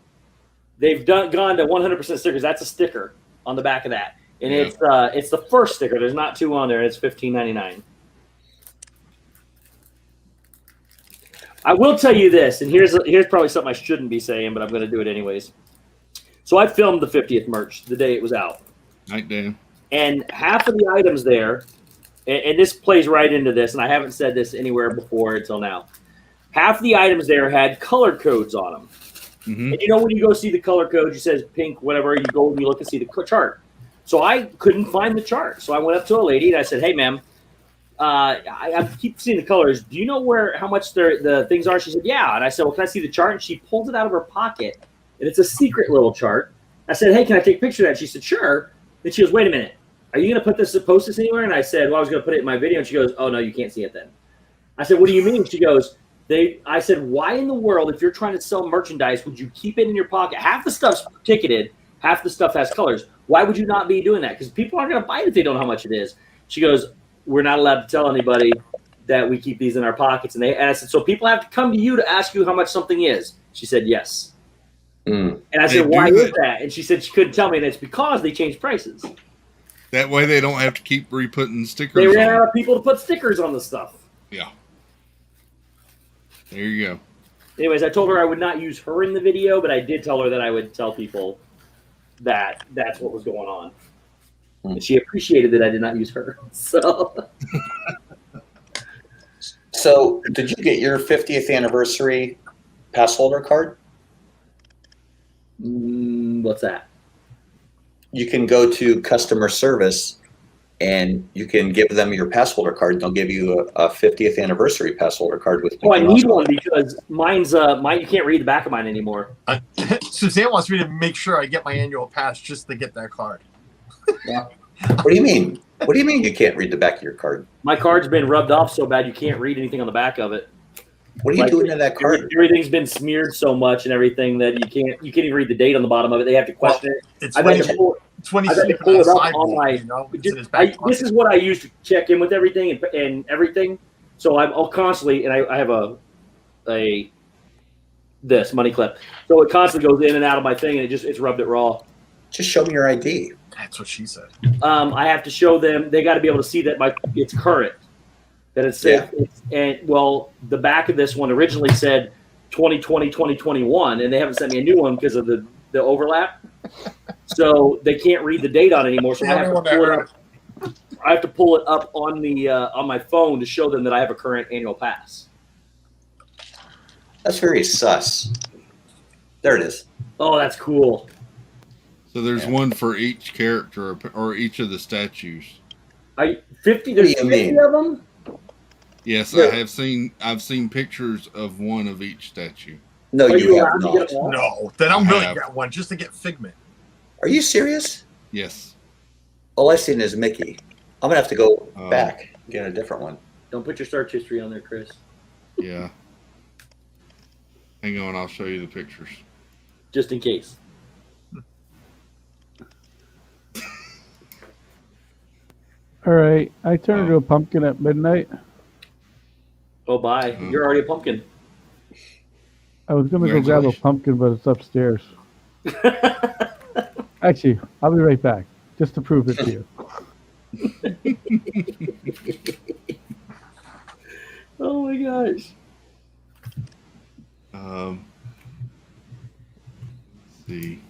They've gone to 100% stickers. That's a sticker on the back of that, and it's the first sticker. There's not two on there. It's $15.99. I will tell you this, and here's probably something I shouldn't be saying, but I'm going to do it anyways. So I filmed the 50th merch the day it was out. Night, Dan. And half of the items there, and this plays right into this, and I haven't said this anywhere before until now. Half the items there had color codes on them. Mm-hmm. And you know when you go see the color code, you says pink, whatever, you go and you look and see the chart. So I couldn't find the chart. So I went up to a lady and I said, hey, ma'am, I keep seeing the colors. Do you know how much the things are? She said, yeah. And I said, well, can I see the chart? And she pulled it out of her pocket. And it's a secret little chart. I said, hey, can I take a picture of that? She said, sure. Then she goes, wait a minute. Are you going to post this anywhere? And I said, well, I was going to put it in my video. And she goes, oh, no, you can't see it then. I said, what do you mean? She goes, I said, why in the world, if you're trying to sell merchandise, would you keep it in your pocket? Half the stuff's ticketed. Half the stuff has colors. Why would you not be doing that? Because people aren't going to buy it if they don't know how much it is. She goes, we're not allowed to tell anybody that we keep these in our pockets. And I said, so people have to come to you to ask you how much something is. She said, yes. And I said, why is that? And she said she couldn't tell me, and it's because they changed prices. That way they don't have to keep re-putting stickers They ran on. out of people to put stickers on the stuff. Yeah. There you go. Anyways, I told her I would not use her in the video, but I did tell her that I would tell people that that's what was going on. And she appreciated that I did not use her. So did you get your 50th anniversary pass holder card? What's that? You can go to customer service and you can give them your pass holder card. And they'll give you a 50th anniversary pass holder card with. Oh, I need one because mine's mine. You can't read the back of mine anymore. Suzanne wants me to make sure I get my annual pass just to get that card. Yeah. What do you mean? What do you mean you can't read the back of your card? My card's been rubbed off so bad you can't read anything on the back of it. What are you doing to that card? Everything's been smeared so much and everything that you can't even read the date on the bottom of it. They have to question it. It's when he's sleeping on up on my. This is what I use to check in with everything and everything. So I'll constantly, and I have this money clip. So it constantly goes in and out of my thing, and it's rubbed it raw. Just show me your ID. That's what she said. I have to show them. They got to be able to see that it's current. That it's safe. And the back of this one originally said 2020, 2021, and they haven't sent me a new one because of the overlap. So they can't read the date on it anymore. So I have to pull it up on the on my phone to show them that I have a current annual pass. That's very sus. There it is. Oh, that's cool. So there's one for each character or each of the statues. 50. There's 50 of them. Yes, yeah. I've seen pictures of one of each statue. No, you have not. No, then I'm really get one just to get Figment. Are you serious? Yes. All I've seen is Mickey. I'm gonna have to go back and get a different one. Don't put your search history on there, Chris. Yeah. Hang on, I'll show you the pictures. Just in case. All right, I turned into a pumpkin at midnight. Oh, bye. You're already a pumpkin. I was going to go grab a pumpkin, but it's upstairs. Actually, I'll be right back, just to prove it to you. Oh, my gosh. Let's see.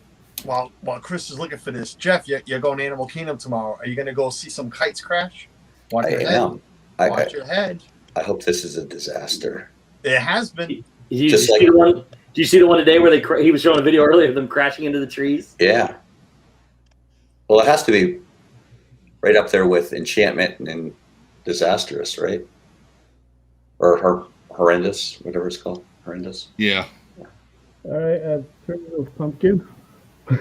While Chris is looking for this, Jeff, you're going to Animal Kingdom tomorrow. Are you going to go see some kites crash? Watch your head. Watch your head. I hope this is a disaster. It has been. Did you see the one today where he was showing a video earlier of them crashing into the trees? Yeah. Well, it has to be right up there with Enchantment and Disastrous, right? Or horrendous, whatever it's called. horrendous. Yeah. All right, turn of pumpkin. It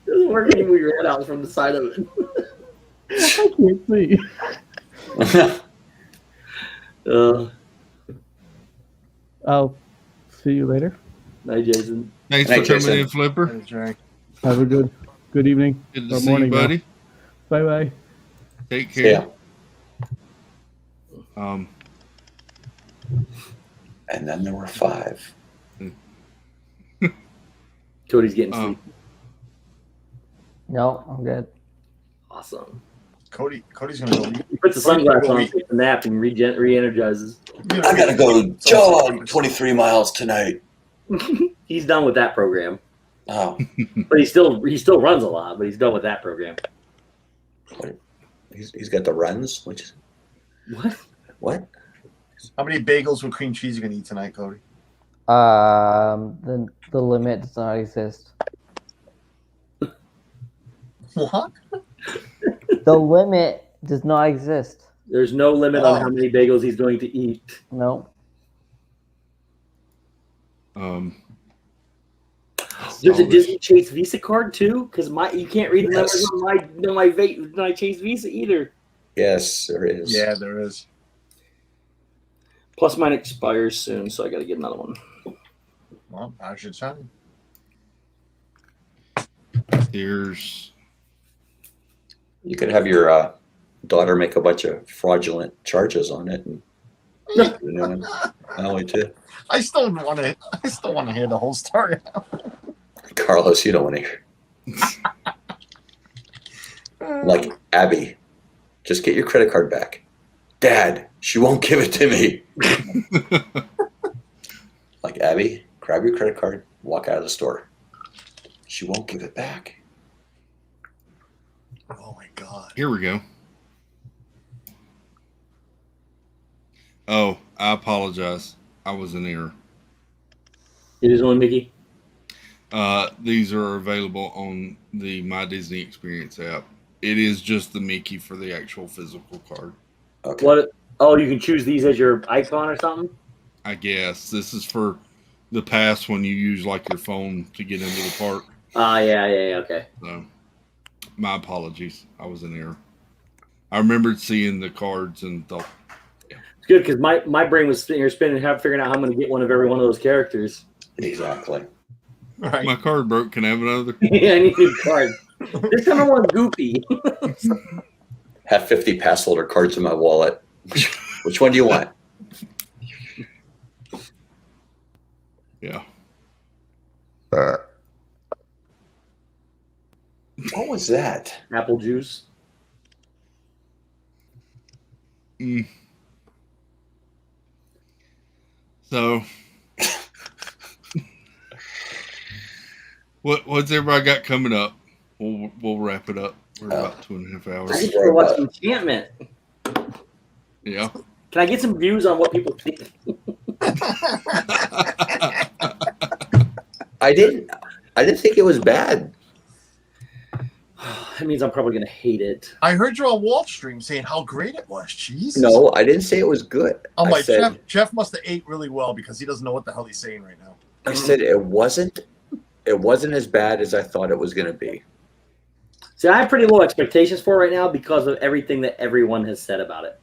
doesn't work when you move your head out from the side of it. I can't see. I'll see you later. Night, Jason. Thanks Night, for coming Jason. in, Flipper. Have a good evening. Good to or see morning you, buddy. Bye bye. Take care. And then there were 5. Cody's getting sleep. No, I'm good. Awesome. Cody's gonna go. He puts the sunglasses on, takes a nap, and re-energizes. I gotta go jog 23 miles tonight. He's done with that program. Oh, But he still runs a lot, but he's done with that program. he's got the runs. Which what? How many bagels with cream cheese are you gonna eat tonight, Cody? The limit does not exist. What? The limit does not exist. There's no limit on how many bagels he's going to eat. No. There's a Disney Chase Visa card too, because you can't read the numbers on my Chase Visa either. Yes, there is. Yeah, there is. Plus mine expires soon, so I got to get another one. Well, I should tell you. You could have your daughter make a bunch of fraudulent charges on it, and only too. I still want to hear the whole story. Carlos, you don't want to hear. Like Abby, just get your credit card back. Dad, she won't give it to me. Like Abby, grab your credit card, walk out of the store. She won't give it back. Oh my God. Here we go. Oh, I apologize. I was in error. It is on Mickey. These are available on the My Disney Experience app. It is just the Mickey for the actual physical card. Okay. What? Oh, you can choose these as your icon or something? I guess this is for the pass when you use like your phone to get into the park. Yeah, okay. So, my apologies. I was in error. I remembered seeing the cards and thought, It's good because my brain was sitting here spinning, figuring out how I'm going to get one of every one of those characters. Exactly. Right. My card broke. Can I have another? Yeah, I need a new card. This time I want Goofy. Have 50 pass holder cards in my wallet. Which one do you want? Yeah. What was that? Apple juice. So, what's everybody got coming up? We'll wrap it up. We're about 2.5 hours. I just want to watch Enchantment. Yeah. Can I get some views on what people think? I didn't think it was bad. That means I'm probably going to hate it. I heard you on Wall Stream saying how great it was. Jesus. No, I didn't say it was good. I'm I like, said, Jeff must have ate really well because he doesn't know what the hell he's saying right now. I said it wasn't as bad as I thought it was going to be. See, I have pretty low expectations for it right now because of everything that everyone has said about it.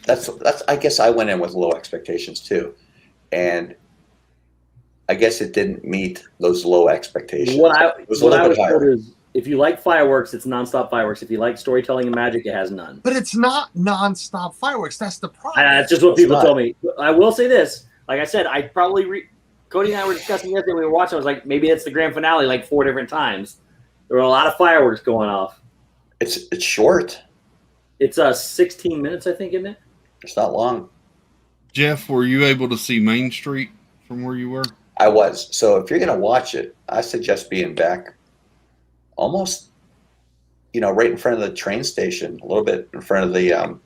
That's. I guess I went in with low expectations too, and I guess it didn't meet those low expectations. What I it was a little bit told higher. is, if you like fireworks, it's nonstop fireworks. If you like storytelling and magic, it has none. But it's not nonstop fireworks. That's the problem. That's just what It's people not. told me. I will say this. Like I said, I probably Cody and I were discussing yesterday when we were watching. I was like, maybe it's the grand finale like 4 different times. There were a lot of fireworks going off. It's short. It's 16 minutes, I think, isn't it? It's not long. Jeff, were you able to see Main Street from where you were? I was. So if you're going to watch it, I suggest being back almost, right in front of the train station, a little bit in front of the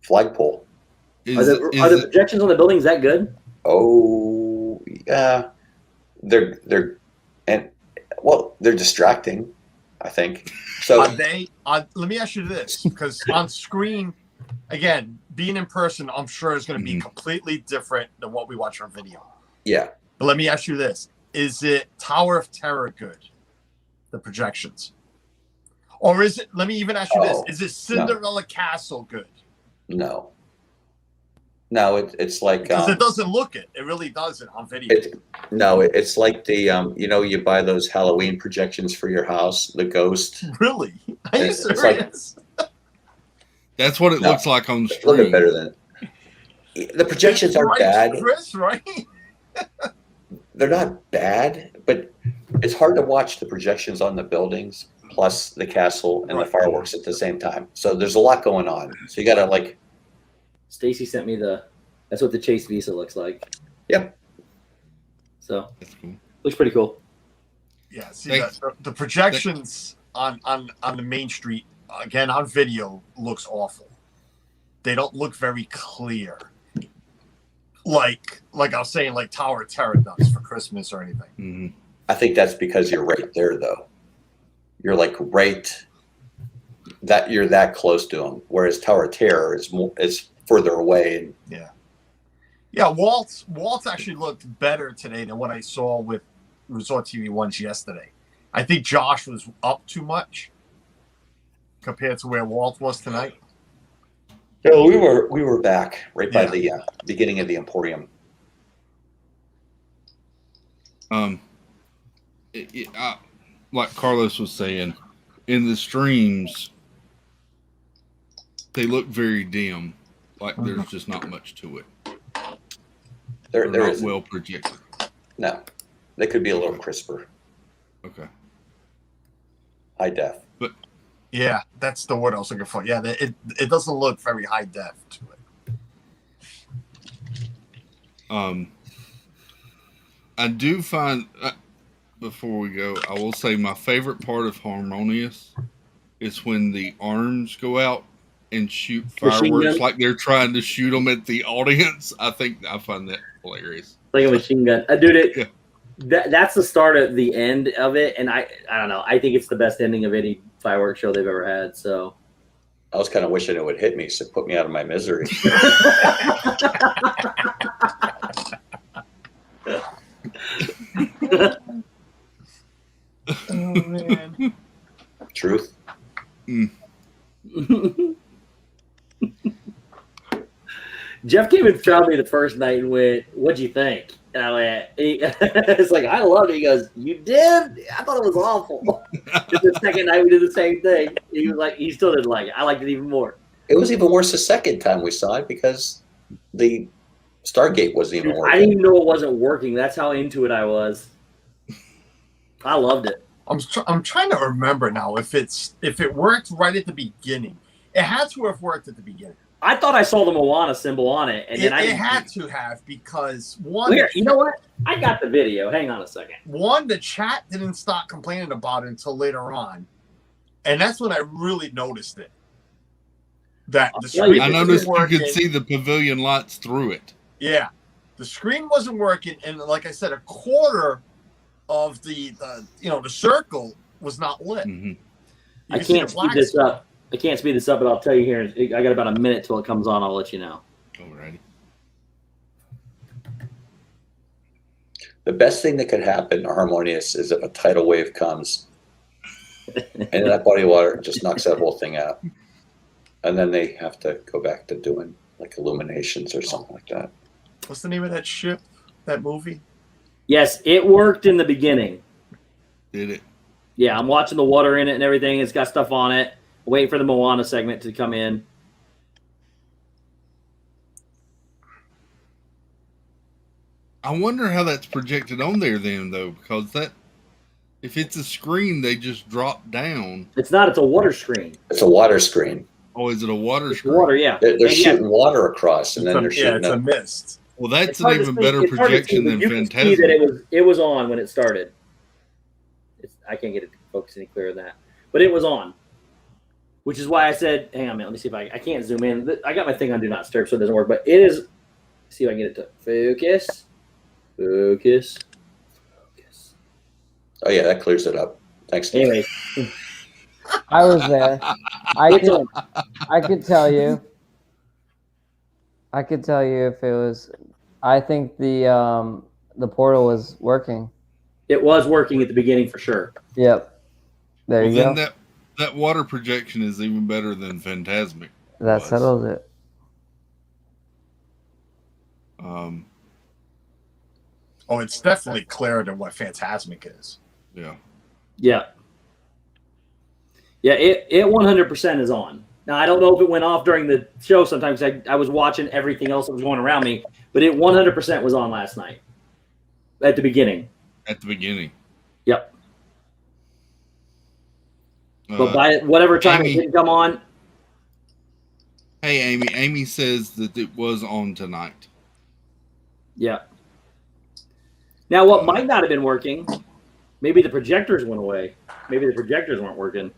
flagpole. Are the projections on the buildings that good? Oh, yeah. They're distracting, I think. So let me ask you this, because on screen, again, being in person, I'm sure is going to be completely different than what we watch on video. Yeah. But let me ask you this: is it Tower of Terror good? The projections, or is it? Let me even ask you this: is it Cinderella Castle good? No. No, it's like because it doesn't look it. It really doesn't on video. It's like the you buy those Halloween projections for your house, the ghost. Really? Are you It's serious? That's what it looks like on the a little bit screen. better than the projections aren't bad. Chris, right? They're not bad, but it's hard to watch the projections on the buildings plus the castle and the fireworks at the same time. So there's a lot going on. So you gotta like. Stacy sent me that's what the Chase Visa looks like. Yep. So looks pretty cool. Yeah. See, the projections on the main street again on video looks awful. They don't look very clear. Like I was saying, like Tower of Terror does for Christmas or anything. I think that's because you're right there, though. You're like you're that close to them. Whereas Tower of Terror is further away. Yeah. Waltz actually looked better today than what I saw with Resort TV ones yesterday. I think Josh was up too much compared to where Walt was tonight. No, we were back right by the beginning of the Emporium. Like Carlos was saying, in the streams, they look very dim. Like there's just not much to it. They're not well projected. No, they could be a little crisper. Okay. High def. But yeah, that's the word I was looking for. Yeah, it doesn't look very high def to it. I do find before we go, I will say my favorite part of Harmonious is when the arms go out and shoot fireworks like they're trying to shoot them at the audience. I find that hilarious. Like a machine gun, dude. That's the start of the end of it, and I don't know. I think it's the best ending of any fireworks show they've ever had. So I was kind of wishing it would hit me, so put me out of my misery. Oh man. Truth. Jeff came and found me the first night and went, "What'd you think?" And I went, "It's like I loved it." He goes, "You did? I thought it was awful." The second night we did the same thing. He was like, he still didn't like it. I liked it even more. It was even worse the second time we saw it because the Stargate wasn't even working. I didn't even know it wasn't working. That's how into it I was. I loved it. I'm trying to remember now if it worked right at the beginning. It had to have worked at the beginning. I thought I saw the Moana symbol on it, and then it had to have because one. Weird. You know what? I got the video. Hang on a second. One, the chat didn't stop complaining about it until later on, and that's when I really noticed it. That the screen I noticed you could see the pavilion lights through it. Yeah, the screen wasn't working, and like I said, a quarter of the circle was not lit. I can't speed this up. I can't speed this up, but I'll tell you here. I got about a minute till it comes on. I'll let you know. Alrighty. The best thing that could happen to Harmonious is if a tidal wave comes and that body of water just knocks that whole thing out. And then they have to go back to doing like illuminations or something like that. What's the name of that ship, that movie? Yes, it worked in the beginning. Did it? Yeah, I'm watching the water in it and everything. It's got stuff on it. Waiting for the Moana segment to come in. I wonder how that's projected on there then, though, because if it's a screen, they just drop down. It's not. It's a water screen. It's a water screen. Oh, is it a water screen? Water, yeah. They're shooting water across, and then they're shooting it's a mist. Well, that's an even better projection than you can Phantasm. see that it was on when it started. I can't get it to focus any clearer than that, but it was on. Which is why I said, hang on a minute, let me see if I can't zoom in. I got my thing on Do Not Disturb, so it doesn't work, but it is, see if I can get it to focus. Focus. Oh, yeah, that clears it up. Thanks, Steve. Anyway. I was there. I could tell you. I could tell you if it was. I think the portal was working. It was working at the beginning for sure. Yep. There you go. Then that water projection is even better than Phantasmic. That settles it. Oh, it's definitely clearer than what Phantasmic is. Yeah. Yeah. Yeah, it 100% is on. Now, I don't know if it went off during the show sometimes. I was watching everything else that was going around me, but it 100% was on last night at the beginning. At the beginning. Yep. But by whatever time it didn't come on. Hey, Amy. Amy says that it was on tonight. Yeah. Now, what might not have been working, maybe the projectors went away. Maybe the projectors weren't working.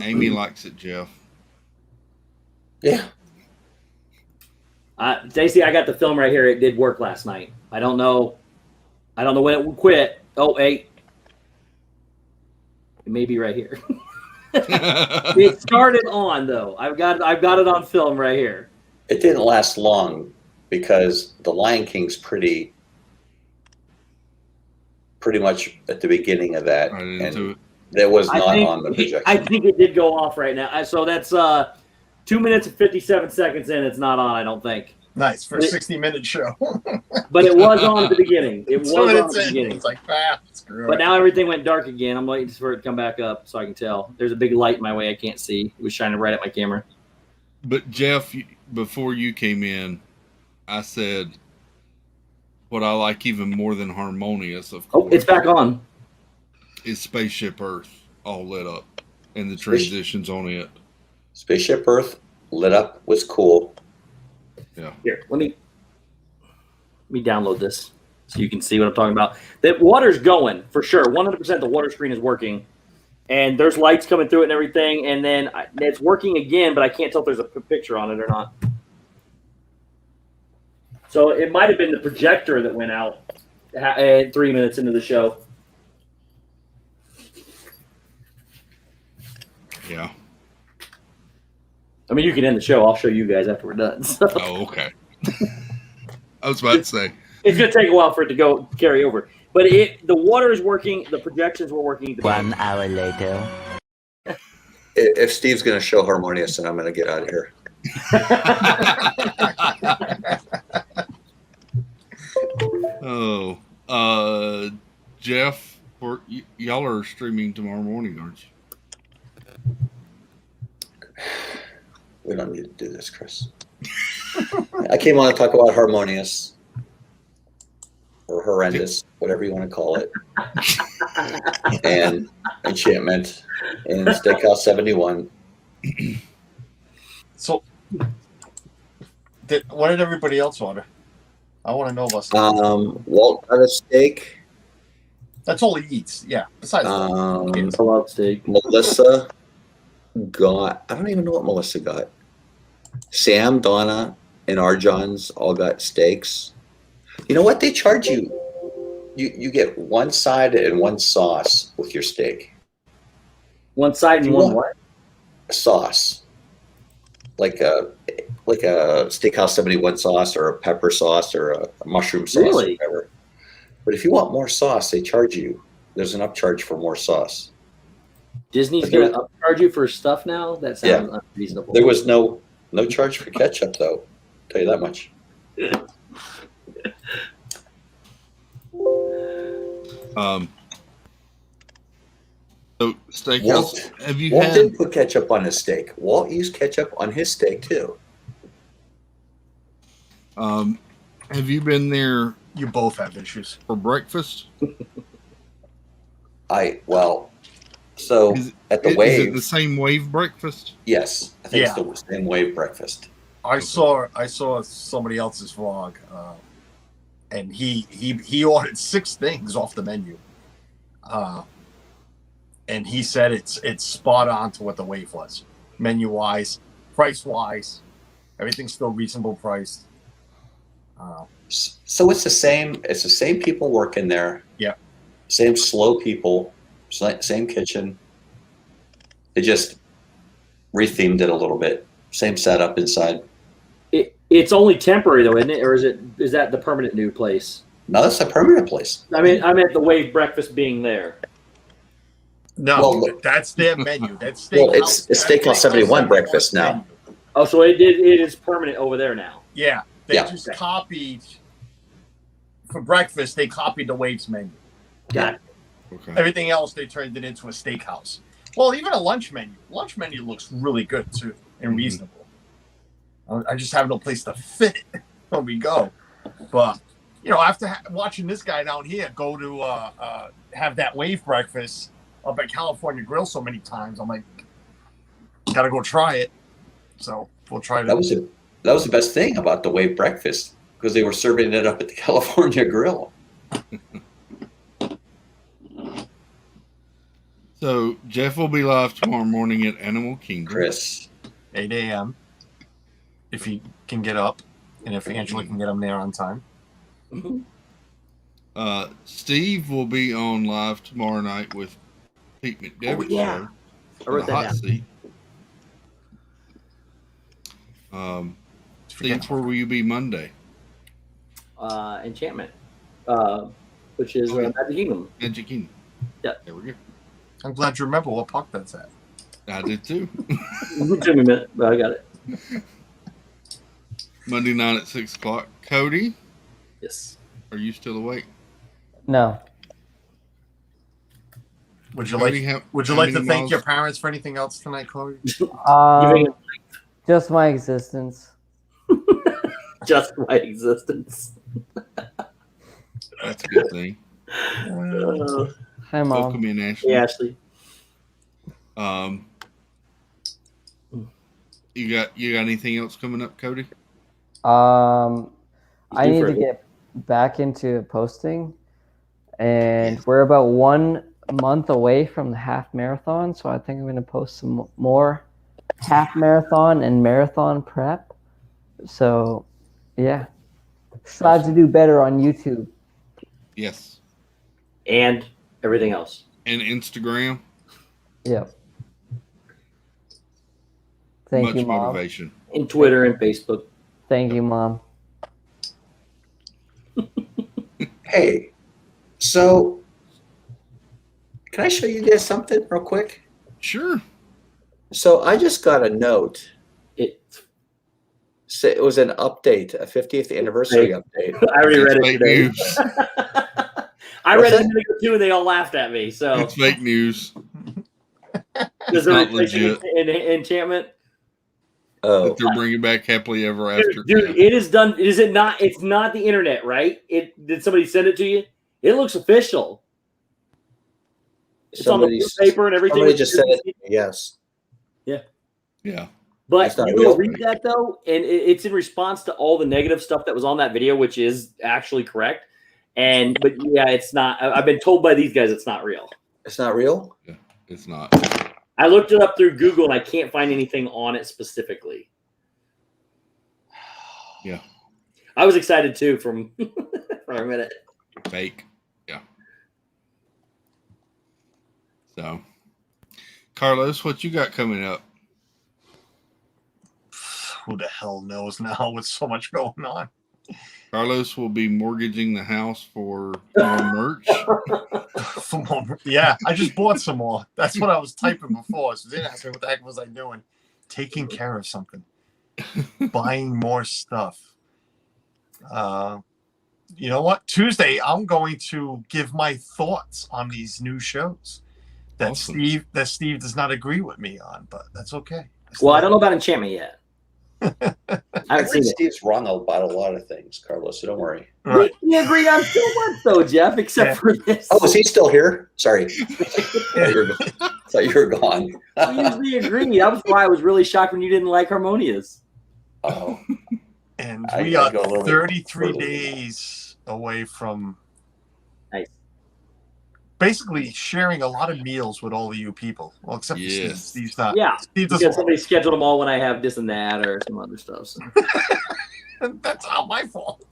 Amy likes it, Jeff. Yeah. Stacy, I got the film right here. It did work last night. I don't know when it quit. Oh, wait. It may be right here. It started on though. I've got it on film right here. It didn't last long because the Lion King's pretty much at the beginning of that, and that was not on the projection. I think it did go off right now. So that's 2 minutes and 57 seconds in. It's not on. I don't think. Nice for a 60-minute show. But it was on at the beginning. It was 2 on minutes at the in, beginning. it's like, screw But it. now everything went dark again. I'm waiting for it to come back up so I can tell. There's a big light my way I can't see. It was shining right at my camera. But Jeff, before you came in, I said what I like even more than Harmonious, of course. Oh, it's back on. Is Spaceship Earth all lit up and the transitions on it. Spaceship Earth lit up was cool. Yeah. Here, let me download this so you can see what I'm talking about. The water's going for sure. 100% the water screen is working, and there's lights coming through it and everything. And then it's working again, but I can't tell if there's a picture on it or not. So it might have been the projector that went out 3 minutes into the show. Yeah. I mean, you can end the show. I'll show you guys after we're done. So. Oh, okay. I was about to say. It's going to take a while for it to carry over. But the water is working. The projections were working. 1 hour later. If Steve's going to show Harmonious, then I'm going to get out of here. Oh, Jeff, y'all are streaming tomorrow morning, aren't you? We don't need to do this, Chris. I came on to talk about Harmonious or Horrendous, whatever you want to call it, and Enchantment and Steakhouse 71. So, what did everybody else order? I want to know about Walt got a steak. That's all he eats. Yeah. Besides, I love steak. Melissa got. I don't even know what Melissa got. Sam, Donna, and Arjon's all got steaks. You know what they charge you? You get one side and one sauce with your steak. One side and one what? Sauce. Like a Steakhouse 71 sauce or a pepper sauce or a mushroom sauce or whatever. But if you want more sauce, they charge you. There's an upcharge for more sauce. Disney's going to upcharge you for stuff now? That sounds unreasonable. There was no charge for ketchup, though. I'll tell you that much. So steakhouse. Walt, have you Walt didn't put ketchup on his steak. Walt used ketchup on his steak too. Have you been there? You both have issues for breakfast. So at the Wave. Is it the same Wave breakfast? Yes, I think it's the same Wave breakfast. I saw somebody else's vlog, and he ordered 6 things off the menu, and he said it's spot on to what the Wave was, menu wise, price wise, everything's still reasonable priced. So it's the same people working there. Yeah. Same slow people, same kitchen. They just rethemed it a little bit. Same setup inside. It It's only temporary though, isn't it? Or is that the permanent new place? No, that's a permanent place. I mean, I meant the Wave Breakfast being there. No, that's their menu. That's Well, steakhouse. it's Steakhouse 71 breakfast now. menu. Oh, so it is permanent over there now. Yeah, they Yeah. just copied for breakfast. They copied the Waves menu. Got it. Okay. Everything else they turned it into a steakhouse. Well, even a lunch menu. Lunch menu looks really good too and reasonable. I just have no place to fit it when we go. But you know, after watching this guy down here go to have that Wave breakfast up at California Grill so many times, I'm like, gotta go try it. So we'll try it. That was the best thing about the Wave breakfast because they were serving it up at the California Grill. So Jeff will be live tomorrow morning at Animal Kingdom. Chris, 8 a.m. if he can get up, and if Angela can get him there on time. Steve will be on live tomorrow night with Pete McDevitt yeah. show. I wrote The that hot down. seat. Steve, where will you be Monday? Enchantment, which is Magic Kingdom. Magic Kingdom. Yeah. There we go. I'm glad you remember what park that's at. I did too. It took me a minute, but I got it. Monday night at 6 o'clock. Cody, Yes. are you still awake? No. Would you Cody, like? how- Would you how like to many thank miles- your parents for anything else tonight, Chloe? Just my existence. Just my existence. That's a good thing. Hi, Mom. Welcome in, Ashley. Hey, Ashley. You got anything else coming up, Cody? I need to forever. get back into posting, and we're about 1 month away from the half marathon, so I think I'm going to post some more half marathon and marathon prep. So, yeah, strive to do better on YouTube. Yes. And everything else. And Instagram. Yep. Thank Much you, Mom. motivation. And Twitter and Facebook. Thank you, Mom. hey, so can I show you guys something real quick? Sure. So I just got a note. It was an update, a 50th anniversary update. I already read it Fake today. news. I What's read it that? a minute ago too, and they all laughed at me. So It's fake news. Does not it replace legit. Enchantment? Oh, That they're bringing back Happily Ever After. Dude, it is done. Is it not? It's not the internet, right? Did somebody send it to you? It looks official. It's on the paper and everything. Somebody just said it. Yes. Yeah. Yeah. But It's not you real. go read that though, and it's in response to all the negative stuff that was on that video, which is actually correct. But yeah, it's not. I've been told by these guys it's not real. It's not real? Yeah, it's not. I looked it up through Google and I can't find anything on it specifically. Yeah. I was excited too for a minute. Fake. Yeah. So, Carlos, what you got coming up? Who the hell knows now with so much going on? Carlos will be mortgaging the house for more merch. For more- yeah, I just bought some more. That's what I was typing before. So then asked me what the heck was I doing? Taking care of something. Buying more stuff. You know what? Tuesday, I'm going to give my thoughts on these new shows that Awesome. Steve does not agree with me on, but that's okay. Well, I don't know about Enchantment yet. I I haven't seen think it. Steve's wrong about a lot of things, Carlos, so don't worry. Right. We agreed on so much though, Jeff, except for this. Oh, is he still here? Sorry. I thought you were gone. We usually agree. That was why I was really shocked when you didn't like Harmonious. Oh. And I we gotta are go a little 33 further. days away from Nice. basically sharing a lot of meals with all of you people. Well, except for Steve. Yes. Steve's not. Yeah, Steve because doesn't. somebody scheduled them all when I have this and that or some other stuff. So. That's not my fault.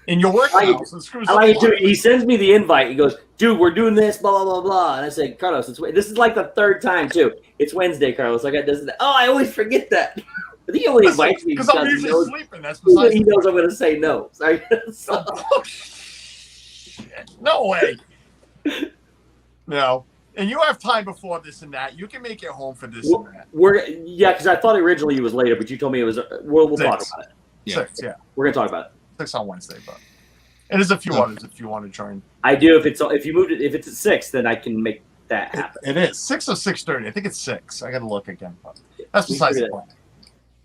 In your work I like house, it screws I up like a it lot. too. He sends me the invite. He goes, "Dude, we're doing this, blah blah blah blah." And I say, "Carlos, this is like the third time too. It's Wednesday, Carlos. I got this. And that. Oh, I always forget that." I think he only invites me because I'm he usually knows, sleeping. That's besides. he knows I'm going to say no. So, Oh, shit. No way. No. And you have time before this and that. You can make it home for this and that. because I thought originally it was later, but you told me it was. We'll talk about it. Yeah. 6, yeah. We're gonna talk about it. 6 on Wednesday, but and there's a few others if you want to join. I do. If you moved it, if it's at 6, then I can make that happen. It is 6 or 6:30. I think it's 6. I got to look again, but that's besides the point.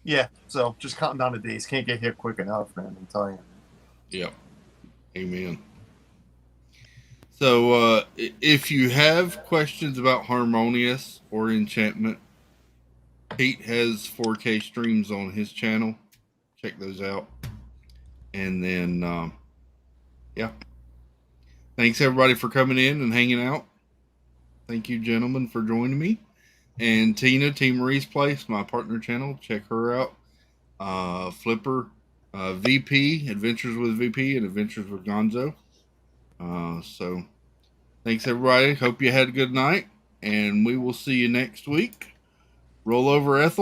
Yeah. So just counting down the days. Can't get here quick enough, man. I'm telling you. Yep. Amen. So if you have questions about Harmonious or Enchantment, Pete has 4K streams on his channel. Check those out. And then, yeah. Thanks everybody for coming in and hanging out. Thank you, gentlemen, for joining me. And Tina, Team Marie's Place, my partner channel. Check her out. Flipper, VP, Adventures with VP, and Adventures with Gonzo. So thanks everybody. Hope you had a good night, and we will see you next week. Roll over, Ethel.